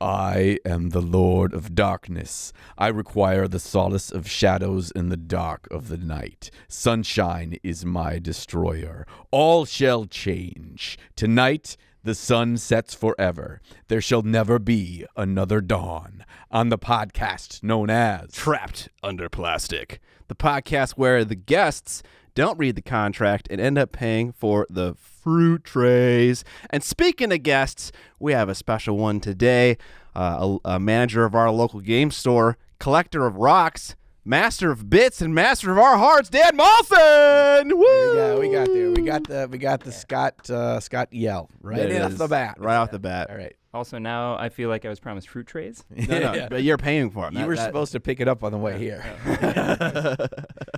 I am the Lord of Darkness. I require the solace of shadows in the dark of the night. Sunshine is my destroyer. All shall change. Tonight, the sun sets forever. There shall never be another dawn. On the podcast known as Trapped Under Plastic, the podcast where the guests don't read the contract and end up paying for the fruit trays. And speaking of guests, we have a special one today. A manager of our local game store, collector of rocks, master of bits, and master of our hearts, Dan Malson. Woo! Yeah, we got there. We got the Scott yell right off the bat. Right off the bat. All right. Also, now I feel like I was promised fruit trays. No, but you're paying for them. You were supposed to pick it up on the way here.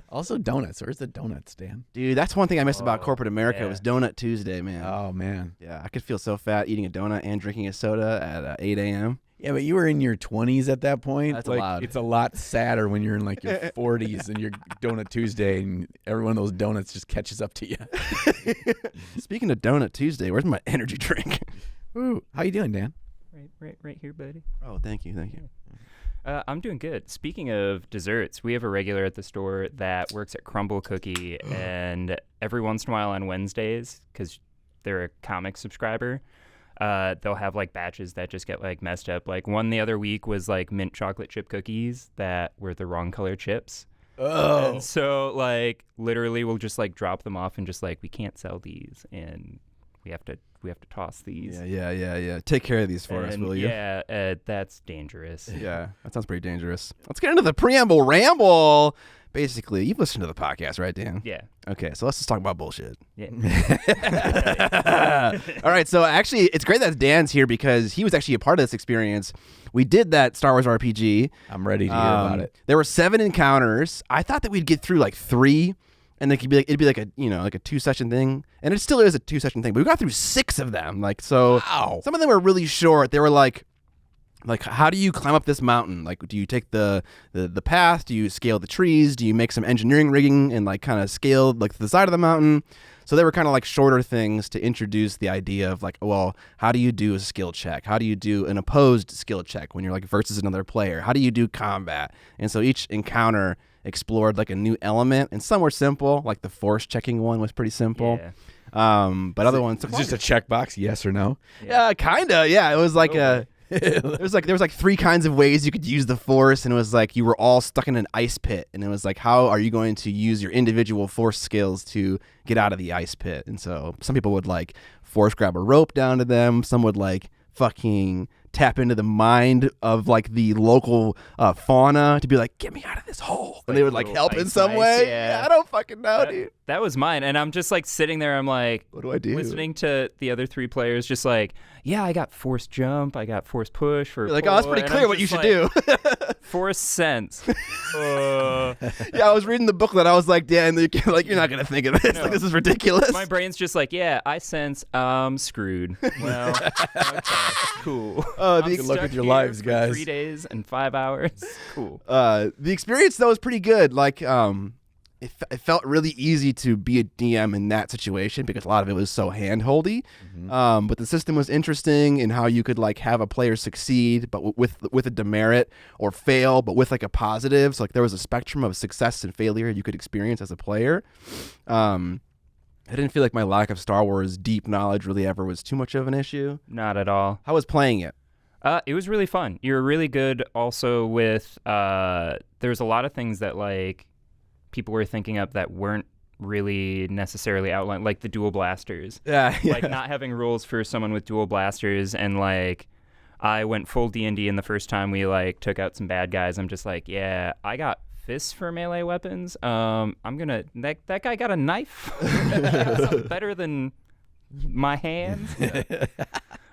Also, donuts. Where's the donuts, Dan? Dude, that's one thing I missed about corporate America was Donut Tuesday, man. Oh, man. Yeah, I could feel so fat eating a donut and drinking a soda at 8 a.m. Yeah, but you were in your 20s at that point. That's allowed. It's a lot sadder when you're in like your 40s and you're Donut Tuesday and every one of those donuts just catches up to you. Speaking of Donut Tuesday, where's my energy drink? Ooh, how you doing, Dan? Right here, buddy. Oh, thank you. I'm doing good. Speaking of desserts, we have a regular at the store that works at Crumble Cookie, and every once in a while on Wednesdays, because they're a comic subscriber, they'll have like batches that just get like messed up. Like one the other week was like mint chocolate chip cookies that were the wrong color chips. Oh. And so like literally we'll just like drop them off and just like, we can't sell these and we have to toss these. Yeah. Take care of these for us, will you? Yeah, that's dangerous. Yeah, that sounds pretty dangerous. Let's get into the Preamble Ramble. Basically, you've listened to the podcast, right, Dan? Yeah. Okay, so let's just talk about bullshit. Yeah. All right, so actually, it's great that Dan's here because he was actually a part of this experience. We did that Star Wars RPG. I'm ready to hear about it. There were 7 encounters. I thought that we'd get through like 3. And it'd be like a 2-session thing, and it still is a 2-session thing. But we got through 6 of them. Like so, wow. Some of them were really short. They were like how do you climb up this mountain? Like, do you take the path? Do you scale the trees? Do you make some engineering rigging and like kind of scale like the side of the mountain? So they were kind of like shorter things to introduce the idea of like, well, how do you do a skill check? How do you do an opposed skill check when you're like versus another player? How do you do combat? And so each encounter explored like a new element, and some were simple, like the force checking one was pretty simple. Yeah. But other ones It's just a checkbox, yes or no. Yeah, kinda. Yeah, it was like there was like 3 kinds of ways you could use the force, and it was like you were all stuck in an ice pit, and it was like, how are you going to use your individual force skills to get out of the ice pit? And so some people would like force grab a rope down to them. Some would like fucking tap into the mind of like the local fauna to be like, get me out of this hole, and they would like help in some way. Yeah. I don't fucking know, dude. That was mine, and I'm just like sitting there. I'm like, What do I do? Listening to the other 3 players, just like, yeah, I got force jump, I got force push, or You're like, oh, that's pretty clear what you should do. Force sense. Yeah, I was reading the booklet. I was like, Dan, like you're not gonna think of this. No. Like this is ridiculous. My brain's just like, yeah, I sense I'm screwed. Well, okay, cool. Good luck with your lives, guys. 3 days and 5 hours. Cool. The experience though was pretty good. Like, it felt really easy to be a DM in that situation because a lot of it was so hand-holdy. Mm-hmm. But the system was interesting in how you could like have a player succeed, but with a demerit, or fail, but with like a positive. So like there was a spectrum of success and failure you could experience as a player. I didn't feel like my lack of Star Wars deep knowledge really ever was too much of an issue. Not at all. How was playing it? It was really fun. You were really good also with, there's a lot of things that like people were thinking of that weren't really necessarily outlined, like the dual blasters. Yeah. Like not having rules for someone with dual blasters, and like I went full D&D in the first time we like took out some bad guys. I'm just like, yeah, I got fists for melee weapons. I'm gonna that guy got a knife. Got something better than my hands.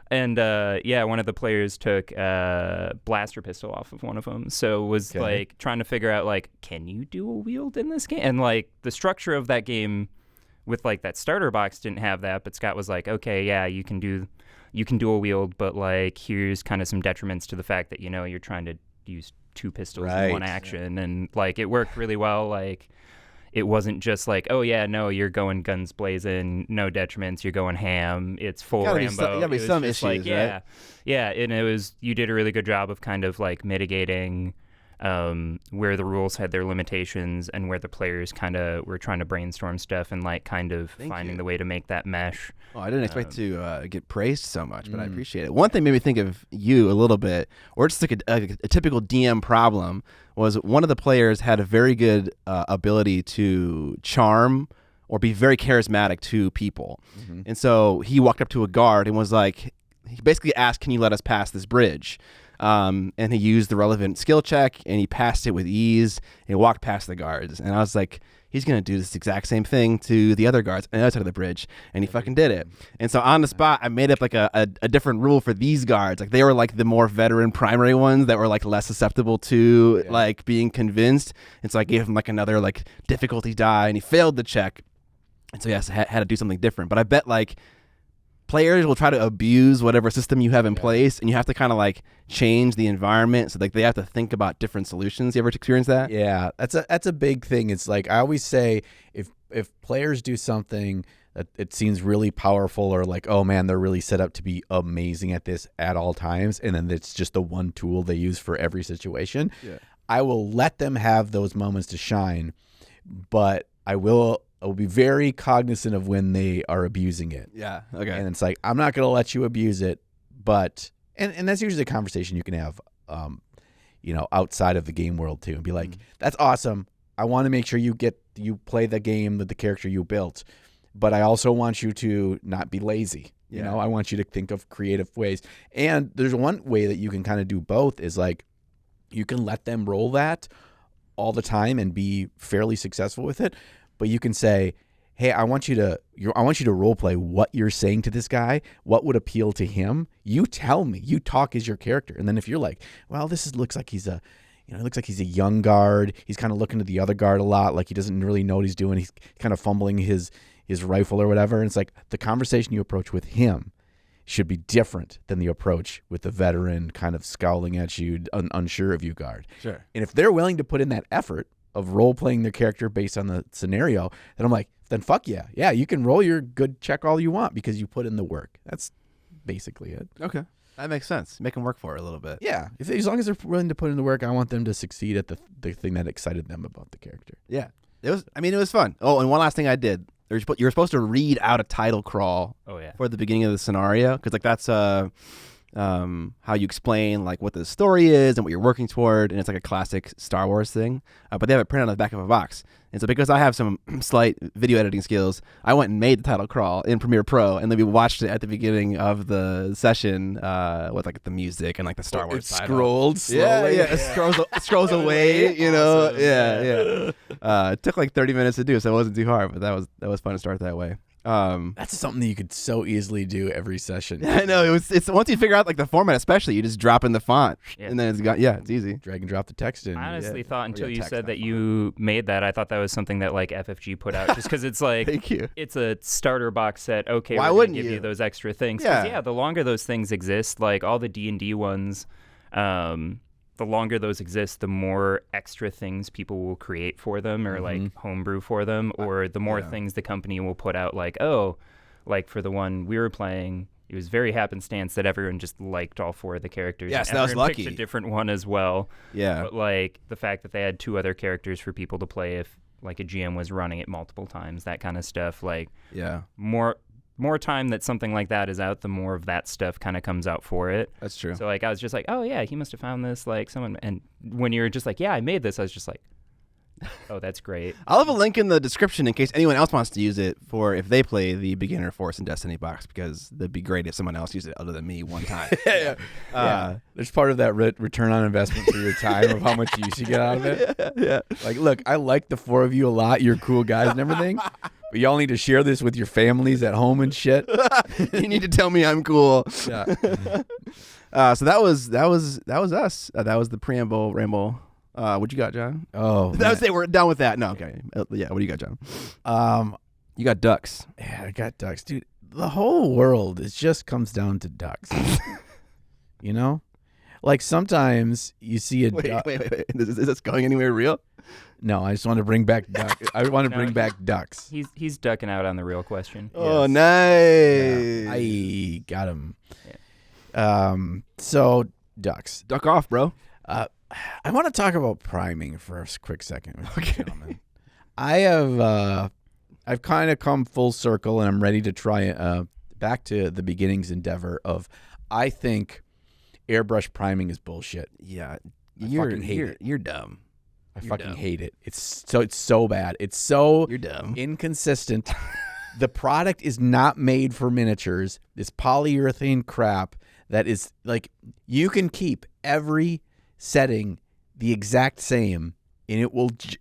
And one of the players took a blaster pistol off of one of them, so was like trying to figure out like, can you dual wield in this game? And like the structure of that game with like that starter box didn't have that, but Scott was like, okay, yeah, you can dual wield, but like here's kind of some detriments to the fact that you're trying to use 2 pistols in one action, and like it worked really well. Like it wasn't just like, oh yeah, no, you're going guns blazing, no detriments, you're going ham, it's full Rambo. Gotta be It was some just issues, like, yeah, right? yeah, and it was, you did a really good job of kind of like mitigating where the rules had their limitations and where the players kind of were trying to brainstorm stuff and like kind of finding the way to make that mesh. Well, I didn't expect to get praised so much, but I appreciate it. One thing made me think of you a little bit, or just like a typical DM problem, was one of the players had a very good ability to charm or be very charismatic to people. And so he walked up to a guard and was like, he basically asked, can you let us pass this bridge? And he used the relevant skill check and he passed it with ease and he walked past the guards. And I was like, he's going to do this exact same thing to the other guards on the other side of the bridge. And he fucking did it. And so on the spot, I made up like a different rule for these guards. Like they were like the more veteran primary ones that were like less susceptible to like being convinced. And so I gave him like another like difficulty die and he failed the check. And so yes, I had to do something different. But I bet like players will try to abuse whatever system you have in place, and you have to kind of like change the environment, so like they have to think about different solutions. You ever experience that? Yeah, that's a big thing. It's like I always say, if players do something that it seems really powerful, or like, oh man, they're really set up to be amazing at this at all times, and then it's just the one tool they use for every situation, I will let them have those moments to shine, but I will be very cognizant of when they are abusing it. Yeah. Okay. And it's like, I'm not going to let you abuse it, but, and that's usually a conversation you can have, outside of the game world too, and be like, that's awesome. I want to make sure you play the game with the character you built, but I also want you to not be lazy. You know, I want you to think of creative ways. And there's one way that you can kind of do both is like, you can let them roll that all the time and be fairly successful with it. But you can say, hey, I want you to role play what you're saying to this guy. What would appeal to him? You tell me. You talk as your character. And then if you're like, well, looks like he's a young guard. He's kind of looking to the other guard a lot. Like he doesn't really know what he's doing. He's kind of fumbling his rifle or whatever. And it's like the conversation you approach with him should be different than the approach with the veteran kind of scowling at you, unsure of you guard. Sure. And if they're willing to put in that effort of role-playing their character based on the scenario, then I'm like, then fuck yeah. Yeah, you can roll your good check all you want because you put in the work. That's basically it. Okay. That makes sense. Make them work for it a little bit. Yeah. As long as they're willing to put in the work, I want them to succeed at the thing that excited them about the character. Yeah. It was fun. Oh, and one last thing I did. You were supposed to read out a title crawl for the beginning of the scenario, because like that's how you explain like what the story is and what you're working toward, and it's like a classic Star Wars thing. But they have it printed on the back of a box, and so because I have some slight video editing skills, I went and made the title crawl in Premiere Pro, and then we watched it at the beginning of the session with like the music and like the Star Wars title. Scrolled slowly. Yeah. It scrolls away. You know. Awesome. Yeah. It took like 30 minutes to do, so it wasn't too hard, but that was fun to start that way. That's something that you could so easily do every session. I know it's once you figure out like the format, especially, you just drop in the font and then it's easy. Drag and drop the text in. I honestly thought until you said that you made that, I thought that was something that like FFG put out, just because it's like, thank you. It's a starter box set. Okay, why we're wouldn't gonna give you you those extra things? Yeah, the longer those things exist, like all the D&D ones, the longer those exist, the more extra things people will create for them, or like homebrew for them, or the more things the company will put out. Like, like for the one we were playing, it was very happenstance that everyone just liked all four of the characters. Yes, and that was lucky. Picked a different one as well. Yeah. But like the fact that they had two other characters for people to play if like a GM was running it multiple times, that kind of stuff. Like, more time that something like that is out, the more of that stuff kind of comes out for it. That's true. So like I was just like, oh yeah, he must have found this, like someone. And when you're just like, yeah, I made this, I was just like, oh, that's great. I'll have a link in the description in case anyone else wants to use it for if they play the beginner Force and Destiny box, because that'd be great if someone else used it other than me one time. There's part of that return on investment for your time of how much use you get out of it. Yeah. Like, look, I like the four of you a lot. You're cool guys and everything. But y'all need to share this with your families at home and shit. You need to tell me I'm cool. Yeah. So that was us. That was the Preamble Ramble. What you got, John? Oh, that was it. We're done with that. No, okay. Yeah, what do you got, John? You got ducks. Yeah, I got ducks, dude. The whole world, it just comes down to ducks. You know, like sometimes you see a wait. Is this going anywhere real? No, I just want to bring back duck. I want to bring back ducks. He's ducking out on the real question. Oh, Yes. nice. Yeah, I got him. Yeah. So ducks. Duck off, bro. I want to talk about priming for a quick second, with you gentlemen. I've kind of come full circle, and I'm ready to try back to the beginnings endeavor of. I think airbrush priming is bullshit. Yeah, You're dumb. I You're fucking dumb. hate it. It's so bad. It's so You're dumb. inconsistent. The product is not made for miniatures. This polyurethane crap that is like you can keep every setting the exact same, and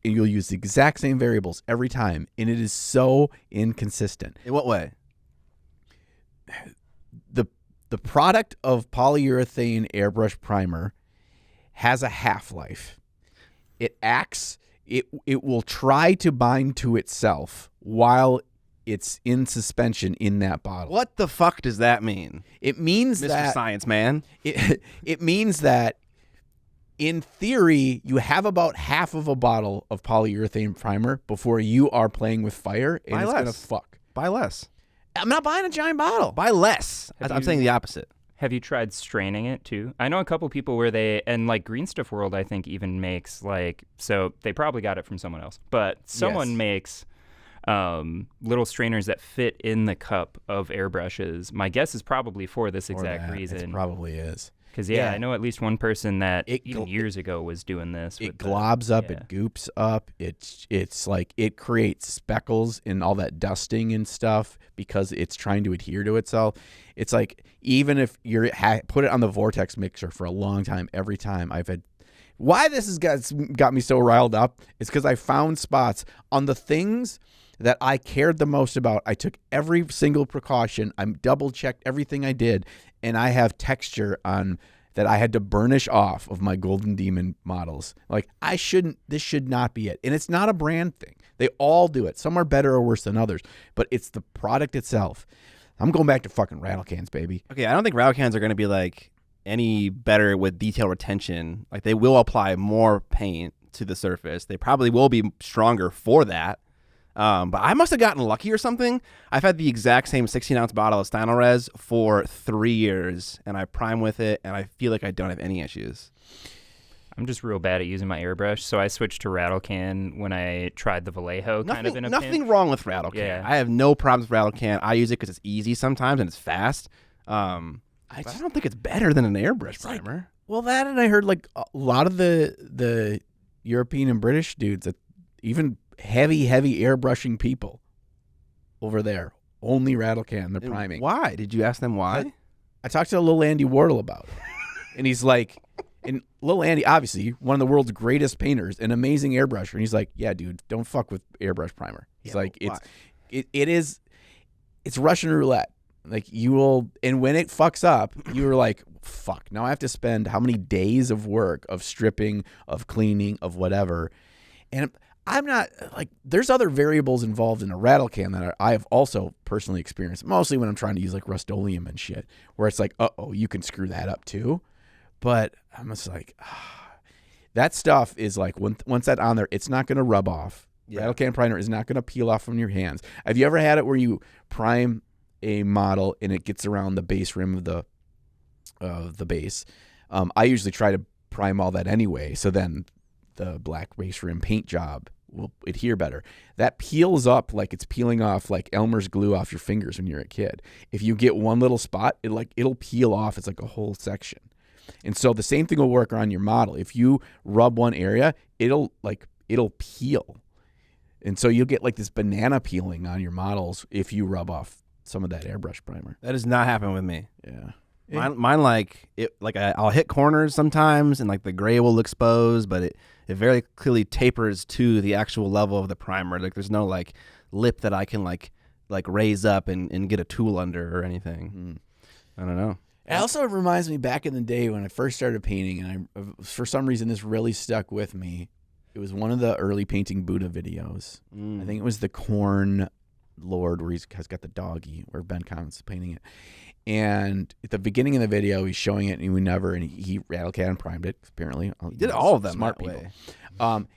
you'll use the exact same variables every time, and it is so inconsistent. In what way? The product of polyurethane airbrush primer has a half-life. It acts. It will try to bind to itself while it's in suspension in that bottle. What the fuck does that mean, It means Mr. that Science Man? it means that in theory you have about half of a bottle of polyurethane primer before you are playing with fire, and Buy it's less. gonna fuck. Buy less. I'm not buying a giant bottle. Buy less. Have I'm you- saying the opposite. Have you tried straining it too? I know a couple people where and like Green Stuff World, I think even makes so they probably got it from someone else, but someone Yes. makes little strainers that fit in the cup of airbrushes. My guess is probably for this exact reason. It probably is. Because yeah. I know at least one person that It years ago was doing this. It with globs up, yeah. it goops up. It's like it creates speckles and all that dusting and stuff because it's trying to adhere to itself. It's like even if you're put it on the vortex mixer for a long time, every time I've had. Why this has got me so riled up is because I found spots on the things that I cared the most about. I took every single precaution. I double checked everything I did, and I have texture on that I had to burnish off of my Golden Demon models. Like this should not be it. And it's not a brand thing. They all do it. Some are better or worse than others, but it's the product itself. I'm going back to fucking rattle cans, baby. Okay, I don't think rattle cans are going to be like any better with detail retention. Like they will apply more paint to the surface. They probably will be stronger for that. But I must have gotten lucky or something. I've had the exact same 16-ounce bottle of Stynylrez for 3 years, and I prime with it, and I feel like I don't have any issues. I'm just real bad at using my airbrush, so I switched to rattle can when I tried the Vallejo kind of in a Nothing pinch. wrong with rattle can. Yeah. I have no problems with rattle can. I use it because it's easy sometimes and it's fast. But I don't think it's better than an airbrush primer. Well, that and I heard like a lot of the European and British dudes that even heavy airbrushing people over there only rattle can. They're priming. Why? Did you ask them why? I talked to little Andy Wardle about it, and he's like, and little Andy, obviously one of the world's greatest painters, an amazing airbrusher, and he's like, yeah, dude, don't fuck with airbrush primer. He's Yeah, like, why? it's Russian roulette. Like you will, and when it fucks up, you're like, fuck. Now I have to spend how many days of work of stripping, of cleaning, of whatever, and I'm not like there's other variables involved in a rattle can that I have also personally experienced, mostly when I'm trying to use like Rust-Oleum and shit, where it's like, you can screw that up too. But I'm just like, that stuff is like once that's on there, it's not going to rub off. Yeah. Rattle can primer is not going to peel off from your hands. Have you ever had it where you prime a model and it gets around the base rim of the base? I usually try to prime all that anyway, so then the black base rim paint job will adhere better. That peels up like it's peeling off like Elmer's glue off your fingers when you're a kid. If you get one little spot, it'll peel off. It's like a whole section. And so the same thing will work on your model. If you rub one area, it'll peel. And so you'll get like this banana peeling on your models if you rub off some of that airbrush primer. That does not happen with me. Yeah. Mine like it like I'll hit corners sometimes and like the gray will expose, but it very clearly tapers to the actual level of the primer. Like there's no like lip that I can like raise up and get a tool under or anything. I don't know. It also reminds me back in the day when I first started painting, and for some reason this really stuck with me. It was one of the early painting Buddha videos. I think it was the Corn Lord where he's got the doggy, where Ben Commons is painting it. And at the beginning of the video, he's showing it, and he rattle can primed it. Apparently, He did all of them smart that people. way. And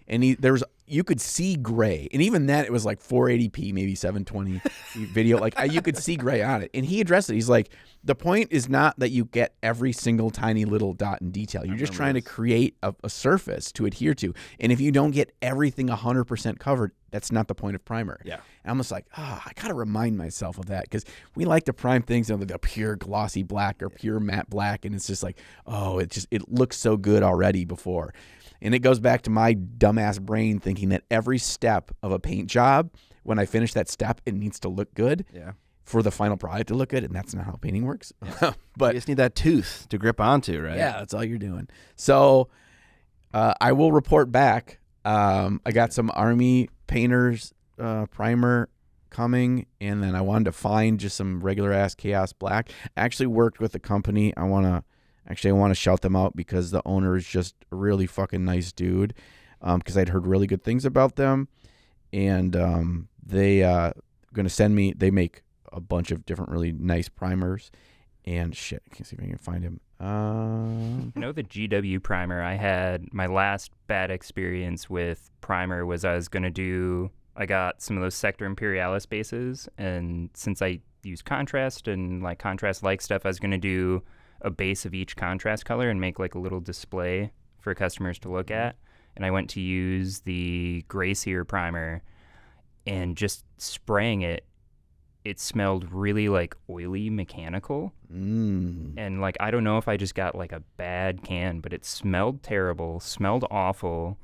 you could see gray, and even then it was like 480p, maybe 720 video. Like you could see gray on it, and he addressed it. He's like, the point is not that you get every single tiny little dot in detail. You're just trying to create a surface to adhere to, and if you don't get everything 100% covered, that's not the point of primer. Yeah. And I'm just like, I gotta remind myself of that, because we like to prime things in the pure glossy black or pure matte black, and it's just like, it looks so good already before. And it goes back to my dumbass brain thinking that every step of a paint job, when I finish that step, it needs to look good for the final product to look good, and that's not how painting works. But you just need that tooth to grip onto, right? Yeah, that's all you're doing. So I will report back. I got some Army Painters primer coming, and then I wanted to find just some regular ass Chaos Black. I actually worked with a company. I want to shout them out because the owner is just a really fucking nice dude. Because I'd heard really good things about them, and they going to send me. They make a bunch of different really nice primers, and shit. I can't see if I can find him. You know, the GW primer, I had my last bad experience with primer was I got some of those Sector Imperialis bases, and since I use contrast and like contrast like stuff, I was going to do a base of each contrast color and make like a little display for customers to look at. And I went to use the Gray Seer primer, and just spraying it smelled really like oily mechanical. And like, I don't know if I just got like a bad can, but it smelled terrible, smelled awful.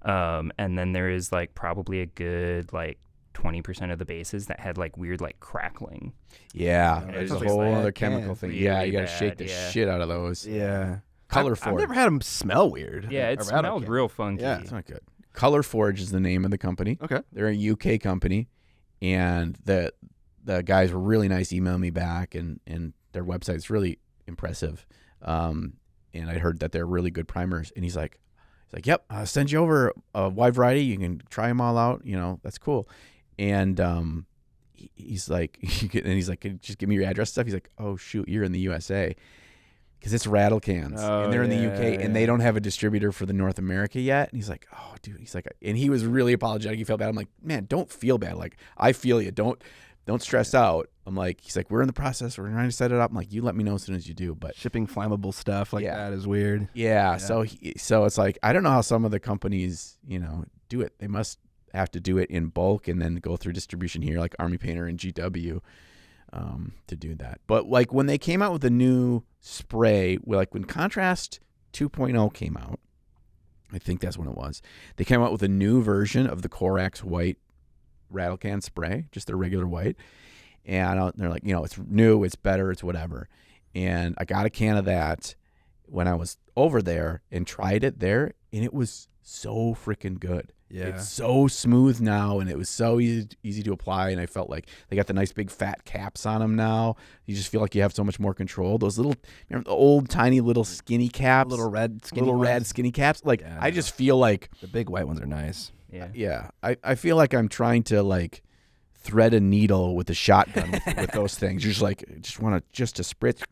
And then there is like probably a good like 20% of the bases that had like weird like crackling. Yeah, And there's a it's whole like, other chemical thing. really Yeah, you gotta shake the bad, shit out of those. Yeah. Color I've Forge. never had them smell weird. Yeah, it smelled real funky. Yeah. It's not good. Color Forge is the name of the company. Okay. They're a UK company, and the guys were really nice. Emailed me back, and their website's really impressive. And I heard that they're really good primers. And he's like, yep, I'll send you over a wide variety. You can try them all out. You know, that's cool. And he's like, just give me your address stuff. He's like, oh shoot, you're in the USA. Because it's Rattle Cans, and they're in the UK, and they don't have a distributor for the North America yet. And he's like, oh, dude. He's like, and he was really apologetic. He felt bad. I'm like, man, don't feel bad. Like, I feel you. Don't stress out. I'm like, he's like, we're in the process. We're trying to set it up. I'm like, you let me know as soon as you do. But shipping flammable stuff like that is weird. Yeah. So it's like, I don't know how some of the companies, do it. They must have to do it in bulk and then go through distribution here, like Army Painter and GW. To do that. But like when they came out with a new spray, like when Contrast 2.0 came out, I think that's when it was, they came out with a new version of the Corax white rattle can spray, just the regular white. And they're like, it's new, it's better, it's whatever. And I got a can of that when I was over there and tried it there, and it was so freaking good. Yeah. It's so smooth now, and it was so easy to apply, and I felt like they got the nice big fat caps on them now. You just feel like you have so much more control. Those little, remember the old tiny little skinny caps? Little red skinny caps. Like, I just feel like the big white ones are nice. Yeah. Yeah. I feel like I'm trying to like thread a needle with a shotgun with those things. You're just like, just to spritz,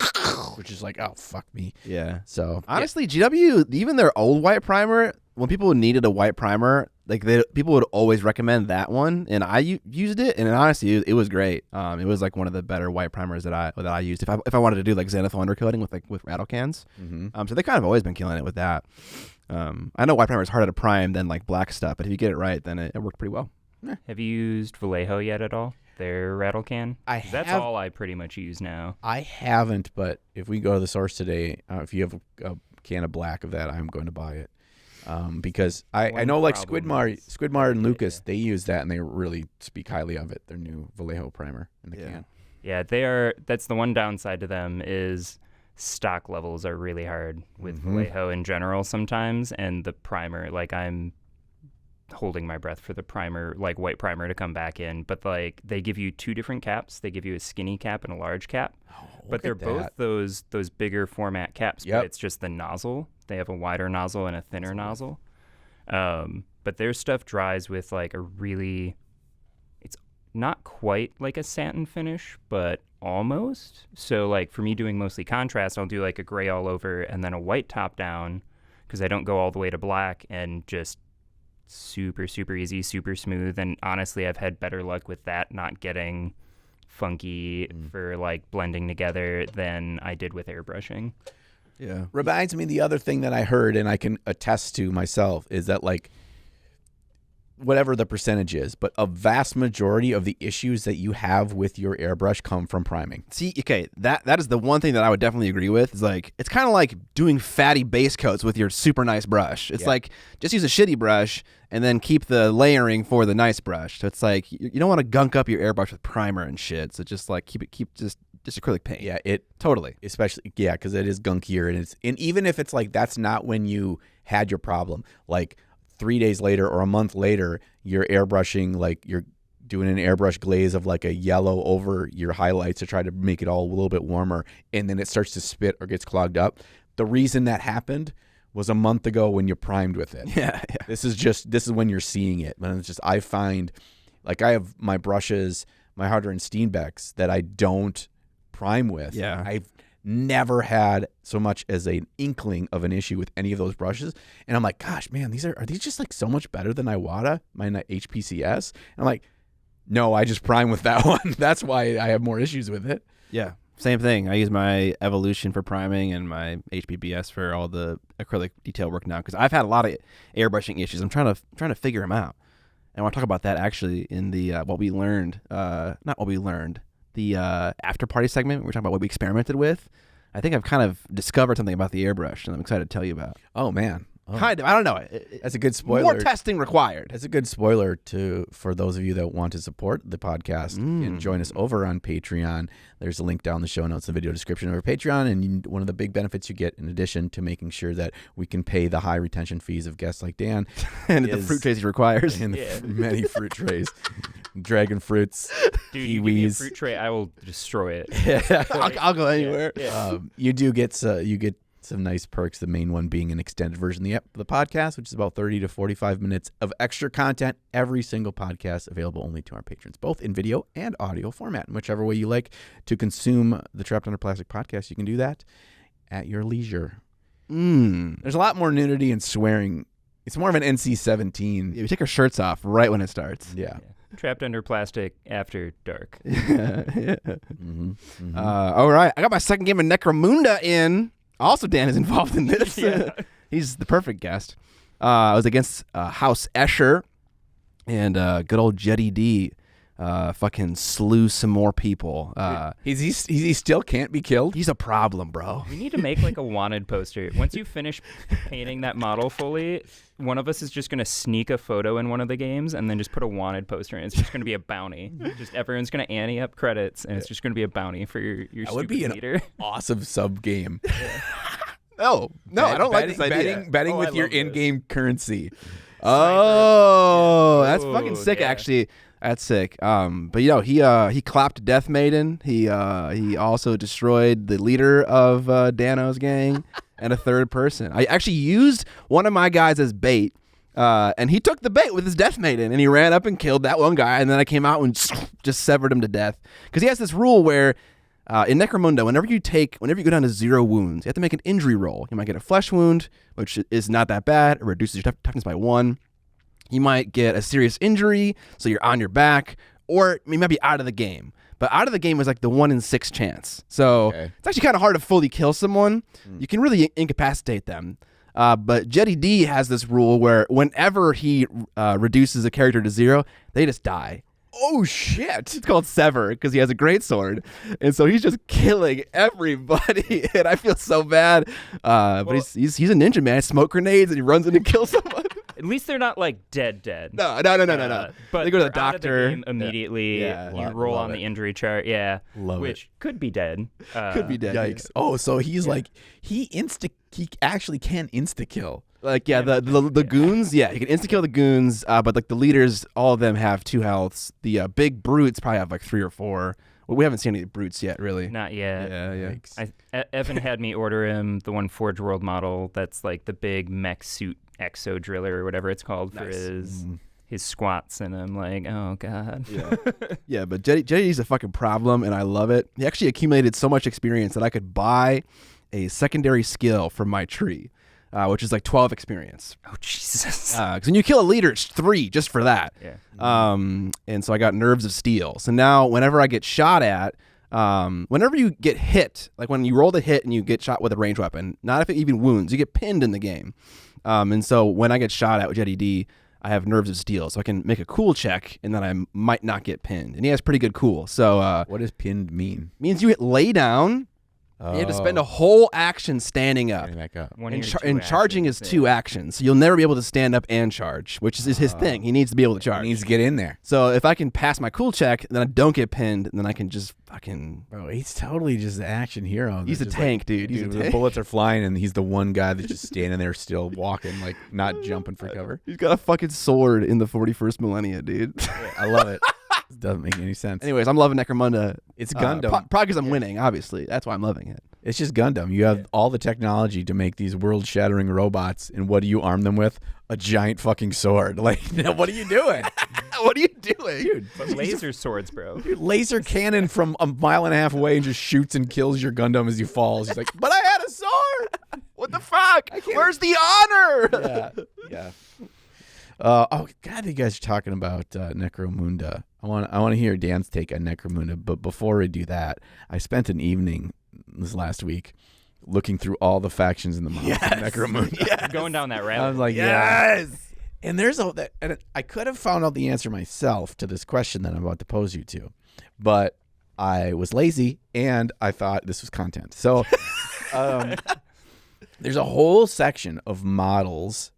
which is like, oh, fuck me. Yeah. So honestly, GW, even their old white primer, when people needed a white primer, like people would always recommend that one, and I used it, and honestly, it was great. It was like one of the better white primers that I used if I wanted to do like zenithal undercoating with rattle cans. Mm-hmm. So they kind of always been killing it with that. I know white primer is harder to prime than like black stuff, but if you get it right, then it worked pretty well. Have you used Vallejo yet at all? Their rattle can? That's all I pretty much use now. I haven't, but if we go to the source today, if you have a can of black of that, I'm going to buy it. Because I know like Squidmar and Lucas, they use that and they really speak highly of it. Their new Vallejo primer in the can. Yeah, that's the one downside to them is stock levels are really hard with Vallejo in general sometimes, and the primer, like I'm holding my breath for the primer, like white primer to come back in, but like they give you two different caps. They give you a skinny cap and a large cap, but they're both those bigger format caps. But it's just the nozzle. They have a wider nozzle and a thinner nozzle. But their stuff dries with like it's not quite like a satin finish, but almost. So like for me doing mostly contrast, I'll do like a gray all over and then a white top down, because I don't go all the way to black and just super, super easy, super smooth. And honestly, I've had better luck with that not getting funky for like blending together than I did with airbrushing. Yeah. Reminds me, the other thing that I heard, and I can attest to myself, is that like whatever the percentage is, but a vast majority of the issues that you have with your airbrush come from priming. See, okay, that is the one thing that I would definitely agree with. Is like it's kind of like doing fatty base coats with your super nice brush. It's like just use a shitty brush and then keep the layering for the nice brush. So it's like you don't want to gunk up your airbrush with primer and shit. So just like keep just acrylic paint. Yeah, it totally. especially because it is gunkier, and even if it's like that's not when you had your problem, like 3 days later or a month later, you're airbrushing, like you're doing an airbrush glaze of like a yellow over your highlights to try to make it all a little bit warmer, and then it starts to spit or gets clogged up. The reason that happened was a month ago when you primed with it. Yeah. This is when you're seeing it. But it's just, I find, like I have my brushes, my Harder and Steenbecks that I don't prime with. Yeah. I've never had so much as an inkling of an issue with any of those brushes, and I'm like, gosh, man, are these just like so much better than Iwata, my HPCS? And I'm like, no, I just prime with that one. That's why I have more issues with it. Yeah. Same thing. I use my Evolution for priming and my HPBS for all the acrylic detail work now because I've had a lot of airbrushing issues. I'm trying to figure them out, and I want to talk about that actually in the what we learned, not what we learned. The after party segment, we're talking about what we experimented with. I think I've kind of discovered something about the airbrush, and I'm excited to tell you about. Oh man, Kind of. I don't know. That's a good spoiler. More testing required. That's a good spoiler for those of you that want to support the podcast and join us over on Patreon. There's a link down in the show notes, the video description of our Patreon, and one of the big benefits you get in addition to making sure that we can pay the high retention fees of guests like Dan and the fruit trays he requires. And many fruit trays. Dragon fruits, Dude, you give me a kiwis. fruit tray, I will destroy it. I'll go anywhere. You do get some nice perks, the main one being an extended version of the podcast, which is about 30 to 45 minutes of extra content every single podcast, available only to our patrons, both in video and audio format. And whichever way you like to consume the Trapped Under Plastic podcast, you can do that at your leisure. There's a lot more nudity and swearing. It's more of an NC-17. We take our shirts off right when it starts. Yeah. Trapped Under Plastic After Dark. All right. I got my second game of Necromunda in. Also, Dan is involved in this. He's the perfect guest. I was against House Escher, and good old Jetty D fucking slew some more people. He still can't be killed? He's a problem, bro. We need to make like a wanted poster. Once you finish painting that model fully, one of us is just going to sneak a photo in one of the games and then just put a wanted poster in. It's just going to be a bounty. Just everyone's going to ante up credits, and it's just going to be a bounty for your That would be leader. an awesome sub game. No, I don't like this idea. Betting with your in-game currency. Oh, that's Ooh, fucking sick. yeah. Actually, that's sick. But he clapped Death Maiden. He also destroyed the leader of Dano's gang and a third person. I actually used one of my guys as bait, and he took the bait with his Death Maiden, and he ran up and killed that one guy, and then I came out and just severed him to death. Because he has this rule where in Necromunda, whenever you go down to 0 wounds, you have to make an injury roll. You might get a flesh wound, which is not that bad. It reduces your toughness by 1. You might get a serious injury, so you're on your back, or you might be out of the game. But out of the game is like the 1 in 6 chance. So It's actually kind of hard to fully kill someone. You can really incapacitate them. But Jetty D has this rule where whenever he reduces a character to 0, they just die. Oh, shit. It's called Sever because he has a great sword. And so he's just killing everybody. And I feel so bad. But he's a ninja, man. He smoke grenades and he runs in to kill someone. At least they're not like dead. No. But they go to the they're out of doctor the game immediately. You roll on the injury chart. Yeah. Which could be dead. Could be dead. Yikes. Oh, so he's like, he actually can insta-kill. Like, the goons, he can insta-kill the goons, but like the leaders, all of them have 2 healths. The big brutes probably have like 3 or 4. Well, we haven't seen any brutes yet, really. Not yet. Yeah. Evan had me order him the one Forge World model that's like the big mech suit exo driller or whatever it's called for his squats, and I'm like, oh god. Yeah, but Jetty's a fucking problem, and I love it. He actually accumulated so much experience that I could buy a secondary skill from my tree. which is like 12 experience. Oh, Jesus. Because when you kill a leader, it's 3 just for that. Yeah. And so I got Nerves of Steel. So now whenever I get shot at, whenever you get hit, like when you roll the hit and you get shot with a ranged weapon, not if it even wounds, you get pinned in the game. And so when I get shot at with Jetty D, I have Nerves of Steel, so I can make a cool check, and then I might not get pinned. And he has pretty good cool. So what does pinned mean? means you lay down. You have to spend a whole action standing up. Getting back up. And charging is 2 actions, so you'll never be able to stand up and charge, which is his thing. He needs to be able to charge. He needs to get in there. So if I can pass my cool check, then I don't get pinned, and then I can just fucking... Bro, he's totally just the action hero. He's a Just tank, dude. He's a the tank. bullets are flying, and he's the one guy that's just standing there still walking, like not jumping for cover. He's got a fucking sword in the 41st millennia, dude. I love it. It doesn't make any sense. Anyways, I'm loving Necromunda. It's Gundam. Probably because I'm winning, obviously. That's why I'm loving it. It's just Gundam. You have all the technology to make these world-shattering robots, and what do you arm them with? A giant fucking sword. Like, what are you doing? What are you doing? Dude, But laser swords, bro. dude, laser cannon from a mile and a half away and just shoots and kills your Gundam as he falls. He's like, but I had a sword! What the fuck? Where's the honor? Yeah. Oh God, you guys are talking about Necromunda. I want to hear Dan's take on Necromunda, but before I do that, I spent an evening this last week looking through all the factions in the month of Necromunda. Yes. Going down that I rabbit was like, Yes. And there's and I could have found out the answer myself to this question that I'm about to pose you to, but I was lazy and I thought this was content. So there's a whole section of models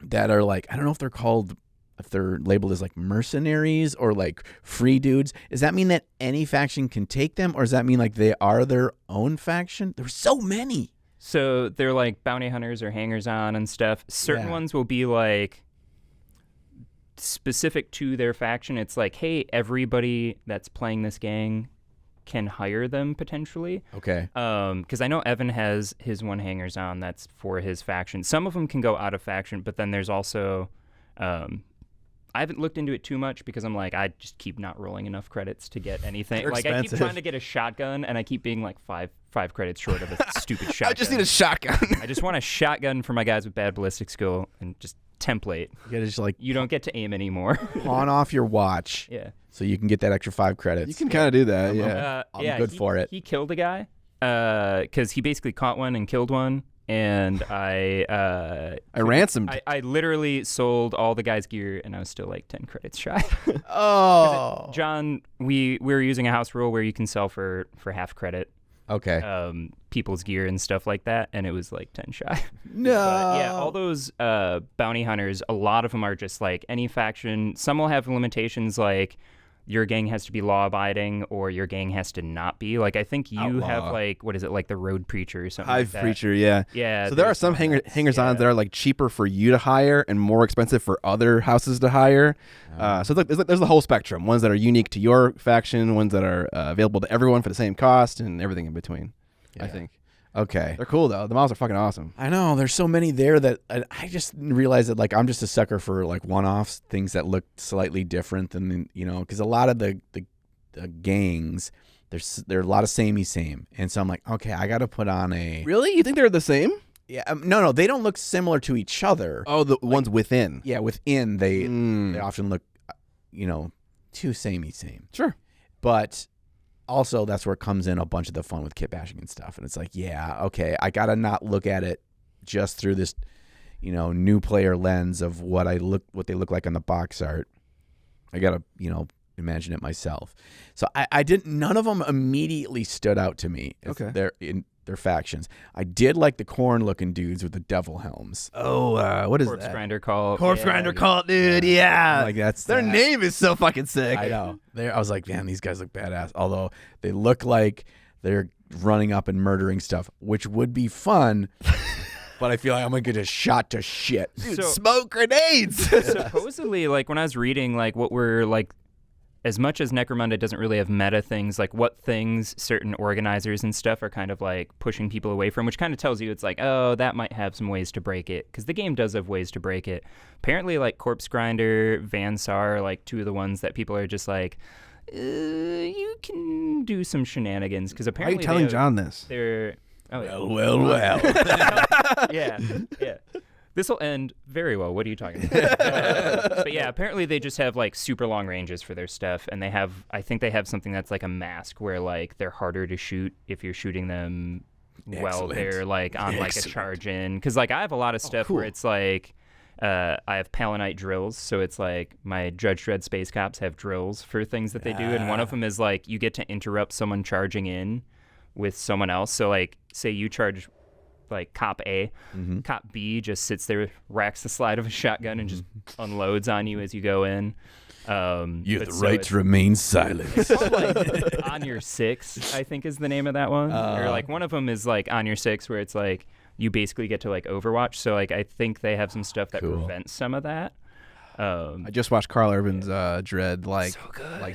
that are like, I don't know if they're called, if they're labeled as like mercenaries or like free dudes. Does that mean that any faction can take them, or does that mean like they are their own faction? There's so many. So they're like bounty hunters or hangers on and stuff. Certain Yeah. ones will be like specific to their faction. It's like, hey, everybody that's playing this gang can hire them potentially. Okay. Because I know Evan has his one hangers on that's for his faction. Some of them can go out of faction, but then there's also I haven't looked into it too much because I'm like, I just keep not rolling enough credits to get anything. They're Like I keep expensive. trying to get a shotgun and I keep being like five credits short of a stupid shotgun. I just need a shotgun. I just want a shotgun for my guys with bad ballistic skill and just template. You gotta just like You don't get to aim anymore. pawn off your watch Yeah. so you can get that extra 5 credits. You can kind of do that, yeah. I'm good for it. He killed a guy because he basically caught one and killed one. And I ransomed. I literally sold all the guy's gear, and I was still like 10 credits shy. Oh. John, we were using a house rule where you can sell for half credit Okay. people's gear and stuff like that, and it was like 10 shy. No. But yeah, all those bounty hunters, a lot of them are just like any faction. Some will have limitations like your gang has to be law-abiding or your gang has to not be. Like, I think you Outlaw. have, like, what is it, like the road preacher or something Hive like that. preacher, yeah. Yeah. So there are there's some hangers-on yeah. that are like cheaper for you to hire and more expensive for other houses to hire. So there's the whole spectrum. Ones that are unique to your faction, ones that are available to everyone for the same cost, and everything in between. I Yeah. think Okay. they're cool though. The models are fucking awesome. I know there's so many there that I just realized that like I'm just a sucker for like one-offs, things that look slightly different than, you know, because a lot of the gangs, there are a lot of same, and so I'm like, okay, I got to put on a Really? You think they're the same? yeah. No, they don't look similar to each other. Oh, the ones within. Yeah, within they Mm. often look, you know, too same. Sure. But also that's where it comes in a bunch of the fun with kit bashing and stuff. And it's like, yeah, okay, I got to not look at it just through this, you know, new player lens of what they look like on the box art. I got to, you know, imagine it myself. So I didn't, none of them immediately stood out to me. Okay. They're in their factions. I did like the corn looking dudes with the devil helms. Oh, what is Corpse that? grinder call. Corpse grinder cult, dude. Yeah. Like that's Their that. name is so fucking sick. I know. I was like, man, these guys look badass. Although they look like they're running up and murdering stuff, which would be fun. But I feel like I'm gonna get shot to shit. Dude, So- smoke grenades. Supposedly, like when I was reading, like what we're like, as much as Necromunda doesn't really have meta things, like what things certain organizers and stuff are kind of like pushing people away from, which kind of tells you it's like, oh, that might have some ways to break it, because the game does have ways to break it. Apparently, like Corpse Grinder, Vansar are like two of the ones that people are just like, you can do some shenanigans, because Why are you apparently telling John this? they're Oh, yeah. Well. Yeah. This will end very well. What are you talking about? But yeah, apparently they just have like super long ranges for their stuff, and I think they have something that's like a mask where like they're harder to shoot if you're shooting them while they're like on like a charge in. Because like I have a lot of stuff where it's like I have Palanite drills, so it's like my Judge Dredd Space Cops have drills for things that they do, and one of them is like you get to interrupt someone charging in with someone else. So like say you charge like Cop A, Cop B just sits there, racks the slide of a shotgun, and just unloads on you as you go in. You have the right to remain silent. It's called, like, On Your Six, I think is the name of that one. Or like one of them is like On Your Six, where it's like you basically get to like Overwatch. So like I think they have some stuff that prevents some of that. I just watched Carl Urban's Dread like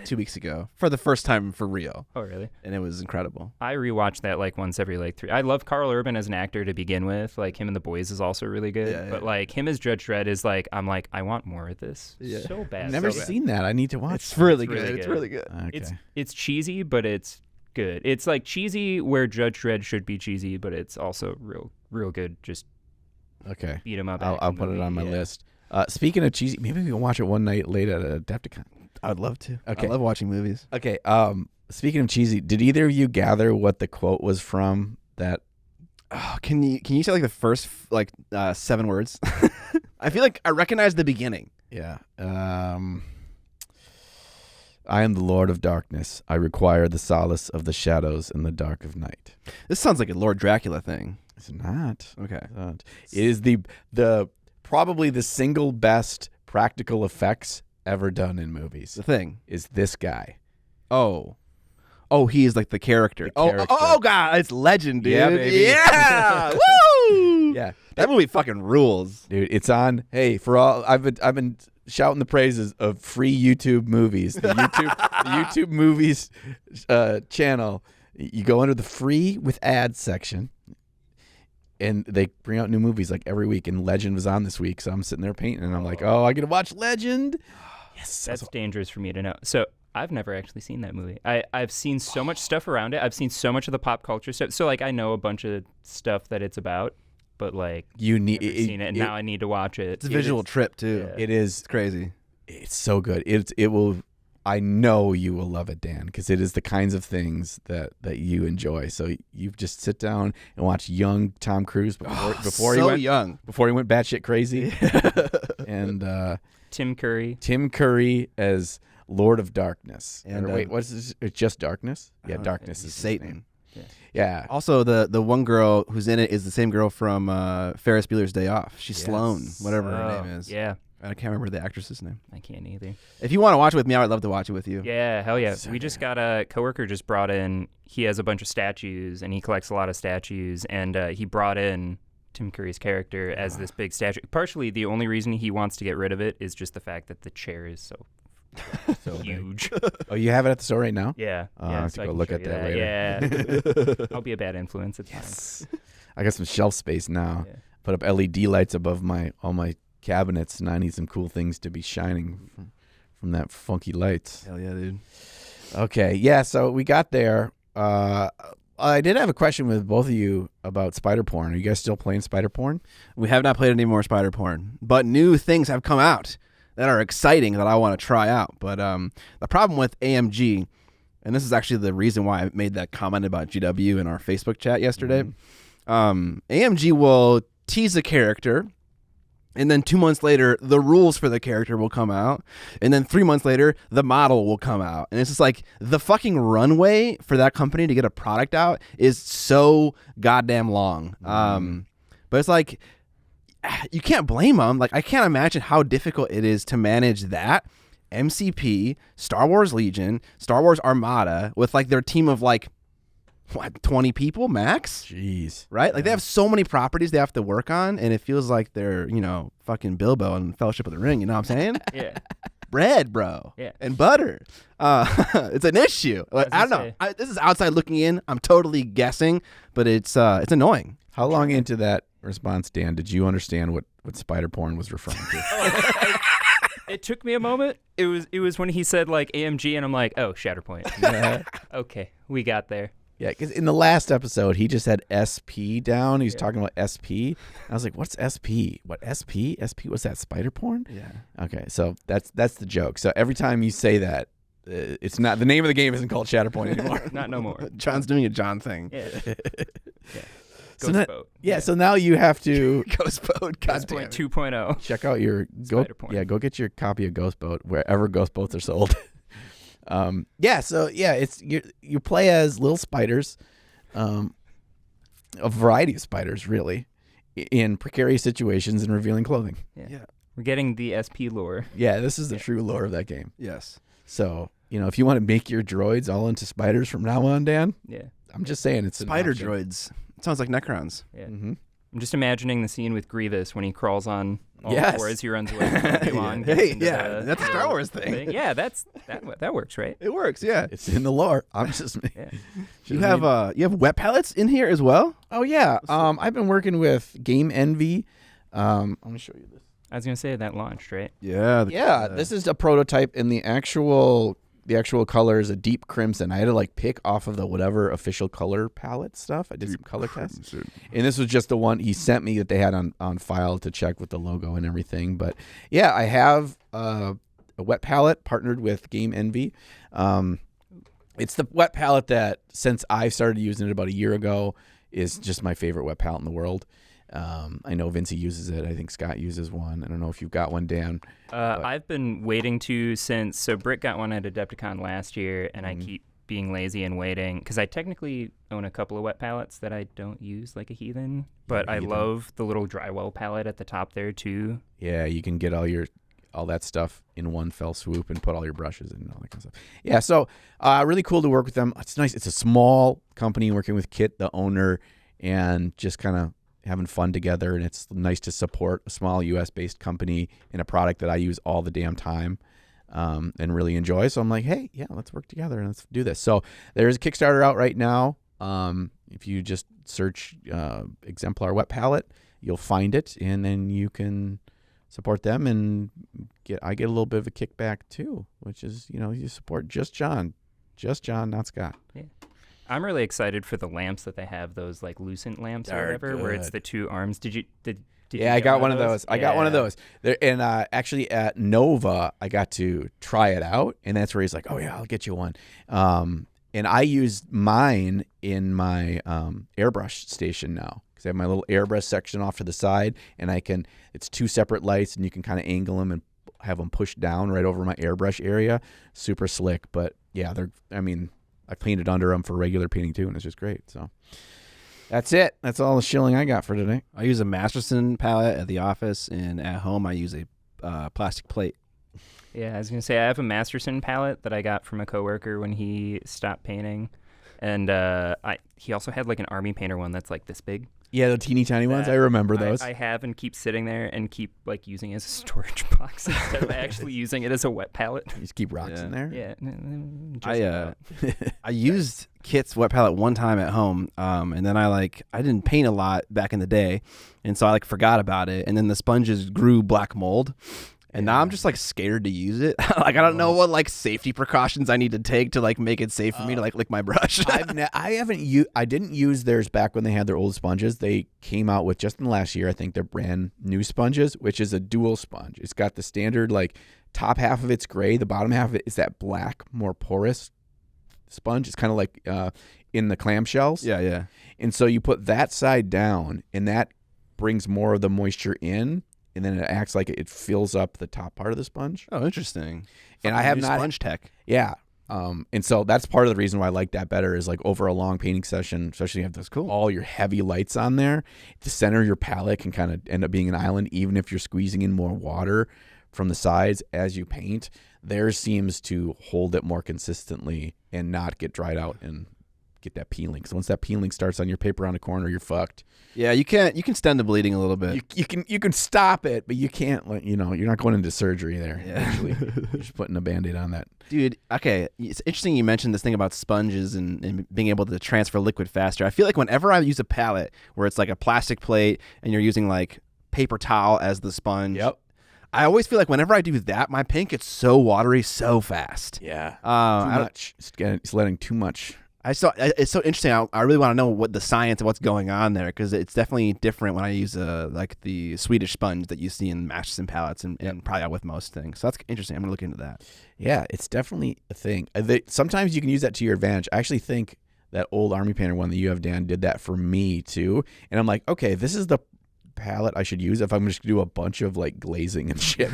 2 weeks ago for the first time for real. Oh, really? And it was incredible. I rewatch that like once every like 3. I love Carl Urban as an actor to begin with. Like him in The Boys is also really good. But like him as Judge Dredd is like I'm like I want more of this. So bad. I've never seen that. I need to watch. It's really good. It's really good. Okay. It's cheesy, but it's good. It's like cheesy where Judge Dredd should be cheesy, but it's also real good. Just beat him up. I'll put it on my list. Speaking of cheesy, maybe we can watch it one night late at Adepticon. I'd love to. Okay. I love watching movies. Okay. Speaking of cheesy, did either of you gather what the quote was from? That can you say like the first 7 words? I feel like I recognize the beginning. Yeah. I am the Lord of Darkness. I require the solace of the shadows in the dark of night. This sounds like a Lord Dracula thing. It's not. Okay. It is the probably the single best practical effects ever done in movies. The Thing is this guy. Oh, he is like the character. character. Oh, God, it's legend, dude. Yeah, baby. Yeah. Woo! Yeah, that movie fucking rules, dude. It's on. Hey, for all I've been shouting the praises of free YouTube movies. The YouTube movies channel. You go under the free with ads section. And they bring out new movies like every week, and Legend was on this week, so I'm sitting there painting, and I'm like, oh, I get to watch Legend. Yes, that's dangerous for me to know. So I've never actually seen that movie. I've seen so much stuff around it. I've seen so much of the pop culture stuff. So like I know a bunch of stuff that it's about, but like you need seen it, and now I need to watch it. It's a visual trip too. Yeah. It is crazy. It's so good. It will. I know you will love it, Dan, because it is the kinds of things that you enjoy. So you just sit down and watch young Tom Cruise before he went batshit crazy, and Tim Curry as Lord of Darkness. And wait, what's this? It's just Darkness? Yeah, Darkness is Satan. Yeah. Also, the one girl who's in it is the same girl from Ferris Bueller's Day Off. She's Sloane, whatever her name is. Yeah. I can't remember the actress's name. I can't either. If you want to watch it with me, I would love to watch it with you. Yeah, hell yeah. We just got a coworker just brought in. He has a bunch of statues, and he collects a lot of statues. And he brought in Tim Curry's character as this big statue. Partially, the only reason he wants to get rid of it is just the fact that the chair is so huge. Oh, you have it at the store right now? Yeah. I have to go look at that later. Yeah. I'll be a bad influence. It's fine. I got some shelf space now. Yeah. Put up LED lights above all my cabinets, and I need some cool things to be shining from that funky lights. Hell yeah, dude. Okay, yeah, so we got there. I did have a question with both of you about spider porn. Are you guys still playing spider porn? We have not played any more spider porn, but new things have come out that are exciting that I want to try out. But the problem with AMG, and this is actually the reason why I made that comment about GW in our Facebook chat yesterday, AMG will tease a character, and then 2 months later, the rules for the character will come out. And then 3 months later, the model will come out. And it's just like the fucking runway for that company to get a product out is so goddamn long. But it's like, you can't blame them. Like, I can't imagine how difficult it is to manage that. MCP, Star Wars Legion, Star Wars Armada with like their team of like, what, 20 people max? Jeez. Right? Like, they have so many properties they have to work on, and it feels like they're, fucking Bilbo in Fellowship of the Ring. You know what I'm saying? Yeah. Bread, bro. Yeah. And butter. It's an issue. Like, I don't know. This is outside looking in. I'm totally guessing, but it's annoying. How long into that response, Dan, did you understand what spider porn was referring to? It took me a moment. It was when he said like AMG, and I'm like, oh, Shatterpoint. Okay, we got there. Yeah, because in the last episode, he just had SP down. He's talking about SP. I was like, what's SP? What, SP? SP, what's that, spider porn? Yeah. Okay, so that's the joke. So every time you say that, it's not, the name of the game isn't called Shatterpoint anymore. Not no more. John's doing a John thing. Yeah. So Ghost Boat. so now you have to Ghost Boat. Ghost Goddamn. Boat 2.0. check out your go get your copy of Ghost Boat wherever Ghost Boats are sold. It's you play as little spiders, a variety of spiders really, in precarious situations and revealing clothing. Yeah. We're getting the SP lore. Yeah, this is the true lore of that game. Yes. So, if you want to make your droids all into spiders from now on, Dan, Yeah. I'm just saying it's an Spider option. droids. It sounds like Necrons. Yeah. Mm-hmm. I'm just imagining the scene with Grievous when he crawls on all Yes. fours. He runs away from Obi-Wan. Hey, gets into yeah, the- that's a Star Wars thing. Yeah, that works, right? It works, yeah. It's in the lore. I'm just Yeah. You have wet palettes in here as well? Oh yeah. I've been working with Game Envy. Let me show you this. I was gonna say that launched, right? Yeah. This is a prototype, and the actual color is a deep crimson. I had to pick off of the whatever official color palette stuff. I did some color tests, and this was just the one he sent me that they had on file to check with the logo and everything. But yeah, I have a wet palette partnered with Game Envy. It's the wet palette that, since I started using it about a year ago, is just my favorite wet palette in the world. I know Vincey uses it. I think Scott uses one. I don't know if you've got one, Dan. I've been waiting so Britt got one at Adepticon last year, and I keep being lazy and waiting because I technically own a couple of wet palettes that I don't use like a heathen, but I love the little drywall palette at the top there too. Yeah, you can get all that stuff in one fell swoop and put all your brushes in and all that kind of stuff. Yeah, so really cool to work with them. It's nice. It's a small company working with Kit, the owner, and just kind of having fun together, and it's nice to support a small U.S.-based company in a product that I use all the damn time and really enjoy. So I'm like, hey, yeah, let's work together and let's do this. So there's a Kickstarter out right now. If you just search Exemplar Wet Palette, you'll find it, and then you can support them, and I get a little bit of a kickback too, which is, you support just John, not Scott. Yeah. I'm really excited for the lamps that they have, those lucent lamps or whatever, where it's the two arms. Did you I got one of those. I got one of those. And actually at Nova, I got to try it out, and that's where he's like, "Oh yeah, I'll get you one." And I used mine in my airbrush station now, because I have my little airbrush section off to the side, and it's two separate lights, and you can kind of angle them and have them push down right over my airbrush area. Super slick, but yeah, I painted under them for regular painting too, and it's just great. So that's it. That's all the shilling I got for today. I use a Masterson palette at the office, and at home I use a plastic plate. Yeah, I was gonna say I have a Masterson palette that I got from a coworker when he stopped painting, and he also had an army painter one that's this big. Yeah, the teeny tiny ones. I remember those. I have and keep sitting there and keep using it as a storage box instead of actually using it as a wet palette. You just keep rocks in there. Yeah. I used Kit's wet palette one time at home, and then I didn't paint a lot back in the day, and so I forgot about it, and then the sponges grew black mold. And now I'm just scared to use it. I don't know what safety precautions I need to take to make it safe for me to lick my brush. I didn't use theirs back when they had their old sponges. They came out with, just in the last year, I think, their brand new sponges, which is a dual sponge. It's got the standard top half of it's gray, the bottom half of it is that black, more porous sponge. It's kind of in the clamshells. Yeah. And so you put that side down, and that brings more of the moisture in. And then it acts like it fills up the top part of the sponge. Oh, interesting. And I have not sponge tech. Yeah. And so that's part of the reason why I like that better is over a long painting session, especially if you have all your heavy lights on there, the center of your palette can kind of end up being an island, even if you're squeezing in more water from the sides as you paint. Theirs seems to hold it more consistently and not get dried out and get that peeling. So once that peeling starts on your paper on a corner, you're fucked. Yeah, you can stem the bleeding a little bit. You can stop it, but you can't you're not going into surgery there. Yeah. Actually, you're just putting a Band-Aid on that. Dude, okay, it's interesting you mentioned this thing about sponges and being able to transfer liquid faster. I feel like whenever I use a palette where it's a plastic plate and you're using paper towel as the sponge. Yep. I always feel like whenever I do that, my paint gets so watery so fast. Yeah. Too much. It's letting too much It's so interesting. I really want to know what the science of what's going on there, because it's definitely different when I use like the Swedish sponge that you see in matches and palettes and probably out with most things. So that's interesting. I'm gonna look into that. Yeah, it's definitely a thing. Sometimes you can use that to your advantage. I actually think that old Army Painter one that you have, Dan, did that for me too. And I'm like, okay, this is the palette I should use if I'm just gonna do a bunch of like glazing and shit.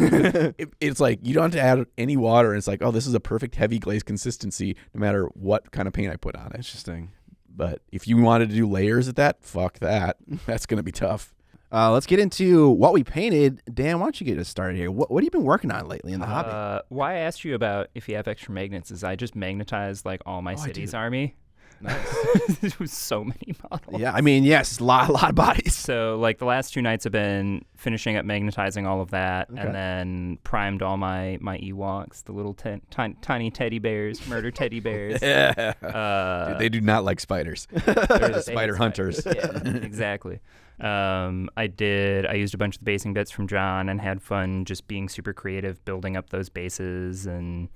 It's like you don't have to add any water, and it's like, oh, this is a perfect heavy glaze consistency no matter what kind of paint I put on it. Interesting. But if you wanted to do layers at that, fuck that. That's gonna be tough. Let's get into what we painted. Dan, why don't you get us started here? What have you been working on lately in the hobby? Why I asked you about if you have extra magnets is I just magnetized like all my city's army. Nice. There was so many models. Yeah, I mean, yes, a lot of bodies. So like the last 2 nights have been finishing up magnetizing all of that, Okay. and then primed all my Ewoks, the little tiny teddy bears, murder teddy bears. Dude, they do not like spiders. They're the spider hunters. Yeah, exactly. I used a bunch of the basing bits from John and had fun just being super creative, building up those bases, and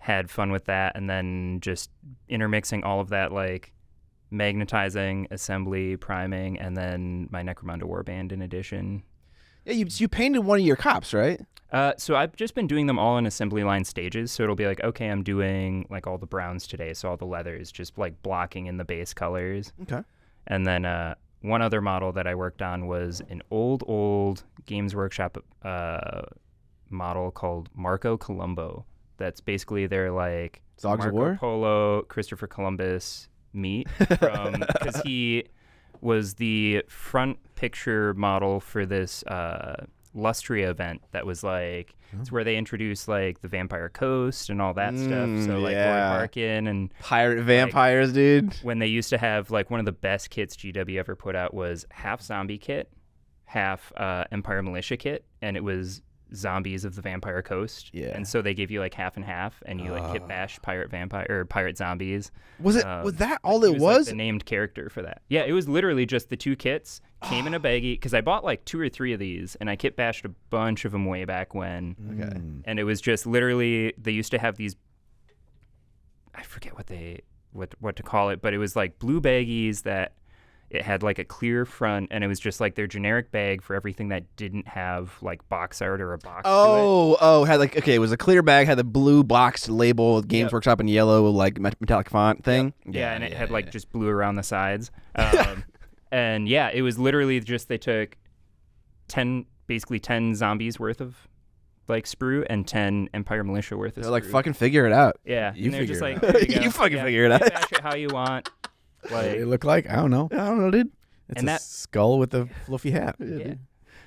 had fun with that, and then just intermixing all of that, like magnetizing, assembly, priming, and then my Necromunda Warband in addition. Yeah, you painted one of your cops, right? So I've just been doing them all in assembly line stages. So it'll be like, okay, I'm doing like all the browns today, so all the leathers, just like blocking in the base colors. Okay. And then one other model that I worked on was an old Games Workshop model called Marco Colombo. That's basically their like Dogs of Marco War? Polo, Christopher Columbus meet, because he was the front picture model for this Lustria event that was like, it's where they introduced like the Vampire Coast and all that stuff. So like Lord Harkin and Pirate vampires, dude. when they used to have like one of the best kits GW ever put out was half zombie kit, half Empire Militia kit, and it was zombies of the Vampire Coast. Yeah. And so they give you like half and half, and you like kit bash pirate zombies. Was that all it Like, was? the named character for that. Yeah, it was literally just the 2 kits, came in a baggie, because I bought like 2 or 3 of these, and I kit bashed a bunch of them way back when. Okay. And it was just literally, they used to have these, I forget what to call it, but it was like blue baggies that it had like a clear front, and it was just like their generic bag for everything that didn't have like box art or a box to it. Had like, okay, it was a clear bag, had the blue box label, Games Yep. Workshop in yellow, like metallic font thing. Yeah, and it had like just blue around the sides. And yeah, it was literally just they took 10 zombies worth of like sprue and 10 Empire Militia worth of They're like, sprue. fucking figure it out. Yeah, You and they're just figure like, it here you, go. You fucking Yeah, figure it out. Bash it how you want. What Like, do they look like? I don't know. I don't know, dude. It's And a that- skull with a fluffy hat. yeah.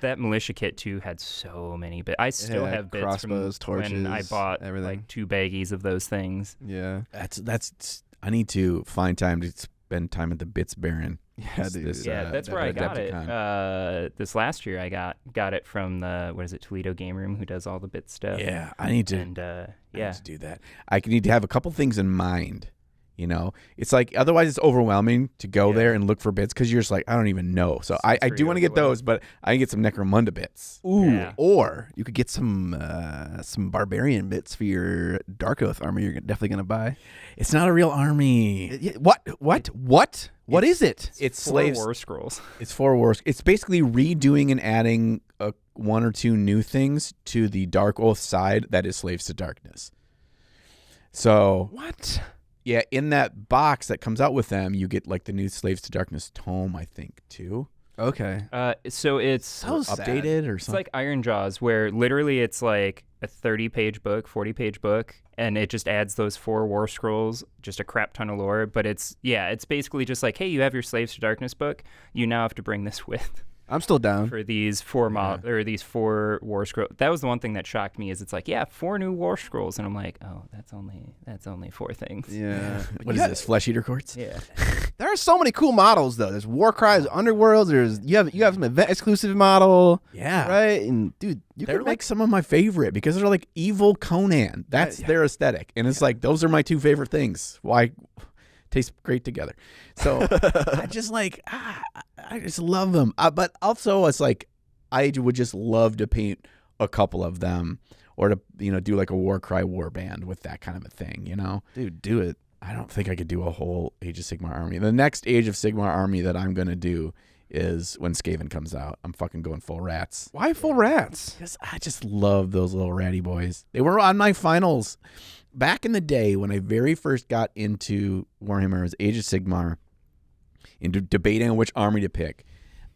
That militia kit too had so many bits. I still Yeah, have bits crossbows, from when I torches, bought everything. like 2 baggies of those things. Yeah. That's. I need to find time to spend time at the Bits Baron. Yeah, dude. Yeah, that's where I got it. Adepticon. This last year, I got it from the Toledo Game Room, who does all the bit stuff. Yeah, I need to. And I yeah, need to do that. I need to have a couple things in mind. You know, it's like otherwise it's overwhelming to go there and look for bits because you're just like, I don't even know. So I do want to get those, but I can get some Necromunda bits. Ooh, Yeah. or you could get some barbarian bits for your Dark Oath armor. You're definitely gonna buy. It's not a real army. What is it? It's 4 slaves. War Scrolls. It's 4 wars. It's basically redoing and adding 1 or 2 new things to the Dark Oath side that is Slaves to Darkness. So What? yeah, in that box that comes out with them, you get like the new Slaves to Darkness tome, I think, too. Okay. So it's So sad. Updated or it's something. like Iron Jaws, where literally it's like a 30-page book, 40-page book, and it just adds those 4 War Scrolls, just a crap ton of lore. But it's basically just like, hey, you have your Slaves to Darkness book. You now have to bring this with. I'm still down. For these 4 these 4 War Scrolls. That was the one thing that shocked me is it's like, 4 new War Scrolls, and I'm like, oh, that's only 4 things. Yeah. What is this? Flesh Eater Quartz? Yeah. There are so many cool models though. There's Warcry, there's Underworlds. There's you have some event exclusive model. Yeah. Right. And dude, They're like some of my favorite because they're like evil Conan. That's their aesthetic. And it's like, those are my 2 favorite things. Why? Tastes great together. So I just like, I just love them. But also it's like, I would just love to paint a couple of them or to, do like a Warcry warband with that kind of a thing, dude, do it. I don't think I could do a whole Age of Sigmar army. The next Age of Sigmar army that I'm gonna do is when Skaven comes out. I'm fucking going full rats. Why full rats? Because I just love those little ratty boys. They were on my finals back in the day when I very first got into Warhammer as Age of Sigmar, into debating on which army to pick.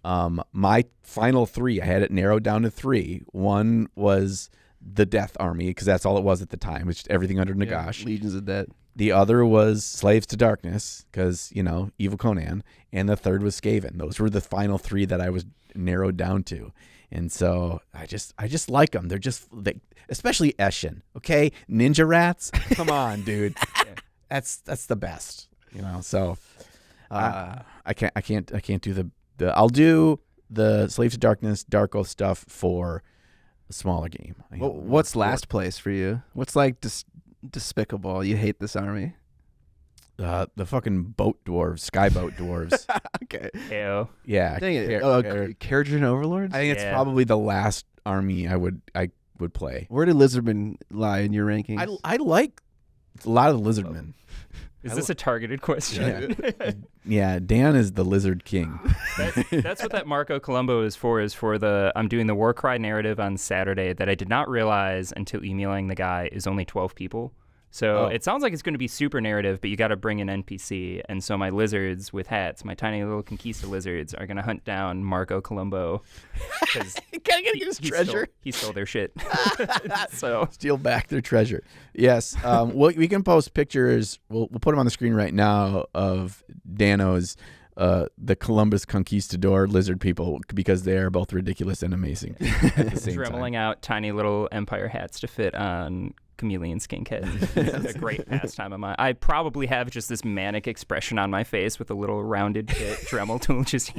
My final 3, I had it narrowed down to 3. One was the Death Army, because that's all it was at the time. It's just everything under Nagash. Legions of Death. The other was Slaves to Darkness, because, Evil Conan. And the third was Skaven. Those were the final 3 that I was narrowed down to. And so I just like them. They're just, especially Eshin, okay? Ninja rats? Come on, dude. That's the best, so I can't do I'll do the Slaves to Darkness, Dark Oath stuff for a smaller game. What's last place for you? What's like despicable? You hate this army? The fucking boat dwarves, skyboat dwarves. Okay. Ew. Yeah. Dang it. Carrigan Overlords? I think it's probably the last army I would play. Where do Lizardmen lie in your rankings? I like a lot of the Lizardmen. Is this a targeted question? Yeah, Dan is the Lizard King. That's what that Marco Colombo is for I'm doing the Warcry narrative on Saturday that I did not realize until emailing the guy is only 12 people. So it sounds like it's going to be super narrative, but you got to bring an NPC. And so my lizards with hats, my tiny little conquista lizards, are going to hunt down Marco Colombo. Gotta get his treasure. He stole their shit. So steal back their treasure. Yes. We can post pictures. We'll put them on the screen right now of Dano's the Columbus Conquistador lizard people, because they are both ridiculous and amazing at the same dremeling time. out tiny little Empire hats to fit on chameleon skink head. It's a great pastime of mine. I probably have just this manic expression on my face with a little rounded pit Dremel tool just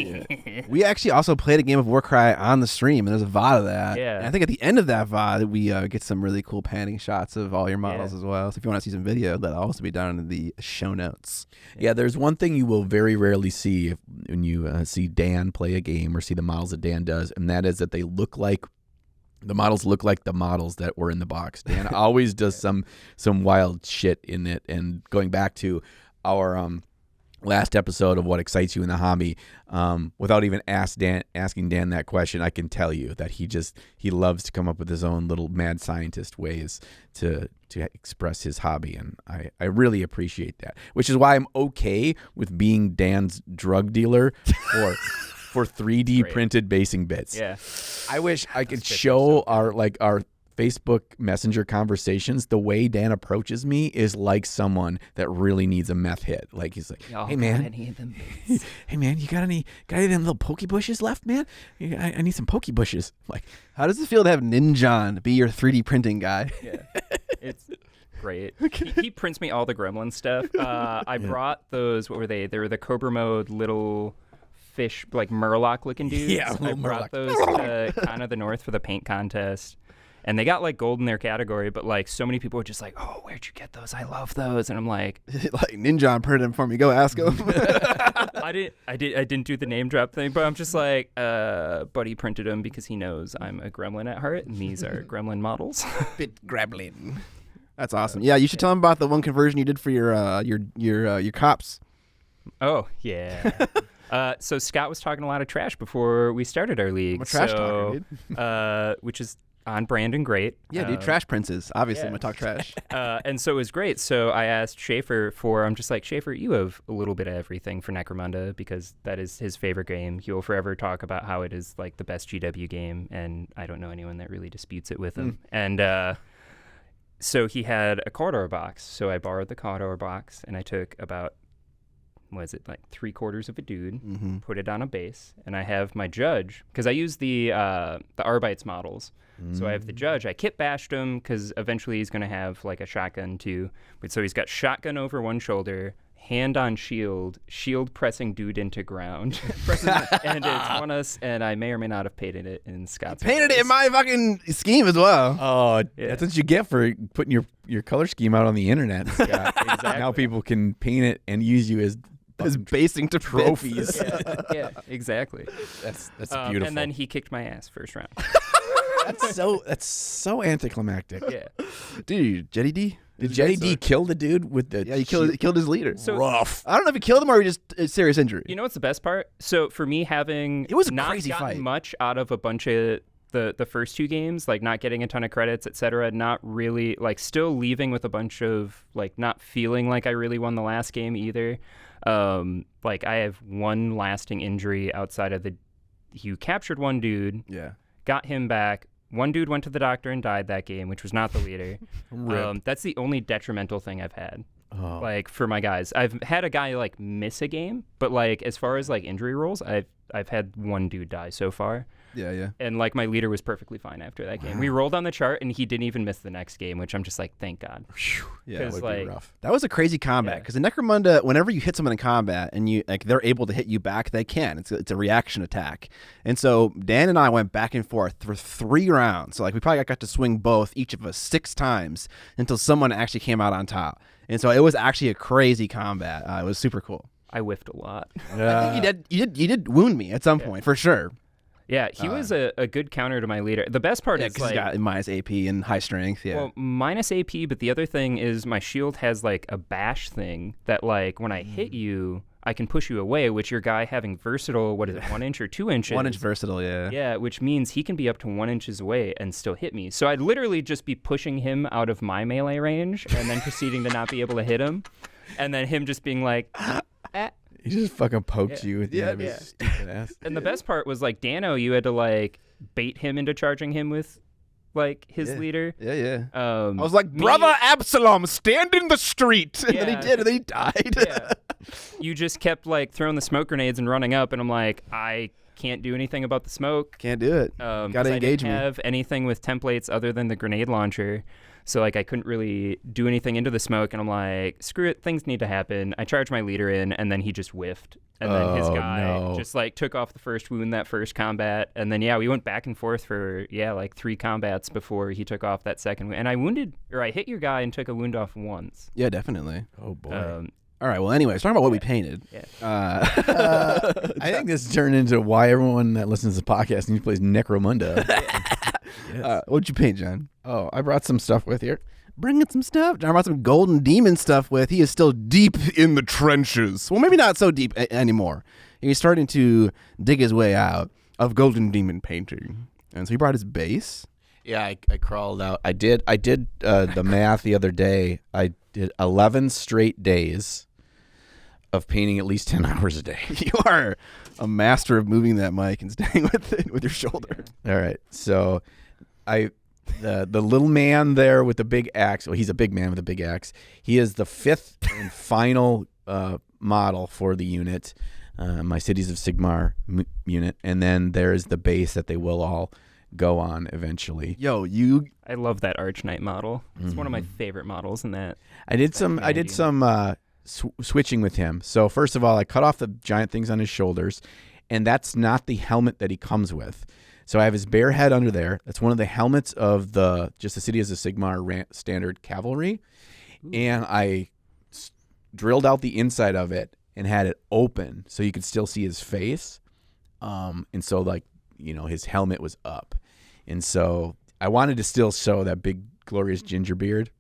We actually also played a game of Warcry on the stream, and there's a VOD of that. Yeah. And I think at the end of that VOD, we get some really cool panning shots of all your models as well. So if you want to see some video, that'll also be down in the show notes. Yeah, there's one thing you will very rarely see when you see Dan play a game or see the models that Dan does, and that is that the models look like the models that were in the box. Dan always does some wild shit in it. And going back to our last episode of what excites you in the hobby, without even asking Dan that question, I can tell you that he loves to come up with his own little mad scientist ways to express his hobby, and I really appreciate that. Which is why I'm okay with being Dan's drug dealer for 3D printed basing bits. Yeah. I wish I could show our Facebook Messenger conversations. The way Dan approaches me is like someone that really needs a meth hit. Like he's like, "Hey man, hey man, you got any of them little pokey bushes left, man? I need some pokey bushes." Like, how does it feel to have Ninjon be your 3D printing guy? Yeah, it's great. He prints me all the Gremlin stuff. I brought those. What were they? They were the Cobra mode little fish, like Murloc looking dudes. Yeah, I brought those to kind of the north for the paint contest, and they got like gold in their category. But like so many people were just like, "Oh, where'd you get those? I love those." And I'm like Ninjon printed them for me. Go ask him. I didn't do the name drop thing, but I'm just like, buddy printed them because he knows I'm a gremlin at heart, and these are gremlin models. Bit gremlin. That's awesome. Yeah, you should tell him about the one conversion you did for your cops. Oh yeah. So Scott was talking a lot of trash before we started our league. I'm a trash talker, dude. Which is on brand and great. Yeah, dude, trash princes. Obviously, I'm going to talk trash. And so it was great. So I asked Schaefer I'm just like, Schaefer, you have a little bit of everything for Necromunda, because that is his favorite game. He will forever talk about how it is like the best GW game, and I don't know anyone that really disputes it with him. And so he had a corridor box. So I borrowed the corridor box, and I took about, was it like 3/4 of a dude, put it on a base, and I have my judge, because I use the Arbites models. So I have the judge. I kit bashed him because eventually he's going to have like a shotgun too. But so he's got shotgun over one shoulder, hand on shield pressing dude into ground. And it's on us, and I may or may not have painted it in Scott's. Painted it in my fucking scheme as well. Oh, yeah. That's what you get for putting your color scheme out on the internet, Scott. Exactly. Now people can paint it and use you as basing to trophies. Yeah, exactly. That's beautiful. And then he kicked my ass first round. That's so anticlimactic. Yeah. Dude, Jetty D, Did Jetty D kill the dude with the? Yeah, he killed his leader. So- rough. I don't know if he killed him or he just a serious injury. You know what's the best part? So for me, having It was a not crazy gotten fight. much out of a bunch of the first two games, like not getting a ton of credits, etc., not really like still leaving with a bunch of like not feeling like I really won the last game either. Like I have one lasting injury outside of you captured one dude, Yeah. got him back. One dude went to the doctor and died that game, which was not the leader. That's the only detrimental thing I've had. Oh. Like for my guys, I've had a guy like miss a game, but like as far as like injury rolls, I've had one dude die so far, Yeah. and like my leader was perfectly fine after that game. We rolled on the chart, and he didn't even miss the next game, which I'm just like, thank God. Yeah. That 'Cause, would like, be rough. That was a crazy combat because in Necromunda, whenever you hit someone in combat and you like they're able to hit you back, they can. It's a reaction attack. And so Dan and I went back and forth for 3 rounds. So like we probably got to swing both, each of us 6 times until someone actually came out on top. And so it was actually a crazy combat. It was super cool. I whiffed a lot. I think you did wound me at some point for sure. Yeah, he was a good counter to my leader. The best part Yeah, is because like, he's got minus AP and high strength. Yeah. well, minus AP, but the other thing is my shield has like a bash thing that like when I hit you, I can push you away, which your guy having versatile, what is it, 1 inch or 2 inches? 1 inch versatile. Yeah. Yeah, which means he can be up to 1 inches away and still hit me. So I'd literally just be pushing him out of my melee range and then proceeding to not be able to hit him. And then him just being like, eh. He just fucking pokes you with the end of yeah. his stupid ass. And the best part was like Dano, you had to like bait him into charging him with like his leader. Yeah. I I was like, brother Absalom, stand in the street. And then he Yeah. did, and then he died. Yeah. You just kept like throwing the smoke grenades and running up, and I'm like, I can't do anything about the smoke. Can't do it. 'Cause Gotta engage I me. didn't have anything with templates other than the grenade launcher. So like I couldn't really do anything into the smoke, and I'm like, screw it, things need to happen. I charged my leader in, and then he just whiffed. And then his Oh, guy no. just like took off the first wound that first combat. And then we went back and forth for like 3 combats before he took off that second wound. And I hit your guy and took a wound off once. Yeah, definitely. Oh boy. All right. Well, anyways, talking about what we painted. Yeah. I think this turned into why everyone that listens to the podcast needs to play Necromunda. Yes. What'd you paint, John? Oh, I brought some stuff with here. Bringing some stuff. John brought some golden demon stuff with. He is still deep in the trenches. Well, maybe not so deep anymore. He's starting to dig his way out of golden demon painting. And so he brought his base. Yeah, I crawled out. I did the math the other day. I did 11 straight days of painting at least 10 hours a day. You are a master of moving that mic and staying with it with your shoulder. All right. So the little man there with the big axe, well, he's a big man with a big axe. He is the 5th and final model for the unit, my Cities of Sigmar unit. And then there's the base that they will all go on eventually. Yo, I love that Arch Knight model. It's one of my favorite models in that. I did some switching with him. So first of all, I cut off the giant things on his shoulders, and that's not the helmet that he comes with. So I have his bare head under there. That's one of the helmets of the City as a Sigmar standard cavalry. Ooh. And I drilled out the inside of it and had it open so you could still see his face. And so his helmet was up. And so I wanted to still show that big glorious ginger beard.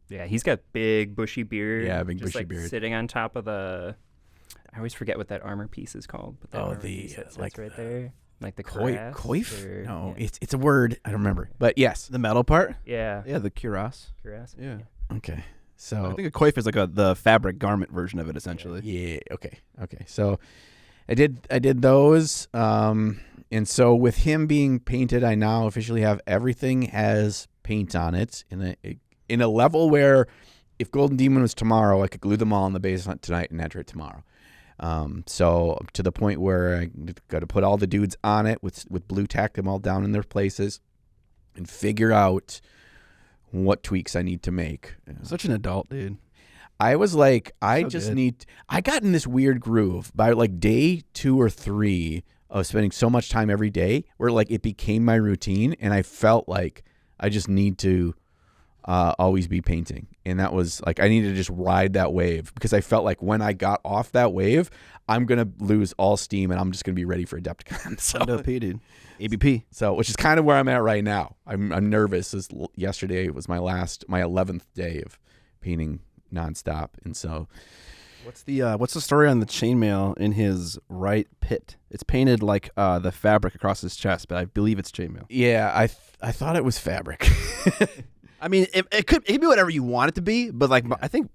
Yeah, he's got big bushy beard. Yeah, big just bushy like beard. Sitting on top of the, I always forget what that armor piece is called. But that armor piece that sits right there. Like the coif? No, it's a word. I don't remember. But yes. the metal part? Yeah. Yeah, the cuirass. Cuirass. Yeah. Okay. So I think a coif is like the fabric garment version of it, essentially. Yeah. Okay. So I did those. And so with him being painted, I now officially have everything has paint on it in a level where if Golden Demon was tomorrow, I could glue them all on the base tonight and enter it tomorrow. So to the point where I got to put all the dudes on it with blue tack them all down in their places and figure out what tweaks I need to make. Such an adult, dude. I was like, I got in this weird groove by like day 2 or 3 of spending so much time every day where like it became my routine and I felt like I just need to always be painting. And that was like, I needed to just ride that wave because I felt like when I got off that wave, I'm going to lose all steam and I'm just going to be ready for Adepticon. So, dude. ABP. So, which is kind of where I'm at right now. I'm nervous. Yesterday was my 11th day of painting nonstop. And so, what's the story on the chainmail in his right pit? It's painted like the fabric across his chest, but I believe it's chainmail. Yeah, I thought it was fabric. I mean, it could be whatever you want it to be, but like I think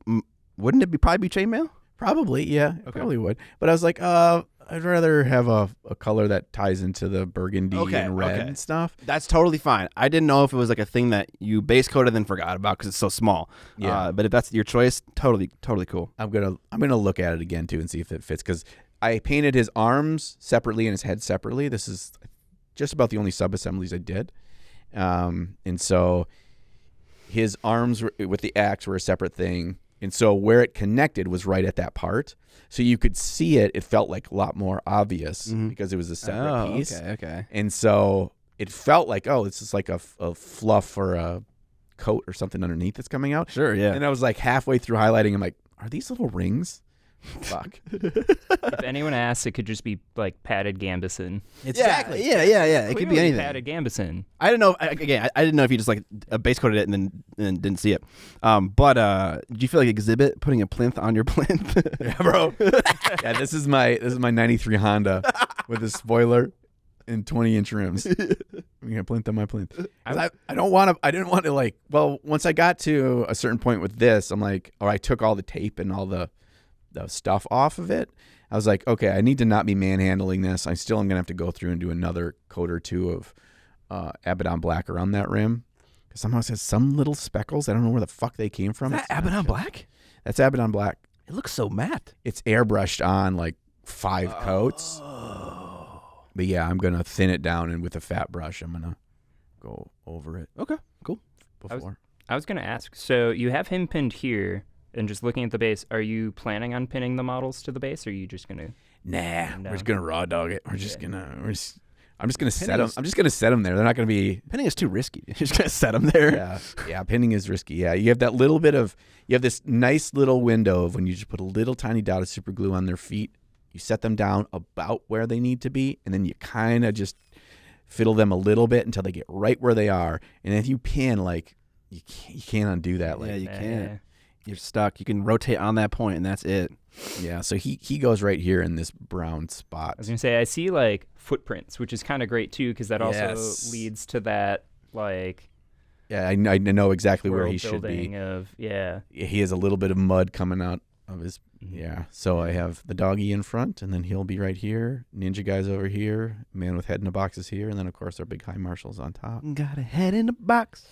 wouldn't it probably be chainmail? Probably, yeah, it probably would. But I was like, I'd rather have a color that ties into the burgundy and red and stuff. That's totally fine. I didn't know if it was like a thing that you base coated and then forgot about because it's so small. Yeah, but if that's your choice, totally cool. I'm gonna look at it again too and see if it fits because I painted his arms separately and his head separately. This is just about the only sub assemblies I did, and so his arms with the axe were a separate thing. And so where it connected was right at that part. So you could see it. It felt like a lot more obvious because it was a separate piece. Okay. And so it felt like, this is like a fluff or a coat or something underneath that's coming out. Sure, yeah. And I was like halfway through highlighting. I'm like, are these little rings? Fuck. If anyone asks, it could just be like padded gambison. Exactly. Yeah. It could be anything. Padded gambison. I didn't know. I didn't know if you just like base coated it and then didn't see it. But do you feel like Exhibit putting a plinth on your plinth? Yeah, bro. Yeah, this is my 93 Honda with a spoiler and 20-inch rims. I'm gonna plinth on my plinth. I didn't want to like. Well, once I got to a certain point with this, I'm like, I took all the tape and all the stuff off of it. I was like, okay, I need to not be manhandling this. I still am gonna have to go through and do another coat or two of Abaddon Black around that rim because somehow it says some little speckles. I don't know where the fuck they came from. Is that Abaddon Black? That's Abaddon Black. It looks so matte. It's airbrushed on like 5 coats. But yeah, I'm gonna thin it down and with a fat brush, I'm gonna go over it. Okay, cool. Before I was gonna ask. So you have him pinned here. And just looking at the base, are you planning on pinning the models to the base, or are you just gonna? Nah, we're just gonna raw dog it. I'm just gonna set them. I'm just gonna set them there. They're not gonna be. Pinning is too risky. You're just gonna set them there. Yeah. Pinning is risky. Yeah, you have that little bit of. You have this nice little window of when you just put a little tiny dot of super glue on their feet. You set them down about where they need to be, and then you kind of just fiddle them a little bit until they get right where they are. And if you pin, like you can't undo that. Like, yeah, you can't. You're stuck. You can rotate on that point, and that's it. Yeah, so he goes right here in this brown spot. I was going to say, I see, like, footprints, which is kind of great, too, because that also leads to that, like... Yeah, I know exactly where he should be. He has a little bit of mud coming out of his... Yeah, so I have the doggy in front, and then he'll be right here. Ninja guy's over here. Man with head in a box is here, and then, of course, our big high marshals on top. Got a head in a box.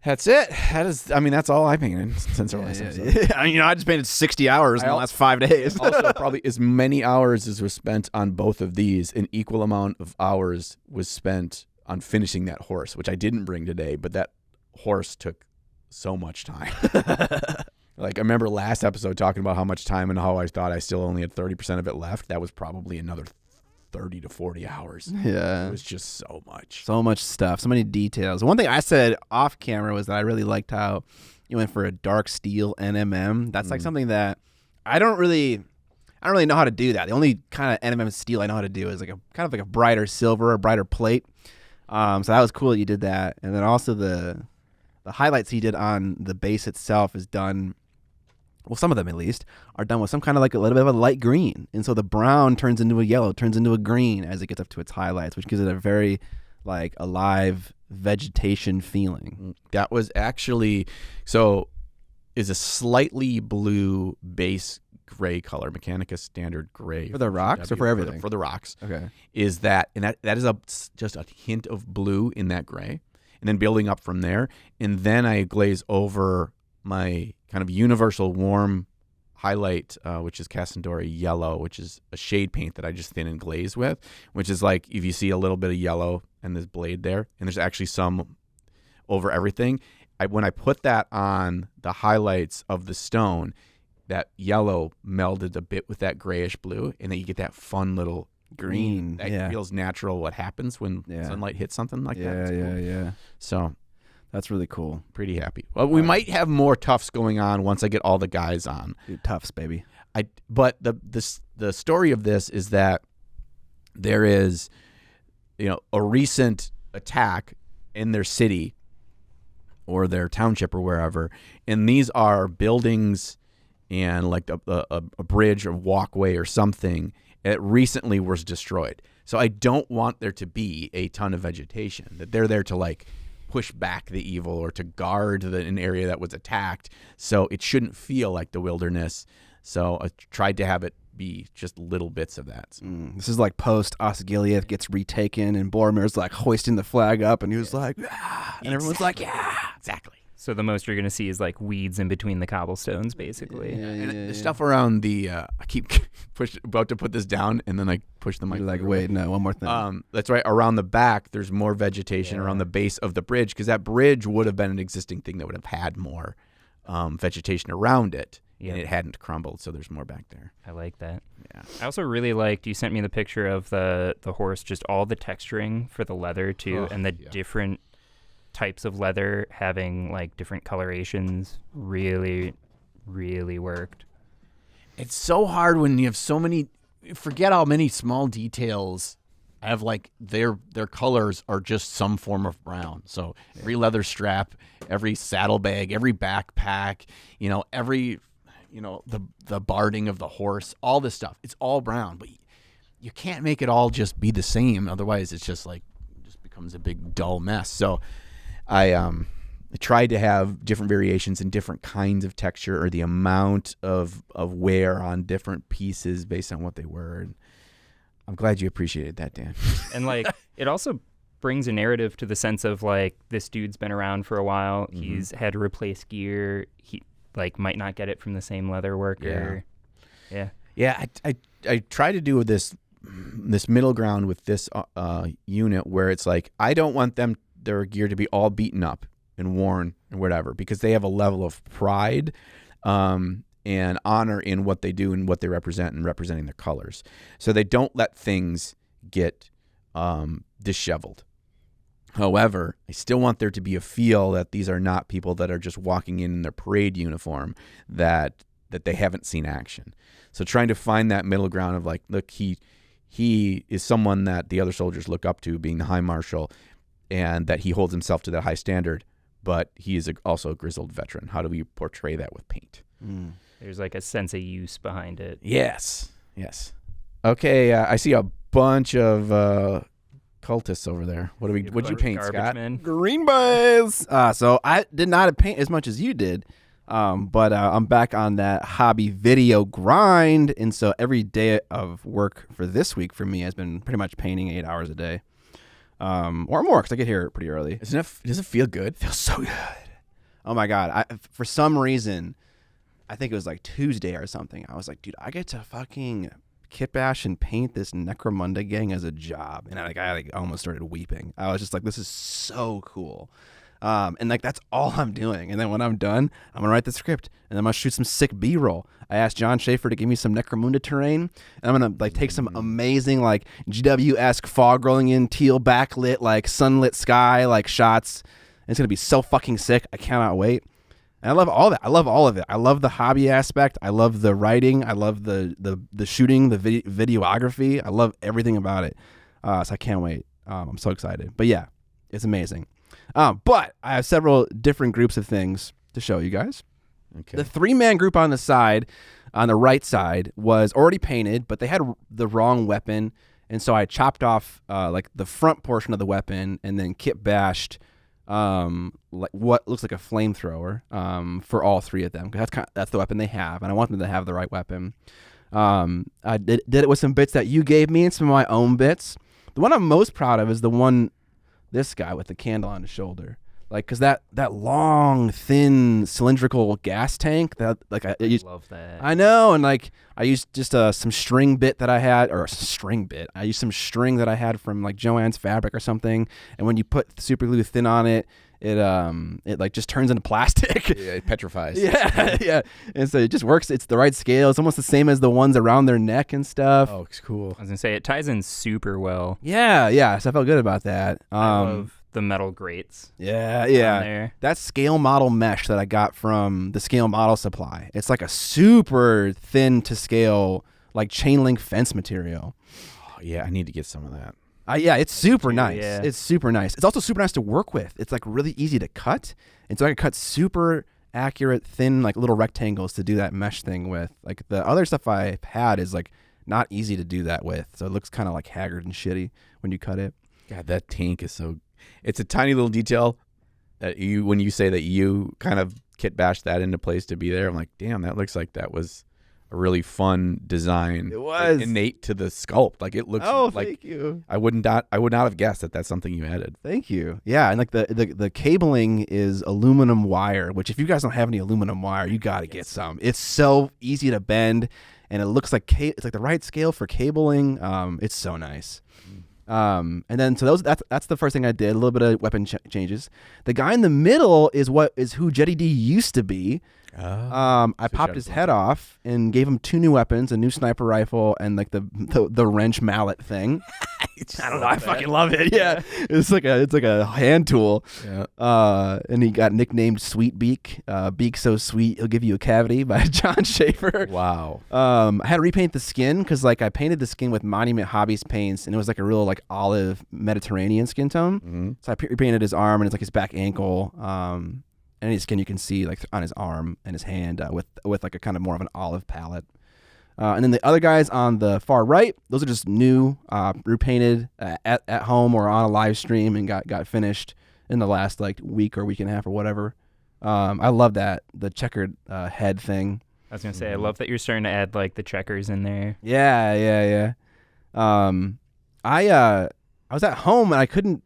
That's it. That's all I painted since our last episode. I just painted 60 hours in the last 5 days. Also, probably as many hours as was spent on both of these, an equal amount of hours was spent on finishing that horse, which I didn't bring today, but that horse took so much time. Like, I remember last episode talking about how much time and how I thought I still only had 30% of it left. That was probably another 30 to 40 hours. Yeah. It was just so much. So much stuff. So many details. One thing I said off camera was that I really liked how you went for a dark steel NMM. That's like something that I don't really know how to do that. The only kind of NMM steel I know how to do is like a kind of like a brighter silver or brighter plate. So that was cool that you did that. And then also the highlights he did on the base itself is done. Well, some of them at least are done with some kind of like a little bit of a light green. And so the brown turns into a yellow, turns into a green as it gets up to its highlights, which gives it a very like alive vegetation feeling. That was actually, so is a slightly blue base gray color, Mechanica standard gray. For the rocks or for everything? For the rocks. Okay. Is that, and that is just a hint of blue in that gray. And then building up from there. And then I glaze over my kind of universal warm highlight, which is Cassandora Yellow, which is a shade paint that I just thin and glaze with, which is like if you see a little bit of yellow and this blade there, and there's actually some over everything. When I put that on the highlights of the stone, that yellow melded a bit with that grayish blue, and then you get that fun little green that feels natural. What happens when sunlight hits something like that? Yeah. So That's really cool. Pretty happy. Well, we might have more Tufts going on once I get all the guys on. Dude, Tufts, baby. But the story of this is that there is, a recent attack in their city or their township or wherever, and these are buildings and like a bridge or walkway or something. It recently was destroyed. So I don't want there to be a ton of vegetation. That they're there to like push back the evil or to guard an area that was attacked. So it shouldn't feel like the wilderness. So I tried to have it be just little bits of that. So. This is like post Osgiliath gets retaken and Boromir's like hoisting the flag up and he was like, ah, and everyone's like, yeah, exactly. So the most you're going to see is like weeds in between the cobblestones, basically. And the stuff around the, I keep about to put this down and then I push the mic. You're like, wait, no, one more thing. That's right. Around the back, there's more vegetation around the base of the bridge because that bridge would have been an existing thing that would have had more vegetation around it. And it hadn't crumbled, so there's more back there. I like that. Yeah. I also really liked, you sent me the picture of the horse, just all the texturing for the leather, too, and the different types of leather having, like, different colorations really, really worked. It's so hard when you have so many, forget how many small details have, like, their colors are just some form of brown. So every leather strap, every saddlebag, every backpack, every... the barding of the horse, all this stuff. It's all brown, but you can't make it all just be the same. Otherwise, it's just like, it just becomes a big dull mess. So I tried to have different variations and different kinds of texture or the amount of wear on different pieces based on what they were. And I'm glad you appreciated that, Dan. And like, it also brings a narrative to the sense of like, this dude's been around for a while. Mm-hmm. He's had to replace gear. He like might not get it from the same leather worker. Yeah. I try to do this middle ground with this unit where it's like I don't want their gear to be all beaten up and worn and whatever because they have a level of pride and honor in what they do and what they represent and representing their colors. So they don't let things get disheveled. However, I still want there to be a feel that these are not people that are just walking in their parade uniform that they haven't seen action. So trying to find that middle ground of like, look, he is someone that the other soldiers look up to, being the High Marshal, and that he holds himself to that high standard, but he is also a grizzled veteran. How do we portray that with paint? There's like a sense of use behind it. Yes. Okay, I see a bunch of... cultists over there. What'd you paint, Scott? Man. Green boys. So I did not paint as much as you did, but I'm back on that hobby video grind, and so every day of work for this week for me has been pretty much painting 8 hours a day, or more because I get here pretty early. Does it feel good? It feels so good. Oh my god! For some reason, I think it was like Tuesday or something. I was like, dude, I get to fucking kit bash and paint this Necromunda gang as a job, and I almost started weeping. I was just like, this is so cool, and like that's all I'm doing. And then when I'm done, I'm gonna write the script and I'm gonna shoot some sick B-roll. I asked John Schaefer to give me some Necromunda terrain, and I'm gonna like take some amazing like GW-esque fog rolling in, teal backlit like sunlit sky like shots. And it's gonna be so fucking sick. I cannot wait. And I love all that. I love all of it. I love the hobby aspect. I love the writing. I love the shooting, the videography. I love everything about it. So I can't wait. I'm so excited. But yeah, it's amazing. But I have several different groups of things to show you guys. Okay. The 3-man group on the side, on the right side, was already painted, but they had the wrong weapon. And so I chopped off like the front portion of the weapon and then kit bashed like what looks like a flamethrower for all 3 of them. That's the weapon they have, and I want them to have the right weapon. I did it with some bits that you gave me and some of my own bits. The one I'm most proud of is the one, this guy with the candle on his shoulder. Like, cause that long, thin, cylindrical gas tank that like I love that. I know, and like I used just some string bit that I had, or a string bit. I used some string that I had from like Joann's Fabric or something, and when you put super glue thin on it, it like just turns into plastic. Yeah, it petrifies. yeah. And so it just works. It's the right scale. It's almost the same as the ones around their neck and stuff. Oh, it's cool. I was gonna say it ties in super well. Yeah. So I felt good about that. I love the metal grates. Yeah. on there. That scale model mesh that I got from the scale model supply. It's like a super thin to scale, like chain link fence material. Oh, yeah, I need to get some of that. Yeah, it's super too, nice. yeah. It's super nice. It's also super nice to work with. It's like really easy to cut. And so I can cut super accurate, thin, like little rectangles to do that mesh thing with. Like the other stuff I had is like not easy to do that with. So it looks kind of like haggard and shitty when you cut it. God, that tank is so. It's a tiny little detail that when you say that you kind of kit bashed that into place to be there. I'm like, damn, that looks like that was a really fun design. It was innate to the sculpt. Like it looks. Oh, like, thank you. I would not have guessed that that's something you added. Thank you. Yeah, and like the cabling is aluminum wire, which if you guys don't have any aluminum wire, you got to get some. It's so easy to bend, and it looks like it's like the right scale for cabling. It's so nice. And then so that's the first thing I did. A little bit of weapon changes. The guy in the middle is who Jetty D used to be. I popped his head off and gave him 2 new weapons, a new sniper rifle and like the wrench mallet thing. I don't know. I fucking love it. Yeah. It's like a hand tool. Yeah. And he got nicknamed Sweet Beak. Beak so sweet he'll give you a cavity by John Schaefer. Wow. I had to repaint the skin because like I painted the skin with Monument Hobbies paints and it was like a real like olive Mediterranean skin tone. Mm-hmm. So I repainted his arm and it's like his back ankle. Any skin you can see like on his arm and his hand with like a kind of more of an olive palette. And then the other guys on the far right, those are just new, repainted at home or on a live stream and got finished in the last like week or week and a half or whatever. I love the checkered head thing. I was gonna say, I love that you're starting to add like the checkers in there. Yeah. I was at home and I couldn't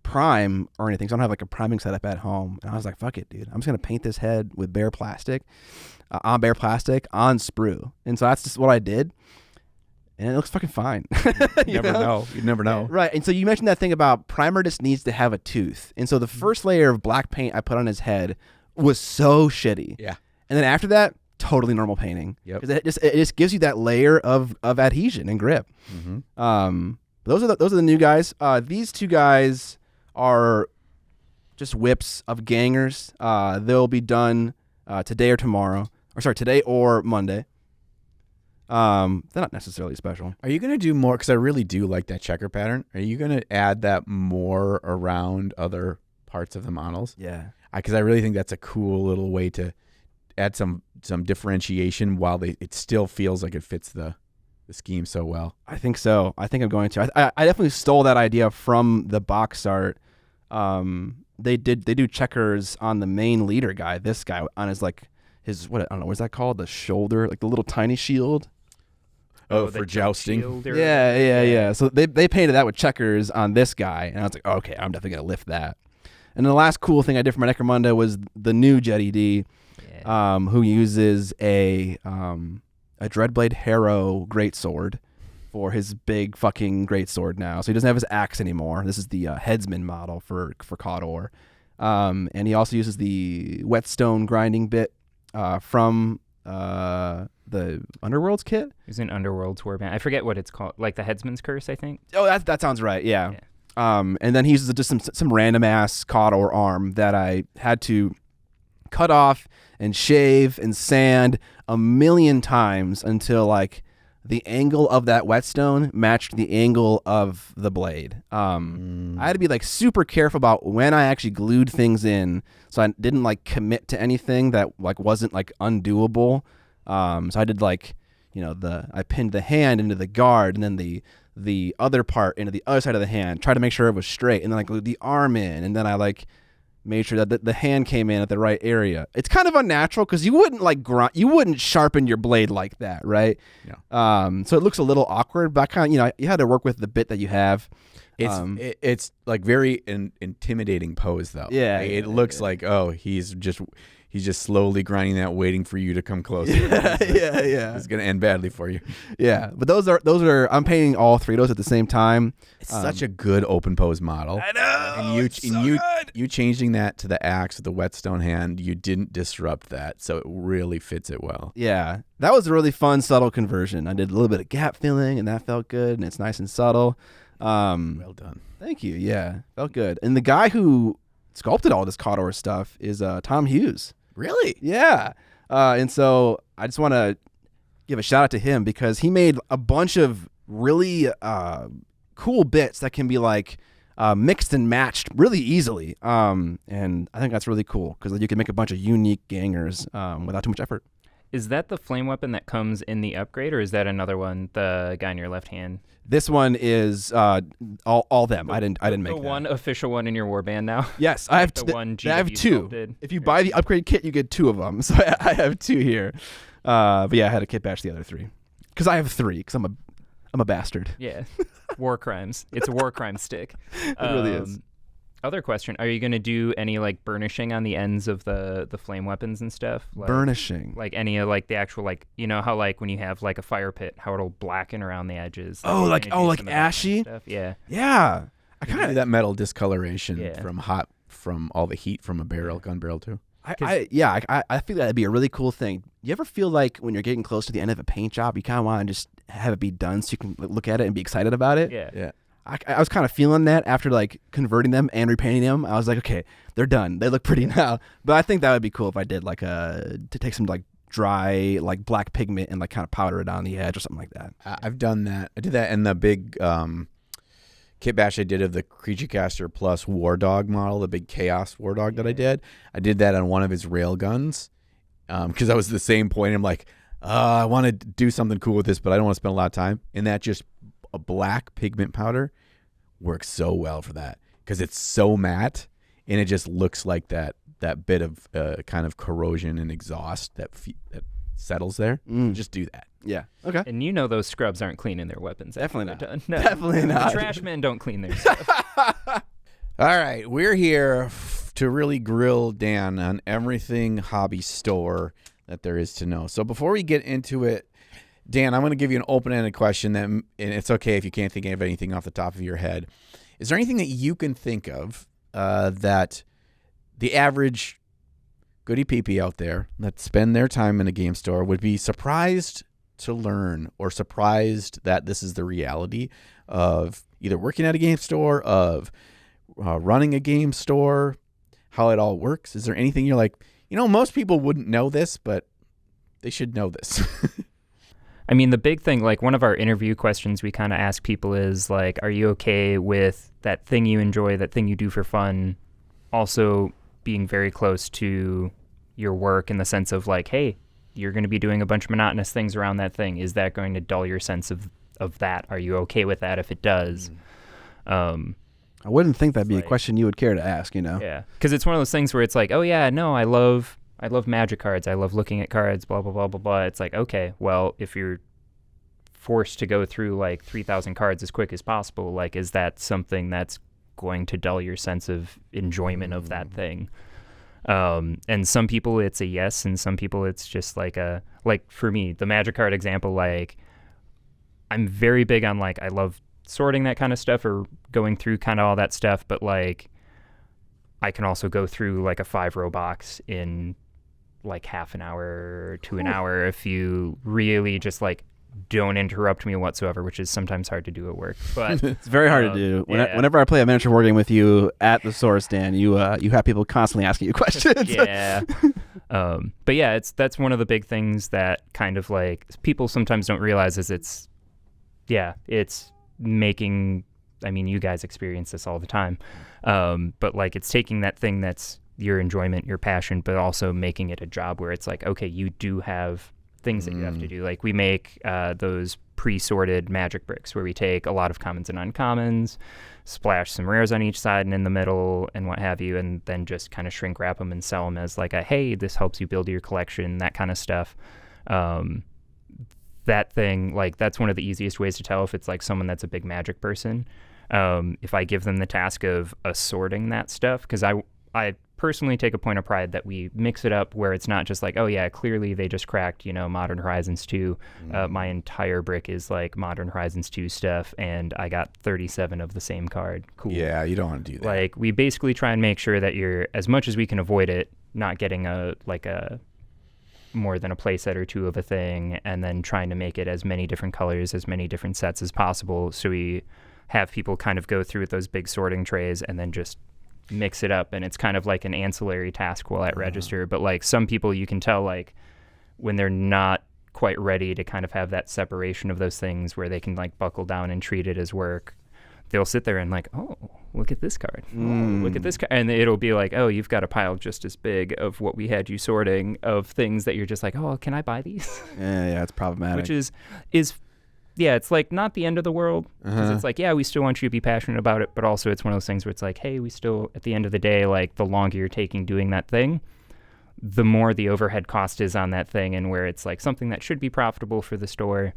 prime or anything, so I don't have like a priming setup at home. And I was like, fuck it, dude. I'm just gonna paint this head with bare plastic, on sprue. And so that's just what I did. And it looks fucking fine. You never know. You never know. Right. And so you mentioned that thing about primer just needs to have a tooth. And so the first layer of black paint I put on his head was so shitty. Yeah. And then after that, totally normal painting. Yep. Because it just gives you that layer of adhesion and grip. Mm-hmm. Those are the new guys. These 2 guys are just whips of gangers. They'll be done today or tomorrow. Or sorry, today or Monday. They're not necessarily special. Are you going to do more? Because I really do like that checker pattern. Are you going to add that more around other parts of the models? Yeah. Because I really think that's a cool little way to add some differentiation while it still feels like it fits the scheme so well. I think so. I think I'm going to. I definitely stole that idea from the box art. They do checkers on the main leader guy. This guy on his like his what I don't know what's that called, the shoulder, like the little tiny shield. Oh, for jousting. Yeah. So they painted that with checkers on this guy, and I was like, oh, okay, I'm definitely gonna lift that. And the last cool thing I did for my Necromunda was the new Jetty D, who uses a Dreadblade Harrow greatsword for his big fucking greatsword now. So he doesn't have his axe anymore. This is the headsman model for Cawdor. And he also uses the whetstone grinding bit from the Underworld's kit. He's in Underworld's warband. I forget what it's called. Like the Headsman's Curse, I think. Oh, that sounds right. Yeah. And then he uses just some random ass Cawdor arm that I had to cut off and shave and sand a million times until like the angle of that whetstone matched the angle of the blade. I had to be like super careful about when I actually glued things in, so I didn't like commit to anything that like wasn't like undoable. So I did like, I pinned the hand into the guard and then the other part into the other side of the hand, tried to make sure it was straight, and then I glued the arm in, and then I like made sure that the hand came in at the right area. It's kind of unnatural because you wouldn't like you wouldn't sharpen your blade like that, right? Yeah. So it looks a little awkward, but I kind of, you had to work with the bit that you have. It's like very intimidating pose though. Yeah. It looks like, oh, he's just slowly grinding that, waiting for you to come closer. Yeah. It's gonna end badly for you. Yeah, but those are I'm painting all 3 of those at the same time. It's such a good open pose model. I know. And you changing that to the axe with the whetstone hand, you didn't disrupt that, so it really fits it well. Yeah, that was a really fun, subtle conversion. I did a little bit of gap filling, and that felt good, and it's nice and subtle. Well done. Thank you. Yeah, felt good. And the guy who sculpted all this Cawdor stuff is Tom Hughes. Really? Yeah. And so I just want to give a shout out to him because he made a bunch of really cool bits that can be like mixed and matched really easily. And I think that's really cool because you can make a bunch of unique gangers without too much effort. Is that the flame weapon that comes in the upgrade, or is that another one, the guy in your left hand? This one is all them. I didn't make the that. one official one in your warband now. Yes, I have the one I have GW two. sculpted. If you buy the upgrade kit, you get 2 of them. So I have 2 here. But yeah, I had to kit batch the other 3 because I have 3 because I'm a bastard. Yeah, war crimes. It's a war crime stick. It really is. Other question: are you gonna do any like burnishing on the ends of the flame weapons and stuff? Like, Burnishing. like any of like the actual like how like when you have like a fire pit, how it'll blacken around the edges. Oh, like ashy stuff. Yeah. Yeah. I Kind kind of that metal discoloration Yeah. from all the heat from a gun barrel too. I feel that'd be a really cool thing. You ever feel like when you're getting close to the end of a paint job, you kind of want to just have it be done so you can look at it and be excited about it? Yeah. Yeah. I was kind of feeling that after like converting them and repainting them. I was like, okay, they're done. They look pretty now. But I think that would be cool if I did like to take some like dry like black pigment and like kind of powder it on the edge or something like that. I've done that. I did that in the big kit bash I did of the Creature Caster Plus War Dog model, the big Chaos War Dog that I did. I did that on one of his rail guns because I was at the same point. I'm like, I want to do something cool with this, but I don't want to spend a lot of time. And that just a black pigment powder works so well for that because it's so matte and it just looks like that bit of kind of corrosion and exhaust that settles there. Just do that. Yeah. Okay. And those scrubs aren't cleaning their weapons. Definitely not. Done. No. Definitely not. The trash men don't clean their stuff. All right, we're here to really grill Dan on everything hobby store that there is to know. So before we get into it, Dan, I'm going to give you an open-ended question, and it's okay if you can't think of anything off the top of your head. Is there anything that you can think of that the average goody peepee out there that spend their time in a game store would be surprised to learn or surprised that this is the reality of either working at a game store, of running a game store, how it all works? Is there anything you're like, most people wouldn't know this, but they should know this? I mean, the big thing, like one of our interview questions we kind of ask people is like, are you okay with that thing you enjoy, that thing you do for fun, also being very close to your work in the sense of like, hey, you're going to be doing a bunch of monotonous things around that thing. Is that going to dull your sense of that? Are you okay with that if it does? I wouldn't think that'd be a question you would care to ask, Yeah, because it's one of those things where it's like, oh yeah, no, I love Magic cards. I love looking at cards, blah, blah, blah, blah, blah. It's like, okay, well, if you're forced to go through like 3,000 cards as quick as possible, like, is that something that's going to dull your sense of enjoyment of that thing? And some people it's a yes, and some people it's just like for me, the Magic card example, like, I'm very big on like, I love sorting that kind of stuff or going through kind of all that stuff, but like, I can also go through like a 5-row box in like half an hour to an hour if you really just like don't interrupt me whatsoever, which is sometimes hard to do at work. But it's very hard to do. Whenever I play a miniature war game with you at the source, Dan, you have people constantly asking you questions. Yeah. But yeah, that's one of the big things that kind of like people sometimes don't realize is it's making, I mean, you guys experience this all the time. But like it's taking that thing that's your enjoyment, your passion, but also making it a job where it's like, okay, you do have things that you have to do. Like we make those pre-sorted Magic bricks where we take a lot of commons and uncommons, splash some rares on each side and in the middle and what have you, and then just kind of shrink wrap them and sell them as like a, hey, this helps you build your collection, that kind of stuff. That thing, like that's one of the easiest ways to tell if it's like someone that's a big Magic person. If I give them the task of assorting that stuff, because I personally take a point of pride that we mix it up where it's not just like, oh yeah, clearly they just cracked, Modern Horizons 2. My entire brick is like Modern Horizons 2 stuff, and I got 37 of the same card. Cool. Yeah, you don't want to do that. Like we basically try and make sure that you're, as much as we can avoid it, not getting a more than a playset or two of a thing, and then trying to make it as many different colors, as many different sets as possible, so we have people kind of go through with those big sorting trays and then just mix it up, and it's kind of like an ancillary task while at register. But like some people, you can tell like when they're not quite ready to kind of have that separation of those things where they can like buckle down and treat it as work, they'll sit there and like, oh, look at this card. Oh, look at this card. And it'll be like, oh, you've got a pile just as big of what we had you sorting of things that you're just like, oh, can I buy these? Yeah, it's problematic. Which is yeah, it's like not the end of the world, because it's like, yeah, we still want you to be passionate about it, but also it's one of those things where it's like, hey, we still, at the end of the day, like the longer you're taking doing that thing, the more the overhead cost is on that thing, and where it's like something that should be profitable for the store,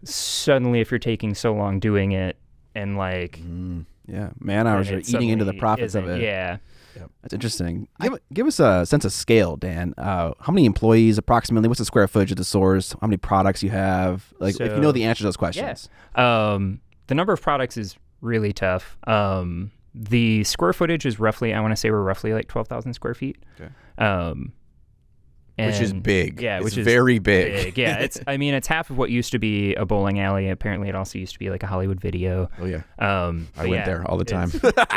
suddenly if you're taking so long doing it and like yeah, man hours are eating into the profits of it. Yeah. Yep. That's interesting. Give us a sense of scale, Dan. How many employees approximately? What's the square footage of the stores? How many products you have? Like, if you know the answer to those questions. Yeah. The number of products is really tough. The square footage is roughly, I want to say we're roughly like 12,000 square feet. Okay. Which is big. Yeah, which is very big. Yeah, it's half of what used to be a bowling alley. Apparently, it also used to be like a Hollywood video. Oh yeah. I went there all the time.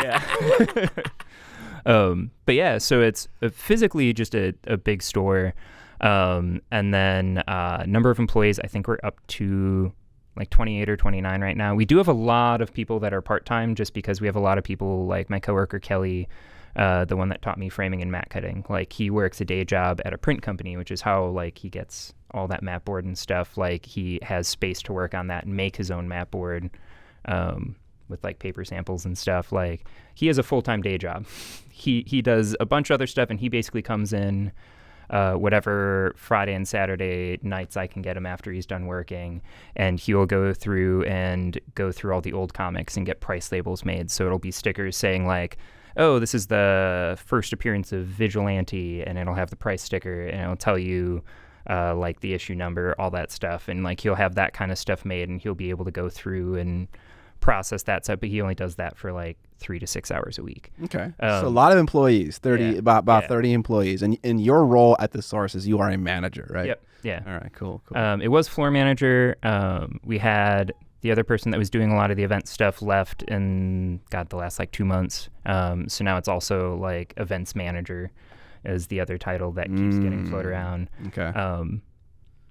Yeah. But yeah, so it's physically just a big store. And then number of employees, I think we're up to like 28 or 29 right now. We do have a lot of people that are part-time, just because we have a lot of people like my coworker Kelly, the one that taught me framing and mat cutting. Like he works a day job at a print company, which is how like he gets all that mat board and stuff. Like he has space to work on that and make his own mat board. With like paper samples and stuff. Like he has a full-time day job. He does a bunch of other stuff, and he basically comes in whatever Friday and Saturday nights I can get him after he's done working, and he'll go through all the old comics and get price labels made. So it'll be stickers saying like, oh, this is the first appearance of Vigilante, and it'll have the price sticker, and it'll tell you like the issue number, all that stuff. And like he'll have that kind of stuff made, and he'll be able to go through and process that stuff, but he only does that for like 3 to 6 hours a week. Okay. So a lot of employees, 30, about 30 employees. And your role at the source is you are a manager, right? Yep. Yeah. All right, cool. It was floor manager. We had the other person that was doing a lot of the event stuff left in, the last like 2 months. So now it's also like events manager is the other title that keeps getting floated around. Okay.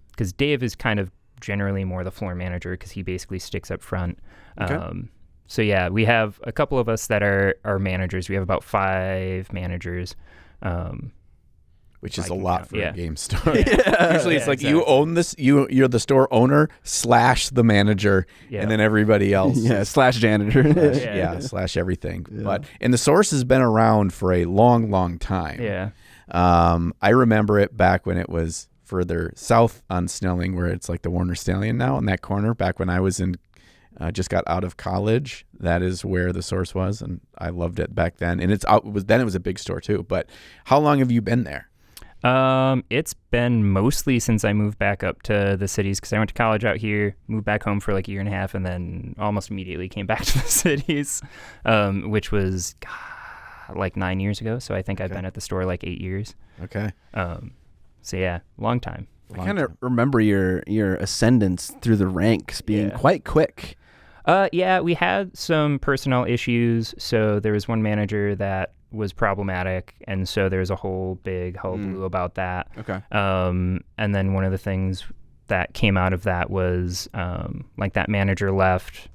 Because Dave is kind of generally more the floor manager, because he basically sticks up front. Okay. So yeah, we have a couple of us that are managers. We have about 5 managers. Which is a lot for a game store. Yeah. Usually it's like you own this, you're the store owner / the manager, and then everybody else. Yeah, / janitor. Slash everything. Yeah. And the source has been around for a long, long time. Yeah. I remember it back when it was further south on Snelling, where it's like the Warner Stallion now in that corner. Back when I was in just got out of college, that is where the source was, and I loved it back then. And it was a big store too. But how long have you been there? It's been mostly since I moved back up to the cities, because I went to college out here, moved back home for like a year and a half, and then almost immediately came back to the cities, which was like 9 years ago. So I think I've been at the store like 8 years. Okay. So yeah, long time. I kind of remember your ascendance through the ranks being quite quick. Yeah, we had some personnel issues. So there was one manager that was problematic, and so there was a whole big hullabaloo about that. Okay. And then one of the things that came out of that was like that manager left.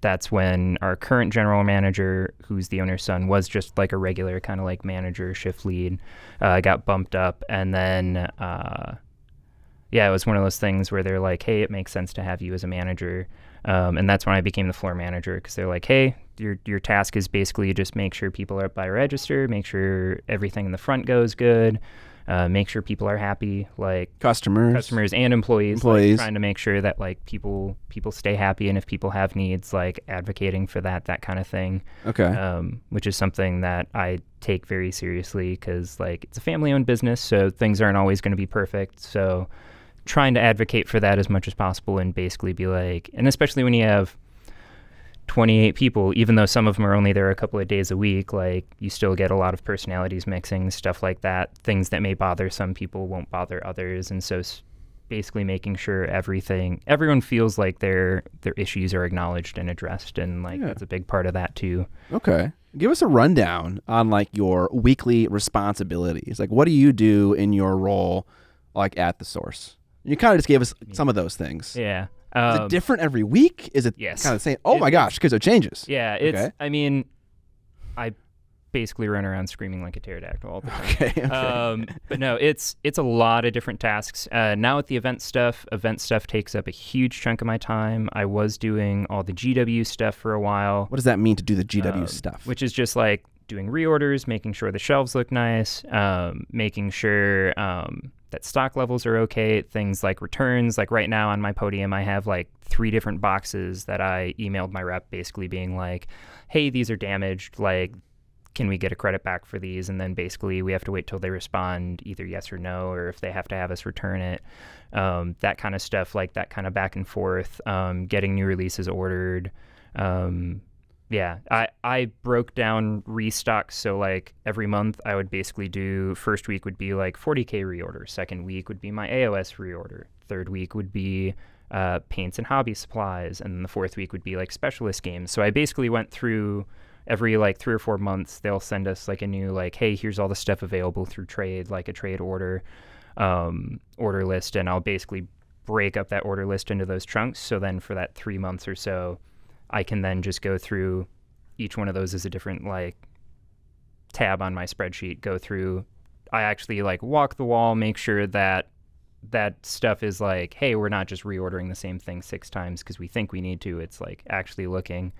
That's when our current general manager, who's the owner's son, was just like a regular kind of like manager, shift lead, got bumped up. And then, it was one of those things where they're like, hey, it makes sense to have you as a manager. And that's when I became the floor manager, because they're like, hey, your task is basically just make sure people are up by register, make sure everything in the front goes good, make sure people are happy, like customers and employees. Like, trying to make sure that like people stay happy, and if people have needs, like advocating for that kind of thing. Okay. Which is something that I take very seriously, because like it's a family-owned business, so things aren't always going to be perfect. So trying to advocate for that as much as possible, and basically be like, and especially when you have 28 people, even though some of them are only there a couple of days a week, like you still get a lot of personalities mixing, stuff like that. Things that may bother some people won't bother others. And so basically making sure everyone feels like their issues are acknowledged and addressed, and like that's a big part of that too. Okay. Give us a rundown on like your weekly responsibilities. Like, what do you do in your role, like at the source? You kind of just gave us some of those things. Yeah. Is it different every week? Is it Yes. kind of the same? Oh my gosh, because it changes. Yeah. It's. Okay. I mean, I basically run around screaming like a pterodactyl all the time. Okay. But no, it's a lot of different tasks. Now with the event stuff takes up a huge chunk of my time. I was doing all the GW stuff for a while. What does that mean to do the GW stuff? Which is just like doing reorders, making sure the shelves look nice, making sure that stock levels are okay, things like returns. Like right now on my podium, I have like 3 different boxes that I emailed my rep basically being like, hey, these are damaged. Like, can we get a credit back for these? And then basically we have to wait till they respond either yes or no, or if they have to have us return it. That kind of stuff, like that kind of back and forth, getting new releases ordered. Yeah, I broke down restocks. So like every month I would basically do, first week would be like 40K reorder. Second week would be my AOS reorder. Third week would be paints and hobby supplies. And then the fourth week would be like specialist games. So I basically went through every like 3 or 4 months, they'll send us like a new, like, hey, here's all the stuff available through trade, like a trade order list. And I'll basically break up that order list into those chunks. So then for that 3 months or so, I can then just go through each one of those as a different like tab on my spreadsheet, go through. I actually like walk the wall, make sure that stuff is like, hey, we're not just reordering the same thing 6 times because we think we need to. It's like actually looking,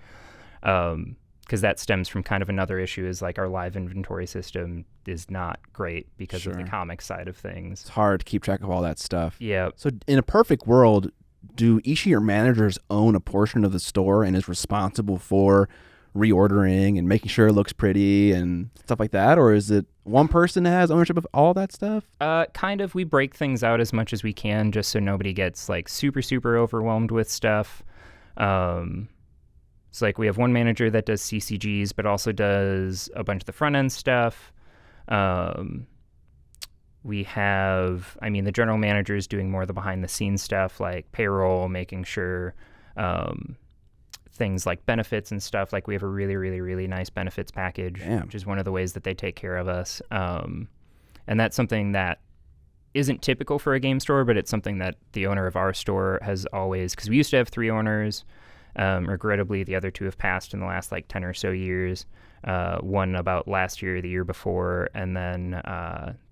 because that stems from kind of another issue is like our live inventory system is not great because of the comic side of things. It's hard to keep track of all that stuff. Yeah. So in a perfect world, do each of your managers own a portion of the store and is responsible for reordering and making sure it looks pretty and stuff like that? Or is it one person that has ownership of all that stuff? Kind of. We break things out as much as we can just so nobody gets like super, super overwhelmed with stuff. It's like we have one manager that does CCGs, but also does a bunch of the front end stuff. We have, the general manager is doing more of the behind the scenes stuff like payroll, making sure things like benefits and stuff. Like we have a really, really, really nice benefits package, which is one of the ways that they take care of us. And that's something that isn't typical for a game store, but it's something that the owner of our store has always, because we used to have 3 owners. Regrettably, the other 2 have passed in the last like 10 or so years. One about last year, the year before, and then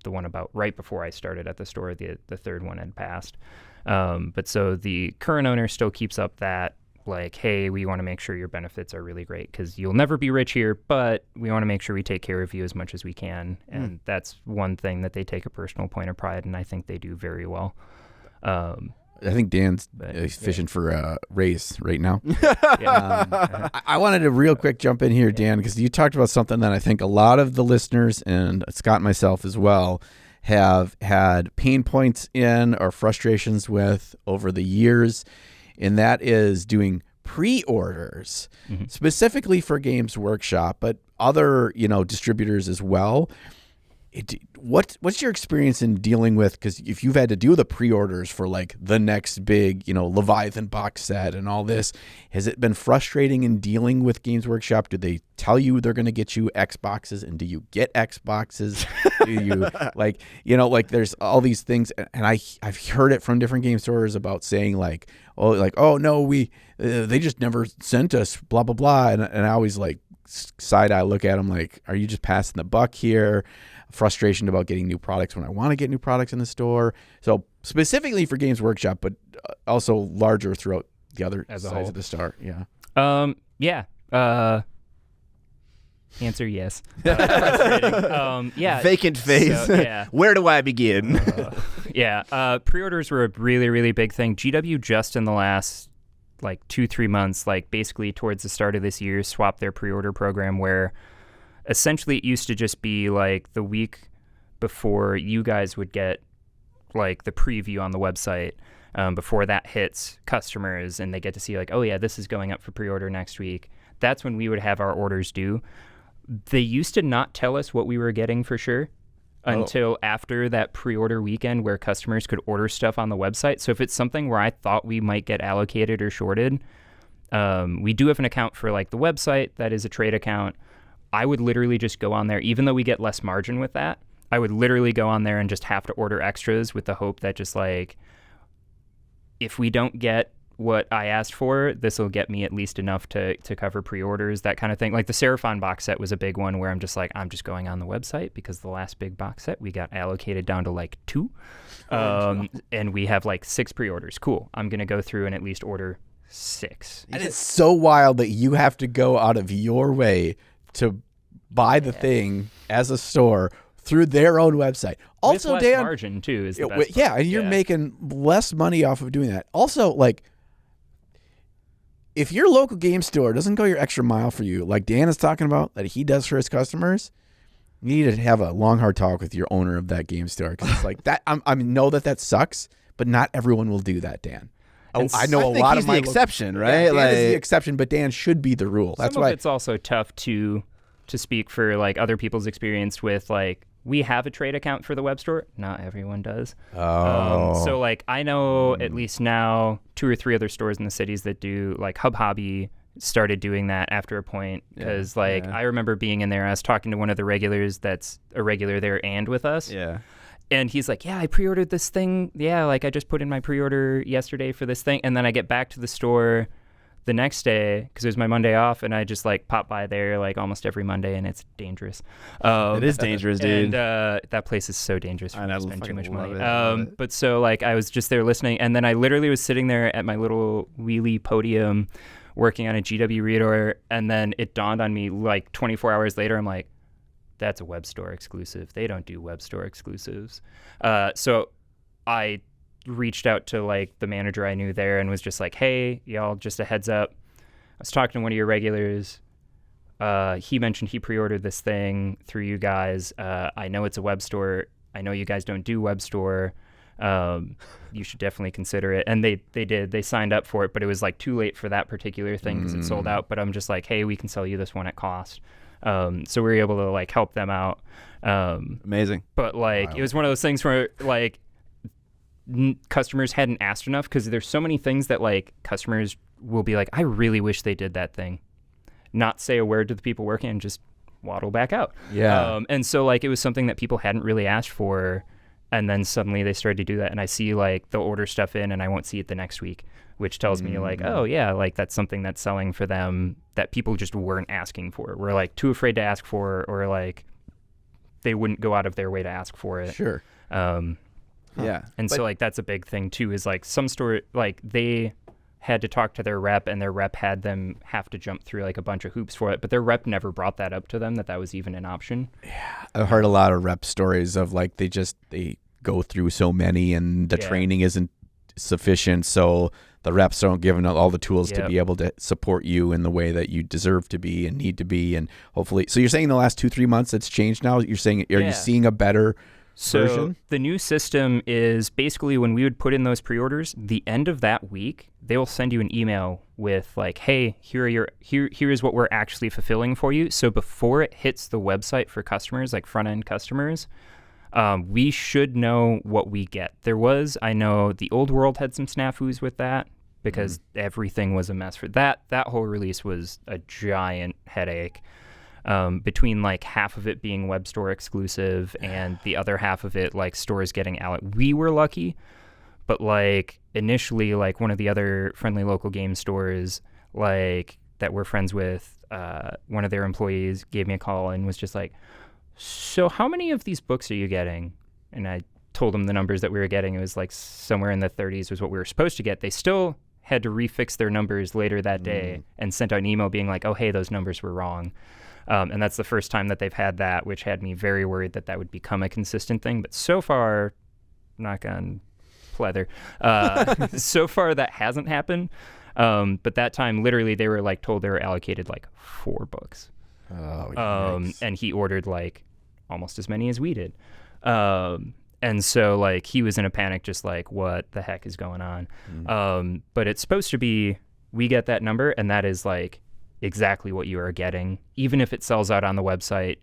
the one about right before I started at the store, the third one had passed. But so the current owner still keeps up that like, hey, we want to make sure your benefits are really great because you'll never be rich here, but we want to make sure we take care of you as much as we can. And that's one thing that they take a personal point of pride, and I think they do very well. I think Dan's fishing for a raise right now. I wanted to real quick jump in here, Dan, because you talked about something that I think a lot of the listeners and Scott and myself as well have had pain points in or frustrations with over the years, and that is doing pre-orders, specifically for Games Workshop, but other distributors as well. What's your experience in dealing with, because if you've had to do the pre-orders for like the next big Leviathan box set and all this, has it been frustrating in dealing with Games Workshop? Do they tell you they're going to get you Xboxes, and do you get Xboxes? Do you there's all these things, and I've heard it from different game stores about saying oh no, they just never sent us blah blah blah, and I always like side eye look at them like, are you just passing the buck here? Frustration about getting new products when I want to get new products in the store. So specifically for Games Workshop, but also larger throughout the other sides of the store. Yeah. Answer yes. Yeah. Vacant face. So, Where do I begin? Pre-orders were a really, really big thing. GW just in the last like 2-3 months, like basically towards the start of this year, swapped their pre-order program where essentially it used to just be like the week before you guys would get like the preview on the website before that hits customers and they get to see like, oh yeah, this is going up for pre-order next week. That's when we would have our orders due. They used to not tell us what we were getting for sure. until after that pre-order weekend where customers could order stuff on the website. So if it's something where I thought we might get allocated or shorted, we do have an account for like the website that is a trade account. I would literally just go on there, even though we get less margin with that. I would literally go on there and just have to order extras with the hope that just like, if we don't get what I asked for, this will get me at least enough to cover pre-orders, that kind of thing. Like the Seraphon box set was a big one where I'm just like, I'm just going on the website because the last big box set we got allocated down to like 2. And we have like 6 pre-orders. Cool. I'm going to go through and at least order 6. And it's so wild that you have to go out of your way to buy the thing as a store through their own website. Also, with less Dan, margin too is the best yeah, part. and you're making less money off of doing that. Also, like, if your local game store doesn't go your extra mile for you, like Dan is talking about that he does for his customers, you need to have a long, hard talk with your owner of that game store, because it's like that. I know that sucks, but not everyone will do that, Dan. I know a lot of my exception, right? Yeah, Dan like, is the exception, but Dan should be the rule. That's some why of it's also tough to speak for like other people's experience with like, we have a trade account for the web store. Not everyone does. So like I know at least now 2 or 3 other stores in the cities that do, like Hub Hobby started doing that after a point, because I remember being in there, I was talking to one of the regulars that's a regular there and with us. Yeah. And he's like, yeah, I pre-ordered this thing. Yeah, like I just put in my pre-order yesterday for this thing. And then I get back to the store the next day because it was my Monday off, and I just like pop by there like almost every Monday, and it's dangerous. It is dangerous, dude. And that place is so dangerous for me to spend too much money. But so like I was just there listening, and then I literally was sitting there at my little wheelie podium working on a GW reader, and then it dawned on me like 24 hours later, I'm like, that's a web store exclusive. They don't do web store exclusives. So I reached out to like the manager I knew there and was just like, hey, y'all, just a heads up. I was talking to one of your regulars. He mentioned he pre-ordered this thing through you guys. I know it's a web store. I know you guys don't do web store. You should definitely consider it. And they did. They signed up for it, but it was like too late for that particular thing because it sold out. But I'm just like, hey, we can sell you this one at cost. So we were able to like help them out. Amazing. But like, it was one of those things where like customers hadn't asked enough, because there's so many things that like customers will be like, I really wish they did that thing. Not say a word to the people working and just waddle back out. Yeah. And so like it was something that people hadn't really asked for, and then suddenly they started to do that, and I see like they'll order stuff in and I won't see it the next week, which tells me like, oh yeah, like that's something that's selling for them that people just weren't asking for. We're like too afraid to ask for, or like they wouldn't go out of their way to ask for it. Sure. Yeah. And so like that's a big thing too, is like some store, like they had to talk to their rep, and their rep had them have to jump through like a bunch of hoops for it, but their rep never brought that up to them that was even an option. Yeah, I've heard a lot of rep stories of like they go through so many, and the training isn't sufficient, so the reps don't give them all the tools to be able to support you in the way that you deserve to be and need to be. And hopefully, so you're saying in the last 2-3 months it's changed now? You're saying, are you seeing a better version? The new system is basically when we would put in those pre-orders, the end of that week, they will send you an email with like, hey, here is what we're actually fulfilling for you. So before it hits the website for customers, like front-end customers, we should know what we get. I know the old world had some snafus with that because everything was a mess for that. That whole release was a giant headache. Between like half of it being web store exclusive and the other half of it like stores getting out. We were lucky, but like initially like one of the other friendly local game stores like that we're friends with, one of their employees gave me a call and was just like, so how many of these books are you getting? And I told them the numbers that we were getting. It was like somewhere in the 30s was what we were supposed to get. They still had to refix their numbers later that day and sent out an email being like, oh, hey, those numbers were wrong. And that's the first time that they've had that, which had me very worried that would become a consistent thing. But so far, knock on pleather, so far that hasn't happened. But that time, literally, they were like told they were allocated like 4 books. And he ordered like almost as many as we did. And so like he was in a panic, just like, what the heck is going on? But it's supposed to be, we get that number, and that is like exactly what you are getting. Even if it sells out on the website,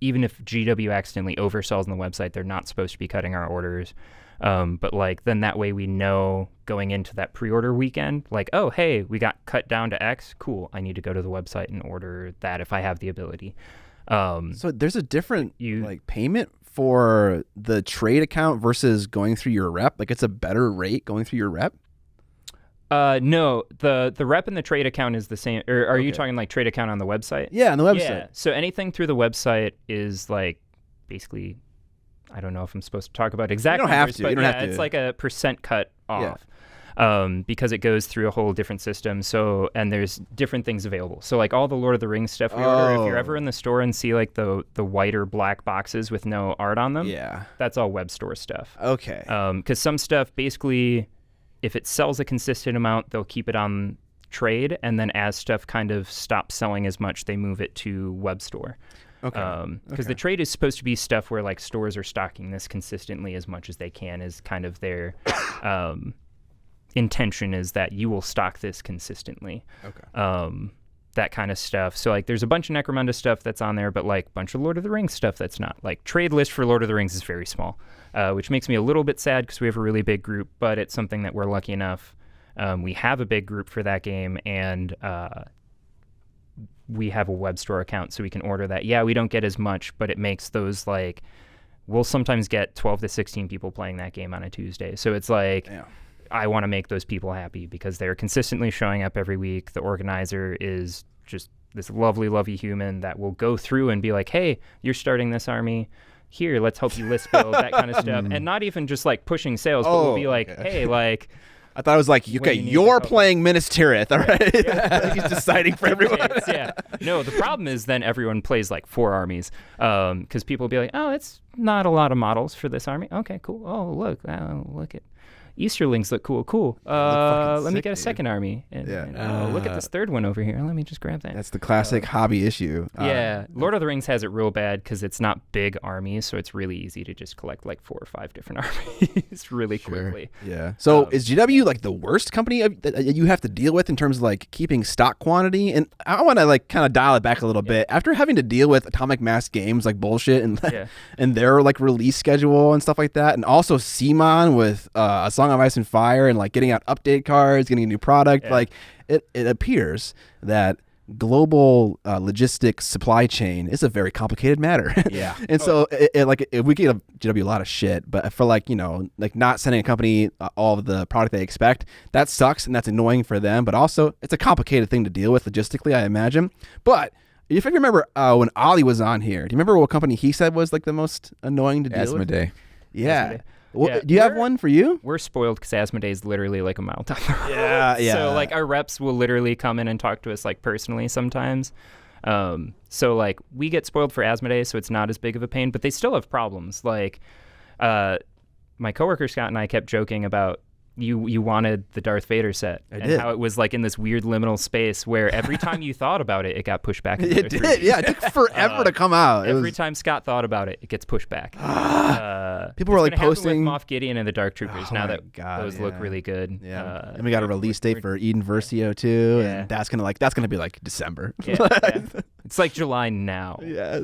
even if GW accidentally oversells on the website, they're not supposed to be cutting our orders. But like then that way we know going into that pre-order weekend, like, oh, hey, we got cut down to X. Cool. I need to go to the website and order that if I have the ability. So there's a different like payment for the trade account versus going through your rep. Like it's a better rate going through your rep. No, the rep and the trade account is the same. Or are you talking like trade account on the website? Yeah, on the website. Yeah. So anything through the website is like basically, I don't know if I'm supposed to talk about exact numbers, but yeah, it's like a % cut off. Because it goes through a whole different system. So, and there's different things available. So like all the Lord of the Rings stuff we order, if you're ever in the store and see like the white or black boxes with no art on them, that's all web store stuff. Okay. Because some stuff basically, if it sells a consistent amount, they'll keep it on trade. And then as stuff kind of stops selling as much, they move it to web store. Okay. Because the trade is supposed to be stuff where like stores are stocking this consistently as much as they can, is kind of their intention, is that you will stock this consistently. Okay. That kind of stuff. So like there's a bunch of Necromunda stuff that's on there, but like a bunch of Lord of the Rings stuff that's not. Like trade list for Lord of the Rings is very small, which makes me a little bit sad because we have a really big group, but it's something that we're lucky enough. We have a big group for that game, and we have a web store account so we can order that. Yeah, we don't get as much, but it makes those like, we'll sometimes get 12 to 16 people playing that game on a Tuesday. So it's like, I want to make those people happy because they're consistently showing up every week. The organizer is just this lovely, lovely human that will go through and be like, hey, you're starting this army. Here, let's help you list build, that kind of stuff. And not even just like pushing sales, but we'll be like, hey, like, I thought it was like, okay, you're playing Minas Tirith, all right? He's deciding for everyone. Yeah. No, the problem is then everyone plays like 4 armies because people will be like, oh, it's not a lot of models for this army. Okay, cool. Oh, look at Easterlings look cool. Let me get a second army. And look at this third one over here. Let me just grab that. That's the classic hobby issue. Lord of the Rings has it real bad because it's not big armies, so it's really easy to just collect like 4 or 5 different armies really quickly. Yeah. So is GW like the worst company that you have to deal with in terms of like keeping stock quantity? And I want to like kind of dial it back a little bit. After having to deal with Atomic Mass Games like bullshit and their like release schedule and stuff like that, and also CMON with a Song of Ice and Fire and like getting out update cards, getting a new product, like it appears that global logistics supply chain is a very complicated matter. And so we give GW a lot of shit, but for like, you know, like not sending a company all of the product they expect, that sucks and that's annoying for them, but also it's a complicated thing to deal with logistically, I imagine. But if you remember when Ollie was on here, do you remember what company he said was like the most annoying to deal with? Asmodee. Yeah. Well, do you have one for you? We're spoiled because Asmodee is literally like a mile down the road. Yeah. So like our reps will literally come in and talk to us like personally sometimes. So like we get spoiled for Asmodee, so it's not as big of a pain, but they still have problems. Like my coworker Scott and I kept joking about you wanted the Darth Vader set. I did. How it was like in this weird liminal space where every time you thought about it, it got pushed back. It did. Yeah, it took forever to come out. Every time Scott thought about it, it gets pushed back. People were like posting with Moff Gideon and the Dark Troopers. Now that those look really good. Yeah. And we got a release date for Eden Versio too, and that's gonna be like December. It's like July now. Yeah.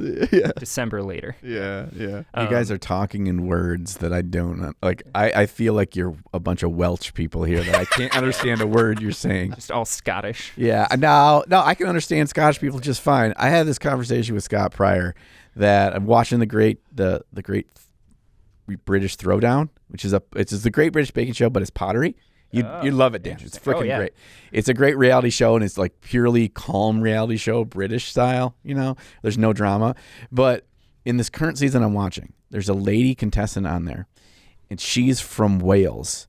December later. Yeah. You guys are talking in words that I don't like. I feel like you're a bunch of Welsh people here that I can't understand a word you're saying. Just all Scottish. Yeah. No, I can understand Scottish people just fine. I had this conversation with Scott prior that I'm watching the great British Throwdown, which is it's the Great British Baking Show, but it's pottery. You love it, Dan. It's freaking great. It's a great reality show, and it's like purely calm reality show, British style. You know, there's no drama. But in this current season I'm watching, there's a lady contestant on there, and she's from Wales,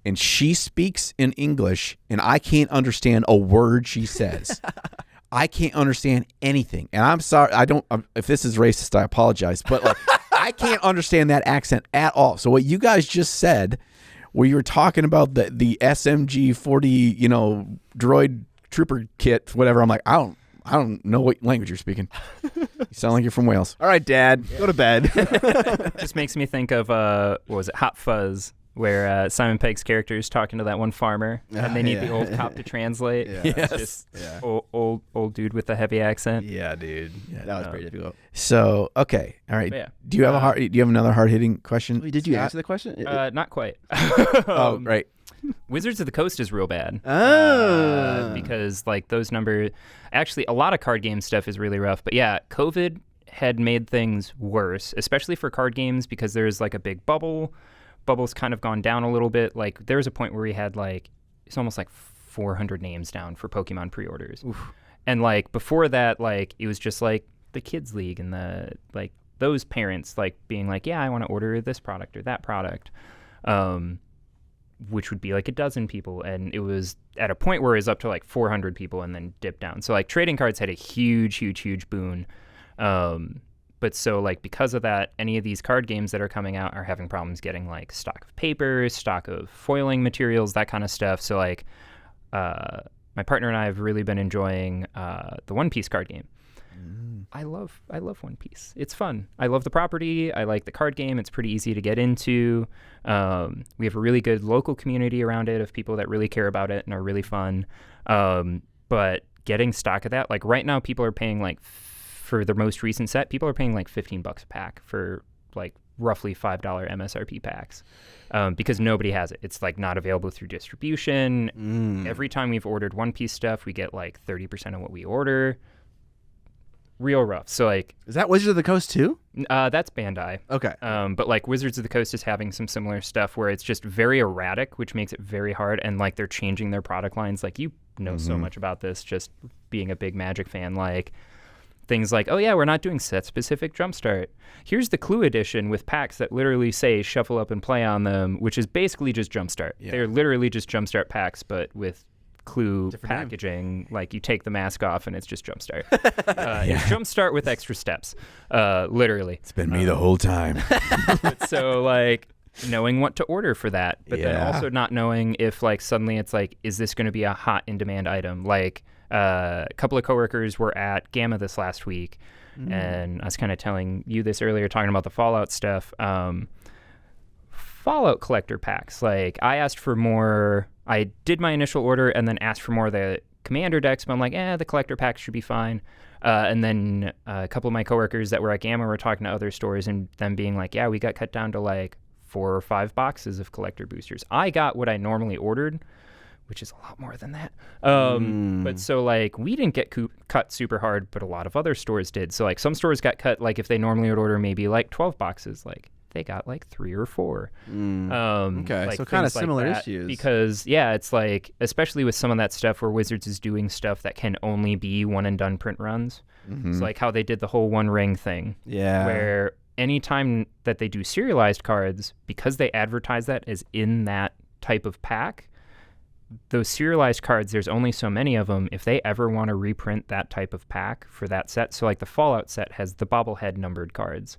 and she speaks in English, and I can't understand a word she says. I can't understand anything, and I'm sorry. If this is racist, I apologize, but like I can't understand that accent at all. So what you guys just said, where you were talking about the SMG 40, droid trooper kit, whatever. I'm like, I don't know what language you're speaking. You sound like you're from Wales. All right, Dad, go to bed. Just makes me think of what was it, Hot Fuzz, where Simon Pegg's character is talking to that one farmer, and they need the old cop to translate. Yeah. It's just old dude with a heavy accent. Yeah, dude. Yeah, that was pretty difficult. So okay, all right. Yeah. Do you have Do you have another hard hitting question? Wait, did you answer the question? Not quite. Oh, right. Wizards of the Coast is real bad. Because like those numbers, actually a lot of card game stuff is really rough. But yeah, COVID had made things worse, especially for card games because there's like a big bubble. Bubble's kind of gone down a little bit. Like there was a point where we had like, it's almost like 400 names down for Pokemon pre-orders. Oof. And like before that, like it was just like the kids league and the like those parents like being like, yeah, I want to order this product or that product. Which would be like a dozen people, and it was at a point where it was up to like 400 people and then dipped down. So like trading cards had a huge boon. But so like because of that, any of these card games that are coming out are having problems getting like stock of paper, stock of foiling materials, that kind of stuff. So like my partner and I have really been enjoying the One Piece card game. I love One Piece. It's fun. I love the property. I like the card game. It's pretty easy to get into. We have a really good local community around it of people that really care about it and are really fun. But getting stock of that, like right now, people are paying like for the most recent set, people are paying like $15 a pack for like roughly $5 MSRP packs because nobody has it. It's like not available through distribution. Every time we've ordered One Piece stuff, we get like 30% of what we order. Real rough. So like, is that Wizards of the Coast too? That's Bandai. Okay. But like Wizards of the Coast is having some similar stuff where it's just very erratic, which makes it very hard. And like they're changing their product lines. Like you know so much about this, just being a big Magic fan. Like things like, oh yeah, we're not doing set specific Jumpstart. Here's the Clue edition with packs that literally say shuffle up and play on them, which is basically just Jumpstart. Yeah. They're literally just Jumpstart packs, but with Clue different packaging name. Like you take the mask off and it's just Jumpstart. It's Jumpstart with extra steps, literally. It's been me the whole time. So like knowing what to order for that, but then also not knowing if like suddenly it's like, is this going to be a hot in demand item? Like a couple of coworkers were at Gamma this last week, and I was kind of telling you this earlier, talking about the Fallout stuff. Fallout collector packs. Like I asked for more. I did my initial order and then asked for more of the commander decks, but I'm like, the collector packs should be fine. And then a couple of my coworkers that were at Gamma were talking to other stores and them being like, yeah, we got cut down to like 4 or 5 boxes of collector boosters. I got what I normally ordered, which is a lot more than that. But so like we didn't get cut super hard, but a lot of other stores did. So like some stores got cut, like if they normally would order maybe like 12 boxes, like they got like 3 or 4. Okay, like so kind of like similar that. issues. Because it's like, especially with some of that stuff where Wizards is doing stuff that can only be one and done print runs. It's like how they did the whole One Ring thing. Yeah. Where anytime that they do serialized cards, because they advertise that as in that type of pack, those serialized cards, there's only so many of them. If they ever want to reprint that type of pack for that set, so like the Fallout set has the bobblehead numbered cards.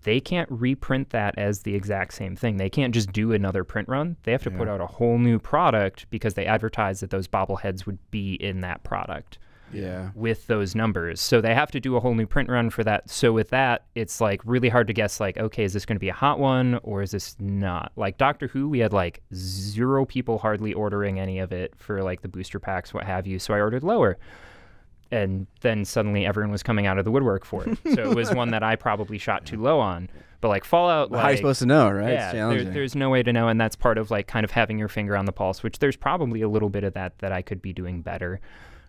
They can't reprint that as the exact same thing. They can't just do another print run. They have to put out a whole new product because they advertise that those bobbleheads would be in that product. Yeah. With those numbers. So they have to do a whole new print run for that. So with that, it's like really hard to guess like, okay, is this going to be a hot one or is this not? Like Doctor Who, we had like 0 people hardly ordering any of it for like the booster packs, what have you. So I ordered lower. And then suddenly everyone was coming out of the woodwork for it. So it was one that I probably shot too low on. But like Fallout, how are you supposed to know, right? Yeah, there's no way to know, and that's part of like kind of having your finger on the pulse, which there's probably a little bit of that I could be doing better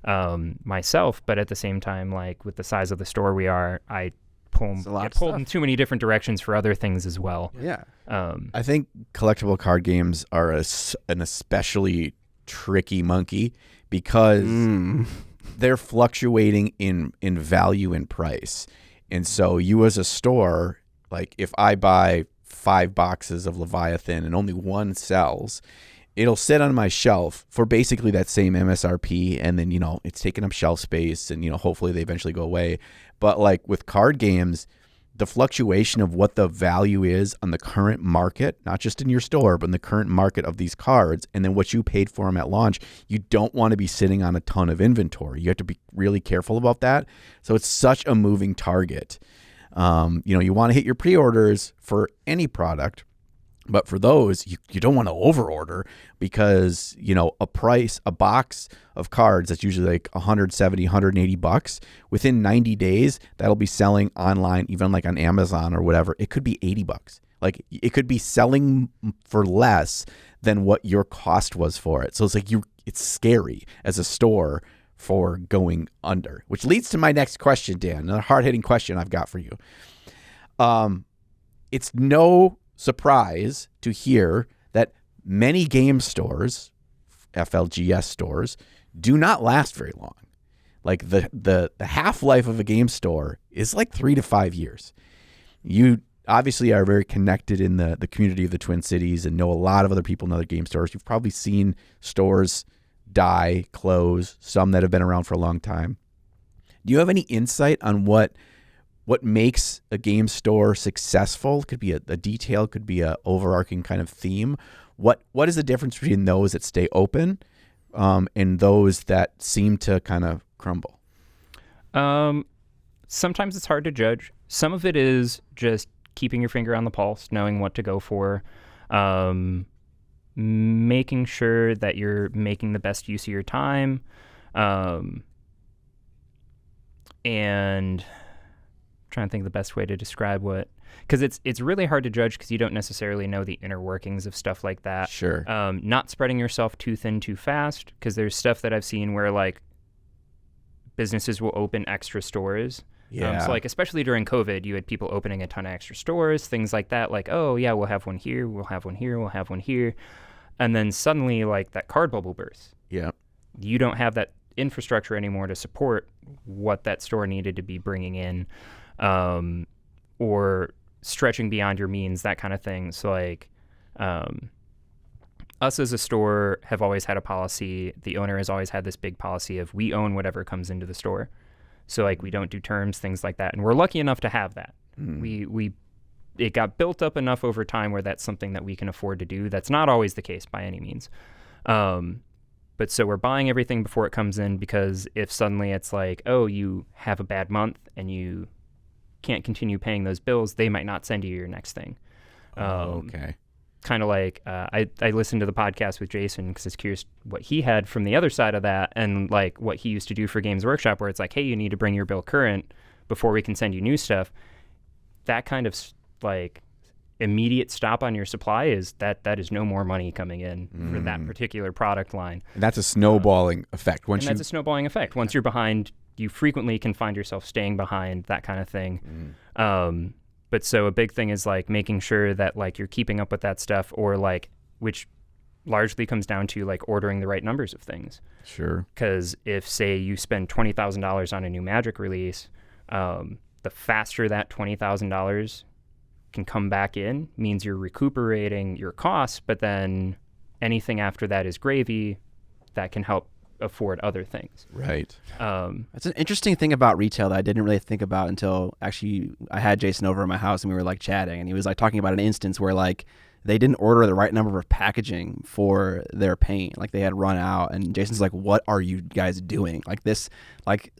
myself. But at the same time, like with the size of the store we are, I get pulled in too many different directions for other things as well. Yeah. I think collectible card games are an especially tricky monkey because they're fluctuating in value and price. And so you as a store, like if I buy 5 boxes of Leviathan and only one sells, it'll sit on my shelf for basically that same MSRP. And then, it's taking up shelf space and, hopefully they eventually go away. But like with card games, the fluctuation of what the value is on the current market, not just in your store, but in the current market of these cards, and then what you paid for them at launch, you don't want to be sitting on a ton of inventory. You have to be really careful about that. So it's such a moving target. You want to hit your pre-orders for any product, But for those, you don't want to overorder because, a box of cards that's usually like 170, 180 bucks, within 90 days, that'll be selling online, even like on Amazon or whatever. It could be 80 bucks. Like it could be selling for less than what your cost was for it. So it's like it's scary as a store for going under, which leads to my next question, Dan, another hard-hitting question I've got for you. It's no surprise to hear that many game stores, FLGS stores, do not last very long. Like the half-life of a game store is like 3 to 5 years. You obviously are very connected in the community of the Twin Cities and know a lot of other people in other game stores. You've probably seen stores die, close, some that have been around for a long time. Do you have any insight on what makes a game store successful? Could be a detail, could be a overarching kind of theme. What is the difference between those that stay open and those that seem to kind of crumble? Sometimes it's hard to judge. Some of it is just keeping your finger on the pulse, knowing what to go for, making sure that you're making the best use of your time, and trying to think the best way to describe because it's really hard to judge because you don't necessarily know the inner workings of stuff like that. Sure. Not spreading yourself too thin too fast, because there's stuff that I've seen where like businesses will open extra stores. Yeah. So like especially during COVID, you had people opening a ton of extra stores, things like that. Like, oh yeah, we'll have one here, we'll have one here, we'll have one here, and then suddenly like that card bubble bursts. Yeah. You don't have that infrastructure anymore to support what that store needed to be bringing in. Or stretching beyond your means, that kind of thing. So like, us as a store have always had a policy. The owner has always had this big policy of we own whatever comes into the store. So like we don't do terms, things like that. And we're lucky enough to have that. It got built up enough over time where that's something that we can afford to do. That's not always the case by any means. But so we're buying everything before it comes in, because if suddenly it's like, oh, you have a bad month and you can't continue paying those bills, they might not send you your next thing. Okay. Kind of like I listened to the podcast with Jason because I was curious what he had from the other side of that, and like what he used to do for Games Workshop, where it's like, hey, you need to bring your bill current before we can send you new stuff. That kind of like immediate stop on your supply is that is no more money coming in for that particular product line. And that's a snowballing effect. That's a snowballing effect. Once you're behind, you frequently can find yourself staying behind, that kind of thing. But so a big thing is like making sure that like you're keeping up with that stuff, or like, which largely comes down to like ordering the right numbers of things. Sure. Because if say you spend $20,000 on a new Magic release, the faster that $20,000 can come back in means you're recuperating your costs, but then anything after that is gravy that can help afford other things. Right. That's an interesting thing about retail that I didn't really think about until actually I had Jason over at my house and we were like chatting, and he was like talking about an instance where like they didn't order the right number of packaging for their paint. Like they had run out, and Jason's like, what are you guys doing? Like this, like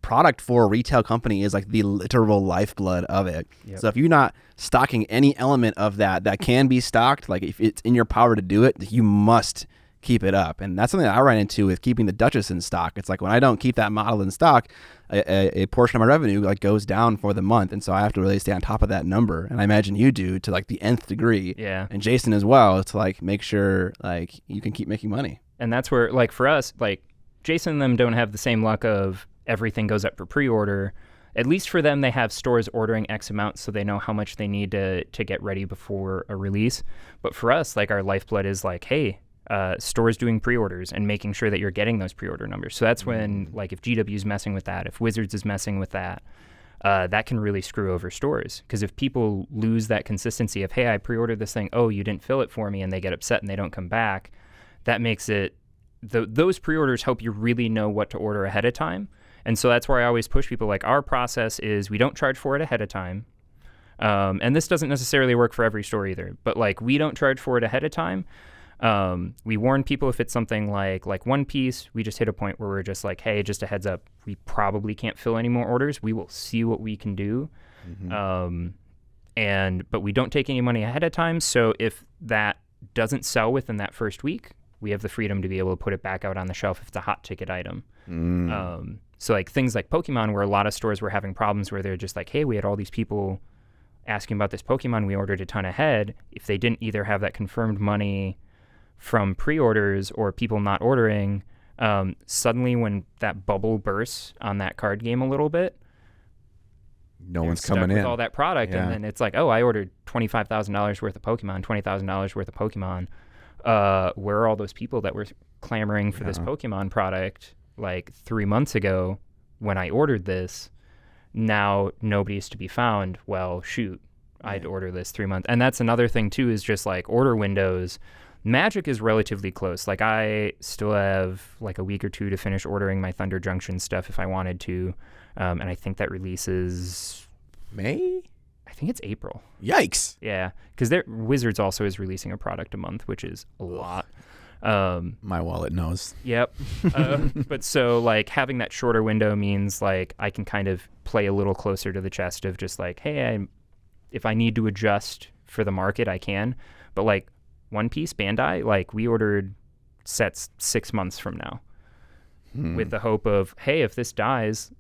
product for a retail company is like the literal lifeblood of it. Yep. So if you're not stocking any element of that can be stocked, like if it's in your power to do it, you must keep it up. And that's something that I run into with keeping the Duchess in stock. It's like when I don't keep that model in stock, a portion of my revenue like goes down for the month, and so I have to really stay on top of that number. And I imagine you do to like the nth degree. Yeah. And Jason as well, to like make sure like you can keep making money. And that's where like for us, like Jason and them don't have the same luck of everything goes up for pre-order. At least for them, they have stores ordering X amount, so they know how much they need to get ready before a release. But for us, like our lifeblood is like, hey, stores doing pre-orders and making sure that you're getting those pre-order numbers. So that's when, like, if GW is messing with that, if Wizards is messing with that, that can really screw over stores. Because if people lose that consistency of, hey, I pre-ordered this thing, oh, you didn't fill it for me, and they get upset and they don't come back, that makes it, those pre-orders help you really know what to order ahead of time. And so that's where I always push people, like, our process is we don't charge for it ahead of time. And this doesn't necessarily work for every store either, but, like, we don't charge for it ahead of time. We warn people if it's something like One Piece, we just hit a point where we're just like, hey, just a heads up, we probably can't fill any more orders. We will see what we can do. but we don't take any money ahead of time. So if that doesn't sell within that first week, we have the freedom to be able to put it back out on the shelf if it's a hot ticket item. So like things like Pokemon, where a lot of stores were having problems where they're just like, hey, we had all these people asking about this Pokemon, we ordered a ton ahead. If they didn't either have that confirmed money from pre-orders or people not ordering, suddenly when that bubble bursts on that card game a little bit, no one's coming with in. all that product, and then it's like, oh, I ordered $25,000 worth of Pokemon, $20,000 worth of Pokemon. Where are all those people that were clamoring for this Pokemon product like 3 months ago when I ordered this? Now nobody's to be found. Well, shoot, I'd order this 3 months. And that's another thing too, is just like order windows. Magic is relatively close. Like I still have like a week or two to finish ordering my Thunder Junction stuff if I wanted to. And I think that releases May? I think it's April. Yikes. Yeah, because Wizards also is releasing a product a month, which is a lot. My wallet knows. Yep. But so like having that shorter window means like I can kind of play a little closer to the chest of just like, hey, if I need to adjust for the market, I can. But like One Piece, Bandai, like we ordered sets 6 months from now with the hope of, hey, if this dies,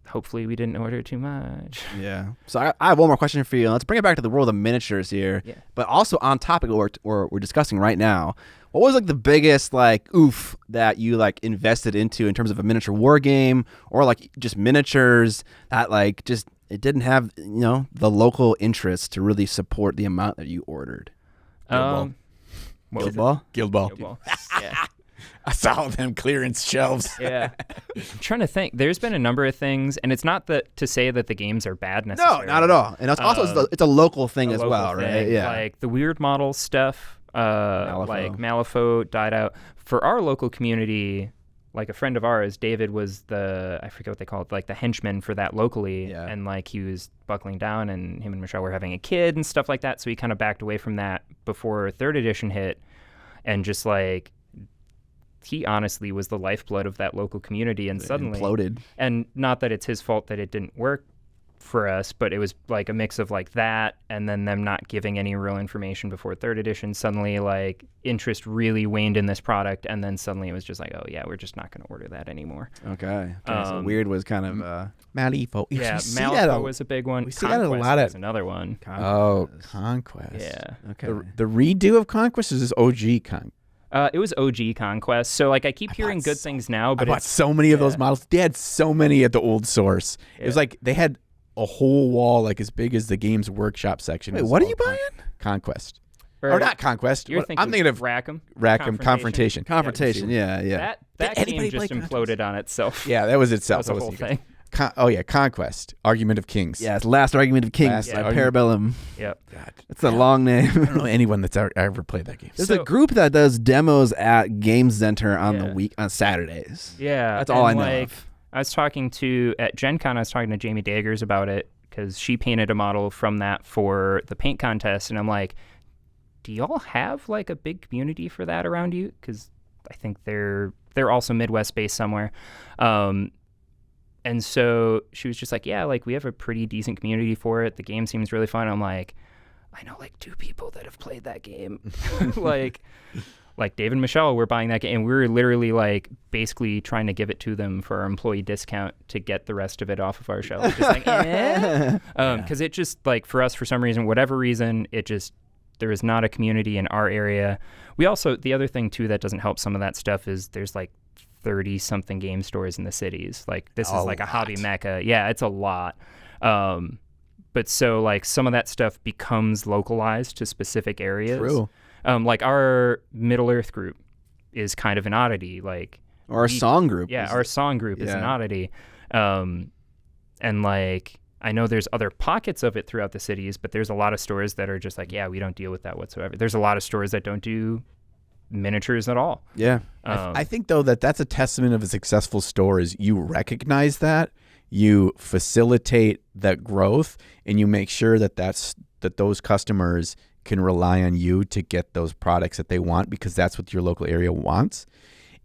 hopefully we didn't order too much. Yeah. So I have one more question for you. Let's bring it back to the world of miniatures here. Yeah. But also on topic of what we're discussing right now. What was like the biggest like oof that you like invested into in terms of a miniature war game or like just miniatures that like just it didn't have, you know, the local interest to really support the amount that you ordered? Guild Ball? Guild Ball. Yeah. I saw them clearance shelves. Yeah. I'm trying to think. There's been a number of things, and it's not that to say that the games are bad necessarily. No, not at all. And it's also it's a local thing as well, thing. Right? Yeah. Like the weird model stuff, like Malifaux died out. For our local community, like a friend of ours, David was I forget what they call it, like the henchman for that locally. Yeah. And like he was buckling down, and him and Michelle were having a kid and stuff like that. So he kind of backed away from that before 3rd edition hit, and just like, he honestly was the lifeblood of that local community, and suddenly imploded. And not that it's his fault that it didn't work for us, but it was like a mix of like that and then them not giving any real information before 3rd edition. Suddenly like interest really waned in this product, and then suddenly it was just like, oh yeah, we're just not going to order that anymore. Okay. So Weird was kind of Malifaux. Yeah, Malifaux was a big one. We see that a lot was another one. Conquest. Yeah. Okay. The redo of Conquest is OG Conquest. It was OG Conquest. So like I keep hearing good things now, but I bought so many of those models. They had so many at the old source. Yeah. It was like they had a whole wall like as big as the Games Workshop section. Wait, what are you buying? Conquest. Or not Conquest. I'm thinking of Rackham Confrontation. Confrontation, yeah. That game just imploded on itself. Yeah, that was itself. That was the whole thing. Conquest. Argument of Kings. Yeah, it's Last Argument of Kings by Parabellum. Yep. God. It's a long name. I don't know anyone that's ever played that game. There's a group that does demos at Game Center on Saturdays. Yeah. That's all I know of. I was talking at Gen Con, I was talking to Jamie Daggers about it because she painted a model from that for the paint contest, and I'm like, do y'all have like a big community for that around you? Because I think they're also Midwest based somewhere. And so she was just like, yeah, like we have a pretty decent community for it. The game seems really fun. I'm like, I know like 2 people that have played that game. like Dave and Michelle were buying that game, and we were literally like basically trying to give it to them for our employee discount to get the rest of it off of our shelf. Just like, because it just like for us, for some reason, whatever reason, there is not a community in our area. We also, the other thing too that doesn't help some of that stuff is there's like 30-something game stores in the cities. Like this is like a hobby mecca. Yeah, it's a lot. But so like some of that stuff becomes localized to specific areas. True. Like our Middle Earth group is kind of an oddity. Like our song group. Yeah, our song group is an oddity. And like I know there's other pockets of it throughout the cities, but there's a lot of stores that are just like, yeah, we don't deal with that whatsoever. There's a lot of stores that don't do miniatures at all. Yeah. I think though that's a testament of a successful store is you recognize that, you facilitate that growth, and you make sure that those customers can rely on you to get those products that they want because that's what your local area wants.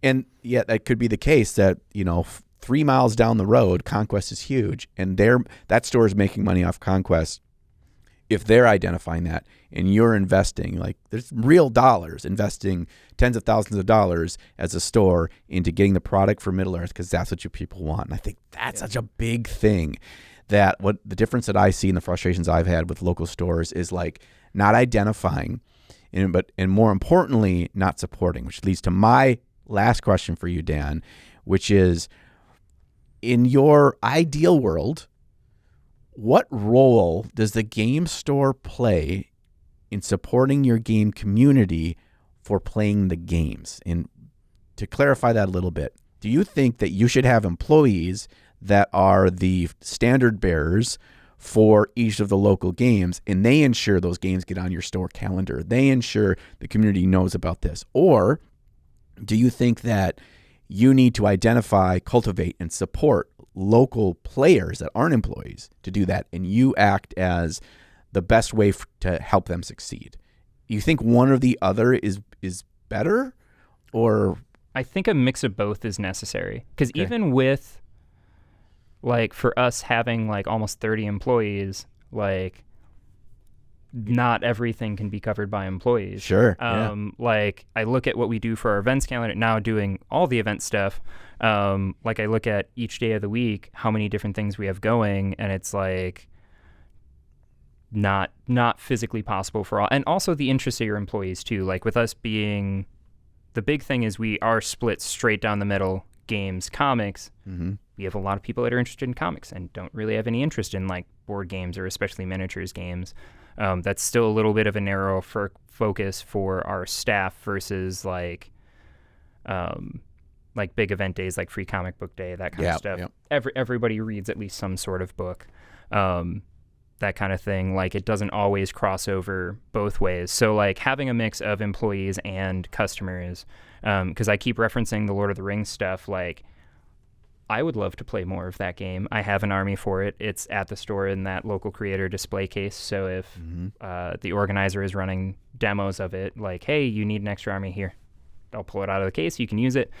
And yet that could be the case that, 3 miles down the road, Conquest is huge, and that store is making money off Conquest. If they're identifying that and you're investing, like there's real dollars, investing tens of thousands of dollars as a store into getting the product for Middle Earth because that's what your people want. And I think that's such a big thing, that what the difference that I see in the frustrations I've had with local stores is like not identifying, and more importantly, not supporting, which leads to my last question for you, Dan, which is, in your ideal world, what role does the game store play in supporting your game community for playing the games? And to clarify that a little bit, do you think that you should have employees that are the standard bearers for each of the local games, and they ensure those games get on your store calendar? They ensure the community knows about this? Or do you think that you need to identify, cultivate, and support local players that aren't employees to do that, and you act as the best way to help them succeed? You think one or the other is better, or? I think a mix of both is necessary, because even with, like, for us having like almost 30 employees, like, not everything can be covered by employees. Sure. Like, I look at what we do for our events calendar now, doing all the event stuff. Like, I look at each day of the week, how many different things we have going, and it's like not physically possible for all. And also the interest of your employees too. Like, with us being, the big thing is we are split straight down the middle, games, comics. Mm-hmm. We have a lot of people that are interested in comics and don't really have any interest in like board games or especially miniatures games. That's still a little bit of a narrow focus for our staff versus like big event days like Free Comic Book Day, that kind of stuff. Yep. Everybody reads at least some sort of book, that kind of thing. Like, it doesn't always cross over both ways. So like having a mix of employees and customers, because I keep referencing the Lord of the Rings stuff. Like, I would love to play more of that game. I have an army for it. It's at the store in that local creator display case. So if the organizer is running demos of it, like, hey, you need an extra army here, I'll pull it out of the case. You can use it.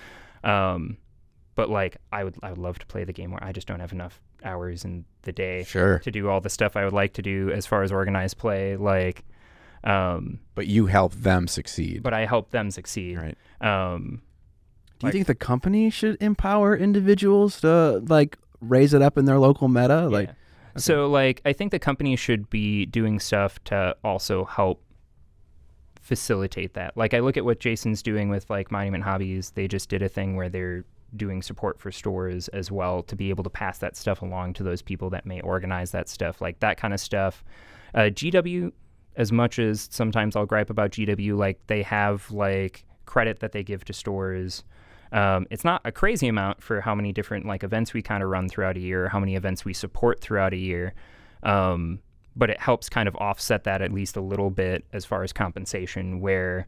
But like, I would love to play the game more. I just don't have enough hours in the day to do all the stuff I would like to do as far as organized play. Like, but you help them succeed. But I help them succeed. Right. Do you think the company should empower individuals to like raise it up in their local meta? Like, so like, I think the company should be doing stuff to also help facilitate that. Like, I look at what Jason's doing with like Monument Hobbies. They just did a thing where they're doing support for stores as well to be able to pass that stuff along to those people that may organize that stuff, like that kind of stuff. GW, as much as sometimes I'll gripe about GW, like they have like credit that they give to stores. It's not a crazy amount for how many different like events we kind of run throughout a year, how many events we support throughout a year. But it helps kind of offset that at least a little bit as far as compensation, where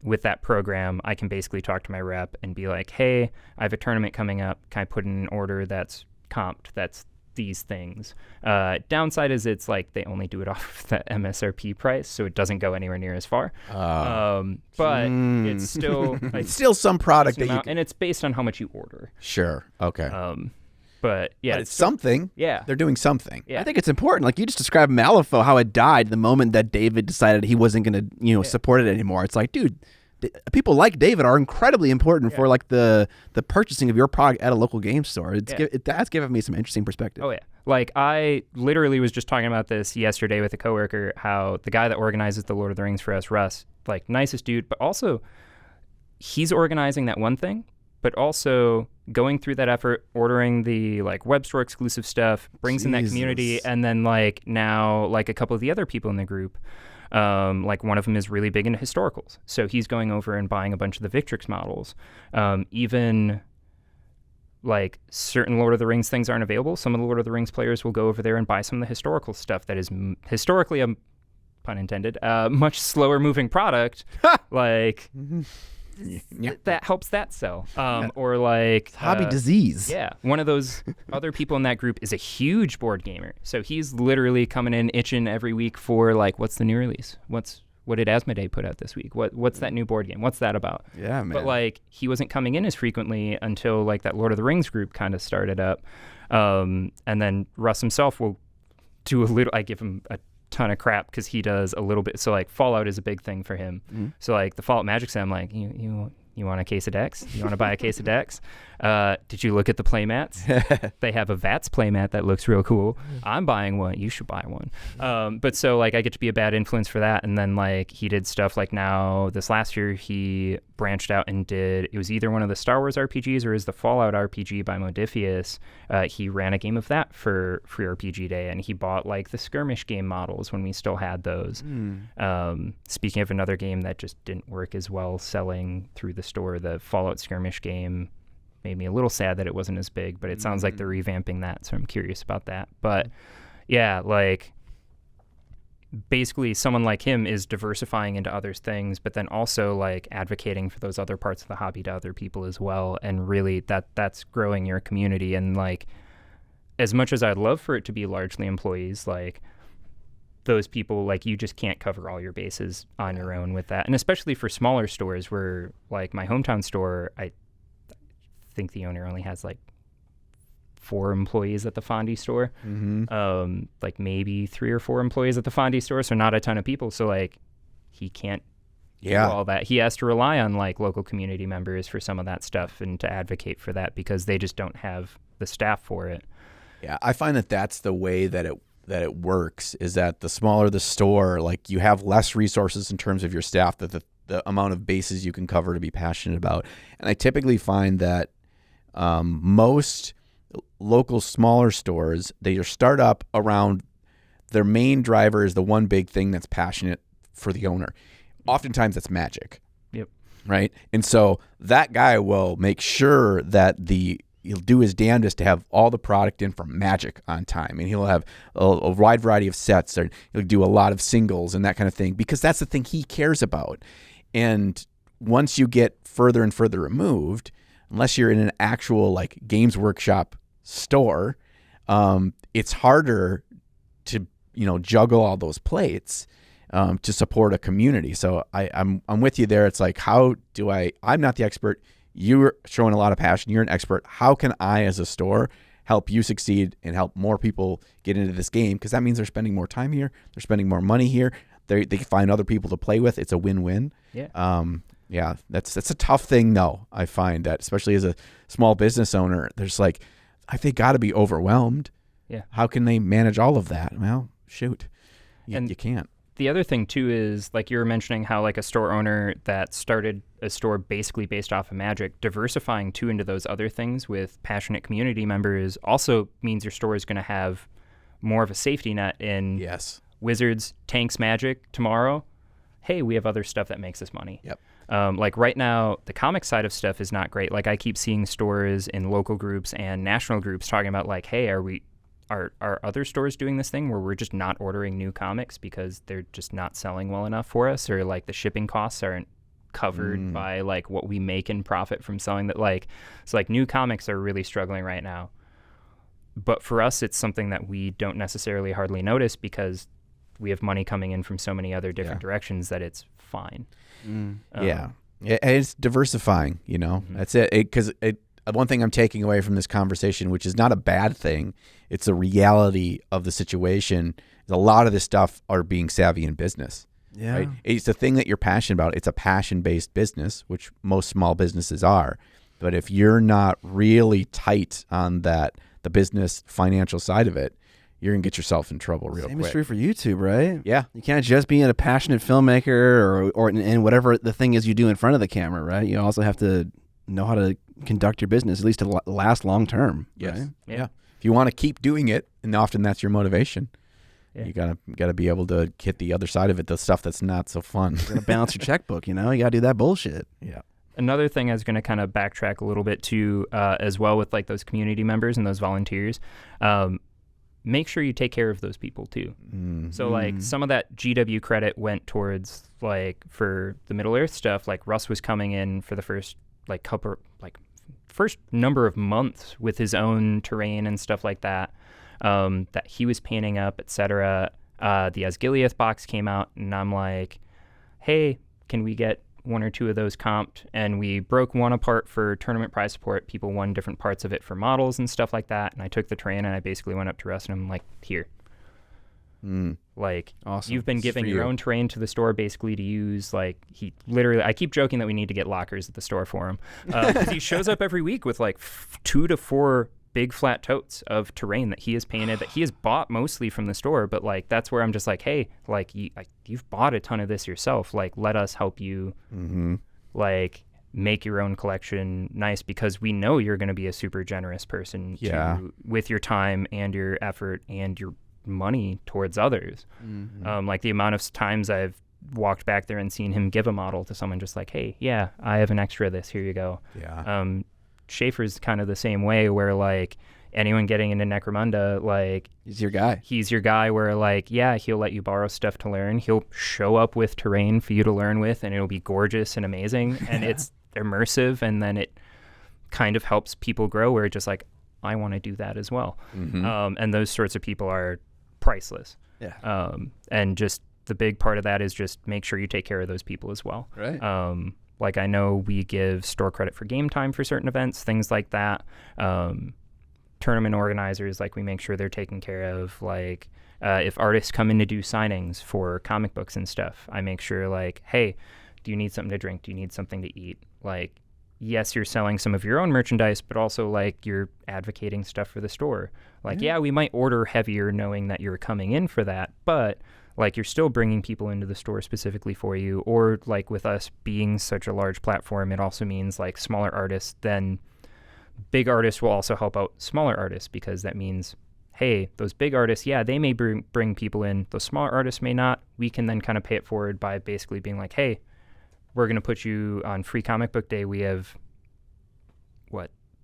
with that program, I can basically talk to my rep and be like, hey, I have a tournament coming up. Can I put in an order that's comped, that's these things? Downside is it's like they only do it off of the MSRP price, so it doesn't go anywhere near as far. But it's still like, it's still some product that you and it's based on how much you order. Sure. Okay. But yeah, but it's something. Yeah, they're doing something. Yeah. I think it's important. Like, you just described Malifaux, how it died the moment that David decided he wasn't going to, support it anymore. It's like, dude, people like David are incredibly important for like the purchasing of your product at a local game store. That's given me some interesting perspective. Oh yeah, like I literally was just talking about this yesterday with a coworker. How the guy that organizes the Lord of the Rings for us, Russ, like nicest dude, but also he's organizing that one thing, but also going through that effort, ordering the like web store exclusive stuff, brings in that community, and then like now like a couple of the other people in the group. Like one of them is really big into historicals. So he's going over and buying a bunch of the Victrix models. Even like certain Lord of the Rings things aren't available. Some of the Lord of the Rings players will go over there and buy some of the historical stuff that is historically, pun intended, much slower moving product. Like that helps that sell. Or like hobby disease. Yeah. One of those other people in that group is a huge board gamer. So he's literally coming in itching every week for like, what's the new release? What's what did Asmodee put out this week? What's that new board game? What's that about? Yeah, man. But like he wasn't coming in as frequently until like that Lord of the Rings group kind of started up. And then Russ himself will do a little, I give him a ton of crap because he does a little bit. So like Fallout is a big thing for him. Mm-hmm. So like the Fallout Magic set, I'm like, you want a case of decks? You want to buy a case of decks? Did you look at the playmats? They have a VATS playmat that looks real cool. I'm buying one. You should buy one. But so like I get to be a bad influence for that. And then like he did stuff like now this last year he branched out and did, it was either one of the Star Wars RPGs or is the Fallout RPG by Modifius. He ran a game of that for Free RPG Day, and he bought like the skirmish game models when we still had those. Speaking of another game that just didn't work as well selling through the store, the Fallout skirmish game made me a little sad that it wasn't as big, but it sounds like they're revamping that, so I'm curious about that. But yeah, like basically someone like him is diversifying into other things, but then also like advocating for those other parts of the hobby to other people as well, and really that's growing your community. And like as much as I'd love for it to be largely employees, like those people, like you just can't cover all your bases on your own with that. And especially for smaller stores where like my hometown store, I think the owner only has like 4 employees at the Fondy store, like maybe 3 or 4 employees at the Fondy store, so not a ton of people. So like he can't do all that. He has to rely on like local community members for some of that stuff and to advocate for that because they just don't have the staff for it. Yeah, I find that that's the way that it works, is that the smaller the store, like you have less resources in terms of your staff, that the amount of bases you can cover to be passionate about. And I typically find that most local smaller stores, they start up around their main driver is the one big thing that's passionate for the owner. Oftentimes that's Magic. Yep. Right? And so that guy will make sure that he'll do his damnedest to have all the product in from Magic on time, and he'll have a wide variety of sets, or he'll do a lot of singles and that kind of thing, because that's the thing he cares about. And once you get further and further removed, unless you're in an actual like Games Workshop store, it's harder to juggle all those plates to support a community. So I'm with you there. It's like, how do I'm not the expert. You're showing a lot of passion. You're an expert. How can I, as a store, help you succeed and help more people get into this game? Because that means they're spending more time here. They're spending more money here. They can find other people to play with. It's a win-win. Yeah. Yeah. That's a tough thing, though. I find that, especially as a small business owner, there's like, they got to be overwhelmed. Yeah. How can they manage all of that? Well, shoot, you can't. The other thing too is like you were mentioning how like a store owner that started a store basically based off of Magic, diversifying too into those other things with passionate community members also means your store is going to have more of a safety net in Wizards tanks Magic tomorrow. Hey, we have other stuff that makes us money. Yep. Like right now, the comic side of stuff is not great. Like I keep seeing stores in local groups and national groups talking about like, hey, are other stores doing this thing where we're just not ordering new comics because they're just not selling well enough for us, or like the shipping costs aren't covered by like what we make in profit from selling that? Like, so like new comics are really struggling right now. But for us, it's something that we don't necessarily hardly notice because we have money coming in from so many other different directions that it's fine. It's diversifying, That's it. Because one thing I'm taking away from this conversation, which is not a bad thing, it's a reality of the situation, is a lot of this stuff are being savvy in business. Yeah. Right? It's the thing that you're passionate about. It's a passion-based business, which most small businesses are. But if you're not really tight on the business financial side of it, you're going to get yourself in trouble real quick. Same is true for YouTube, right? Yeah. You can't just be a passionate filmmaker or in whatever the thing is you do in front of the camera, right? You also have to know how to conduct your business, at least to last long term. Yes. Right? Yeah. If you want to keep doing it, and often that's your motivation, you gotta be able to hit the other side of it, the stuff that's not so fun. You gotta balance your checkbook, you gotta do that bullshit. Yeah. Another thing I was going to kind of backtrack a little bit to as well with like those community members and those volunteers. Make sure you take care of those people too. So like some of that GW credit went towards like for the Middle Earth stuff. Like Russ was coming in for the first number of months with his own terrain and stuff like that, that he was painting up, etc. The Asgiliath box came out, and I'm like, hey, can we get 1 or 2 of those comped? And we broke one apart for tournament prize support. People won different parts of it for models and stuff like that. And I took the terrain and I basically went up to Russ and I'm like, here. Like, awesome. You've been This is giving for your you. own terrain to the store basically to use. Like, he literally, I keep joking that we need to get lockers at the store for him. 'Cause he shows up every week with like 2 to 4 big flat totes of terrain that he has painted, that he has bought mostly from the store. But like, that's where I'm just like, hey, like, you've bought a ton of this yourself. Like, let us help you, like, make your own collection nice, because we know you're going to be a super generous person with your time and your effort and your money towards others. Like, the amount of times I've walked back there and seen him give a model to someone just like, hey, yeah, I have an extra of this, here you go. Schaefer's kind of the same way, where like anyone getting into Necromunda, like, He's your guy where like, yeah, he'll let you borrow stuff to learn. He'll show up with terrain for you to learn with, and it'll be gorgeous and amazing. And it's immersive, and then it kind of helps people grow, where it's just like, I want to do that as well. And those sorts of people are priceless. And just the big part of that is just make sure you take care of those people as well. Like, I know we give store credit for game time for certain events, things like that. Tournament organizers, like, we make sure they're taken care of. Like, if artists come in to do signings for comic books and stuff, I make sure, like, hey, do you need something to drink? Do you need something to eat? Like, yes, you're selling some of your own merchandise, but also, like, you're advocating stuff for the store. Like, yeah, we might order heavier knowing that you're coming in for that, but like, you're still bringing people into the store specifically for you. Or like, with us being such a large platform, it also means like smaller artists, then big artists will also help out smaller artists, because that means, hey, those big artists, yeah, they may bring people in. Those smaller artists may not. We can then kind of pay it forward by basically being like, hey, we're going to put you on Free Comic Book Day. We have,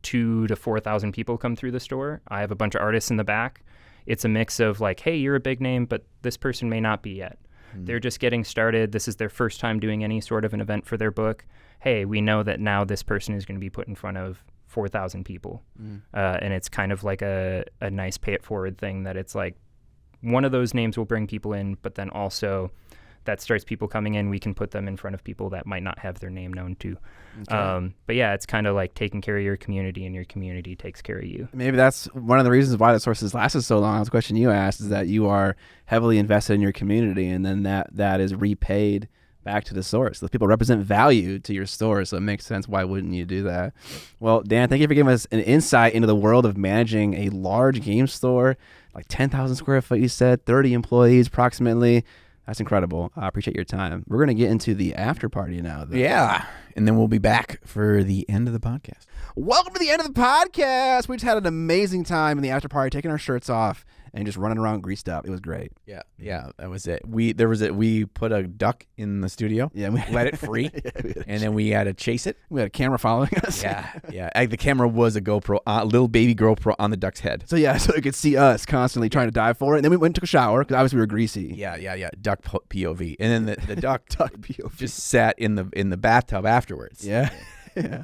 2,000 to 4,000 people come through the store. I have a bunch of artists in the back. It's a mix of like, hey, you're a big name, but this person may not be yet. They're just getting started. This is their first time doing any sort of an event for their book. Hey, we know that now this person is going to be put in front of 4,000 people. And it's kind of like a nice pay it forward thing, that it's like one of those names will bring people in, but then also that starts people coming in. We can put them in front of people that might not have their name known too. But yeah, it's kind of like taking care of your community, and your community takes care of you. Maybe that's one of the reasons why the sources lasted so long. That's the question you asked, is that you are heavily invested in your community, and then that is repaid back to the source. Those people represent value to your store, so it makes sense. Why wouldn't you do that? Well, Dan, thank you for giving us an insight into the world of managing a large game store, like 10,000 square foot, you said, 30 employees approximately. That's incredible. I appreciate your time. We're going to get into the after party now, though. Yeah. And then we'll be back for the end of the podcast. Welcome to the end of the podcast. We just had an amazing time in the after party, taking our shirts off and just running around greased up. It was great. Yeah, that was it. We put a duck in the studio. Yeah, we let it free, and then we had to chase it. We had a camera following us. Yeah. The camera was a GoPro, a little baby GoPro on the duck's head. So it could see us constantly trying to dive for it. And then we went and took a shower, because obviously we were greasy. Yeah. Duck POV, and then the duck POV. just sat in the bathtub afterwards. Yeah.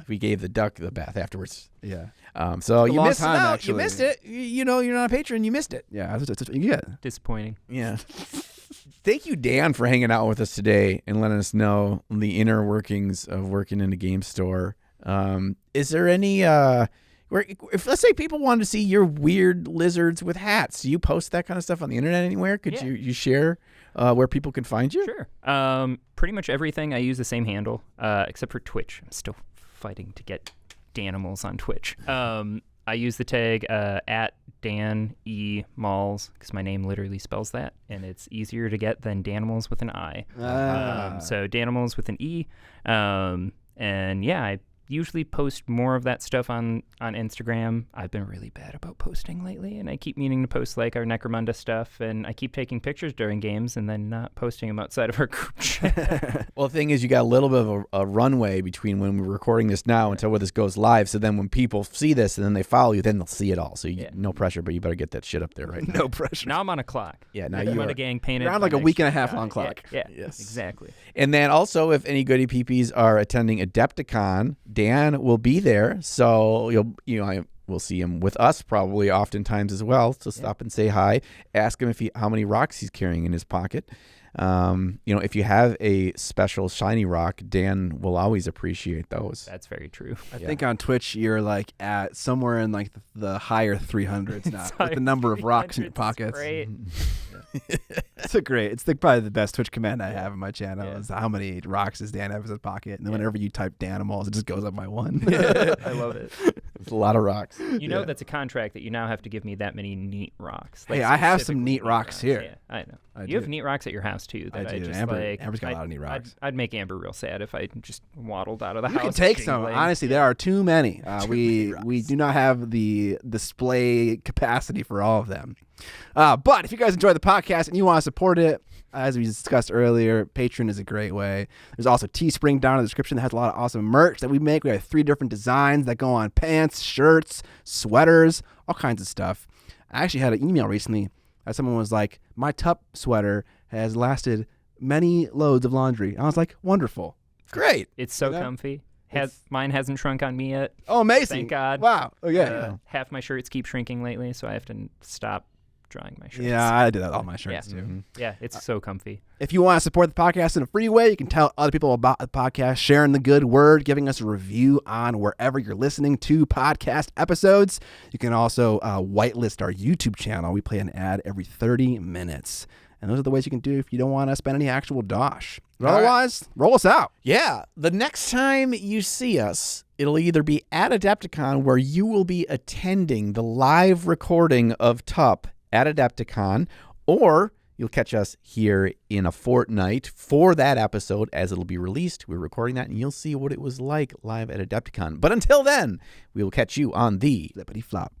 We gave the duck the bath afterwards. Yeah. So you missed time, it. actually. You missed it. You know, you're not a patron. You missed it. Yeah. That's what you get. Disappointing. Yeah. Thank you, Dan, for hanging out with us today and letting us know the inner workings of working in a game store. Is there any if let's say people wanted to see your weird lizards with hats, do you post that kind of stuff on the internet anywhere? Could you share where people can find you? Sure. Pretty much everything. I use the same handle, except for Twitch. I'm still fighting to get Danimals on Twitch. I use the tag at Dan E Malls, because my name literally spells that, and it's easier to get than Danimals with an I. So Danimals with an E. And yeah, I usually post more of that stuff on Instagram. I've been really bad about posting lately, and I keep meaning to post like our Necromunda stuff, and I keep taking pictures during games and then not posting them outside of our group chat. Well, the thing is, you got a little bit of a runway between when we're recording this now until when this goes live. So then when people see this and then they follow you, then they'll see it all. So no pressure, but you better get that shit up there right now. No pressure. Now I'm on a clock. Yeah, now Necromunda gang painted. You're on like a week and a half long clock. Yeah, Yes. exactly. And then also, if any goody peepees are attending Adepticon, Dan will be there. So we'll see him with us probably oftentimes as well. So stop and say hi. Ask him how many rocks he's carrying in his pocket. If you have a special shiny rock, Dan will always appreciate those. That's very true. I think on Twitch you're like at somewhere in like the higher 300s now with the number of rocks in your pockets. Great. It's probably the best Twitch command I have on my channel is how many rocks does Dan have in his pocket, and then whenever you type Danimals, it just goes up by one. I love it. It's a lot of rocks. That's a contract that you now have to give me that many neat rocks. Hey, I have some neat rocks here. Yeah, I know. You have neat rocks at your house too. That I do. just Amber's got a lot of neat rocks. I'd make Amber real sad if I just waddled out of the You house. can take some. jingling. Honestly, there are too many. many We rocks. do not have the display capacity for all of them. But if you guys enjoy the podcast and you want to support it, as we discussed earlier, Patreon is a great way. There's also Teespring down in the description that has a lot of awesome merch that we make. We have 3 different designs that go on pants, shirts, sweaters, all kinds of stuff. I actually had an email recently that someone was like, my Tup sweater has lasted many loads of laundry. And I was like, wonderful. Great. It's so You know? comfy. Mine hasn't shrunk on me yet. Oh, amazing. Thank God. Wow. Okay. Half my shirts keep shrinking lately, so I have to stop drying my shirts. Yeah, I do that with all my shirts Yeah. too. Yeah, it's so comfy. If you want to support the podcast in a free way, you can tell other people about the podcast, sharing the good word, giving us a review on wherever you're listening to podcast episodes. You can also whitelist our YouTube channel. We play an ad every 30 minutes. And those are the ways you can do if you don't want to spend any actual dosh. But All right. otherwise, roll us out. Yeah, the next time you see us, it'll either be at Adepticon, where you will be attending the live recording of Tup at Adepticon, or you'll catch us here in a fortnight for that episode as it'll be released. We're recording that, and you'll see what it was like live at Adepticon. But until then, we will catch you on the Flippity flop.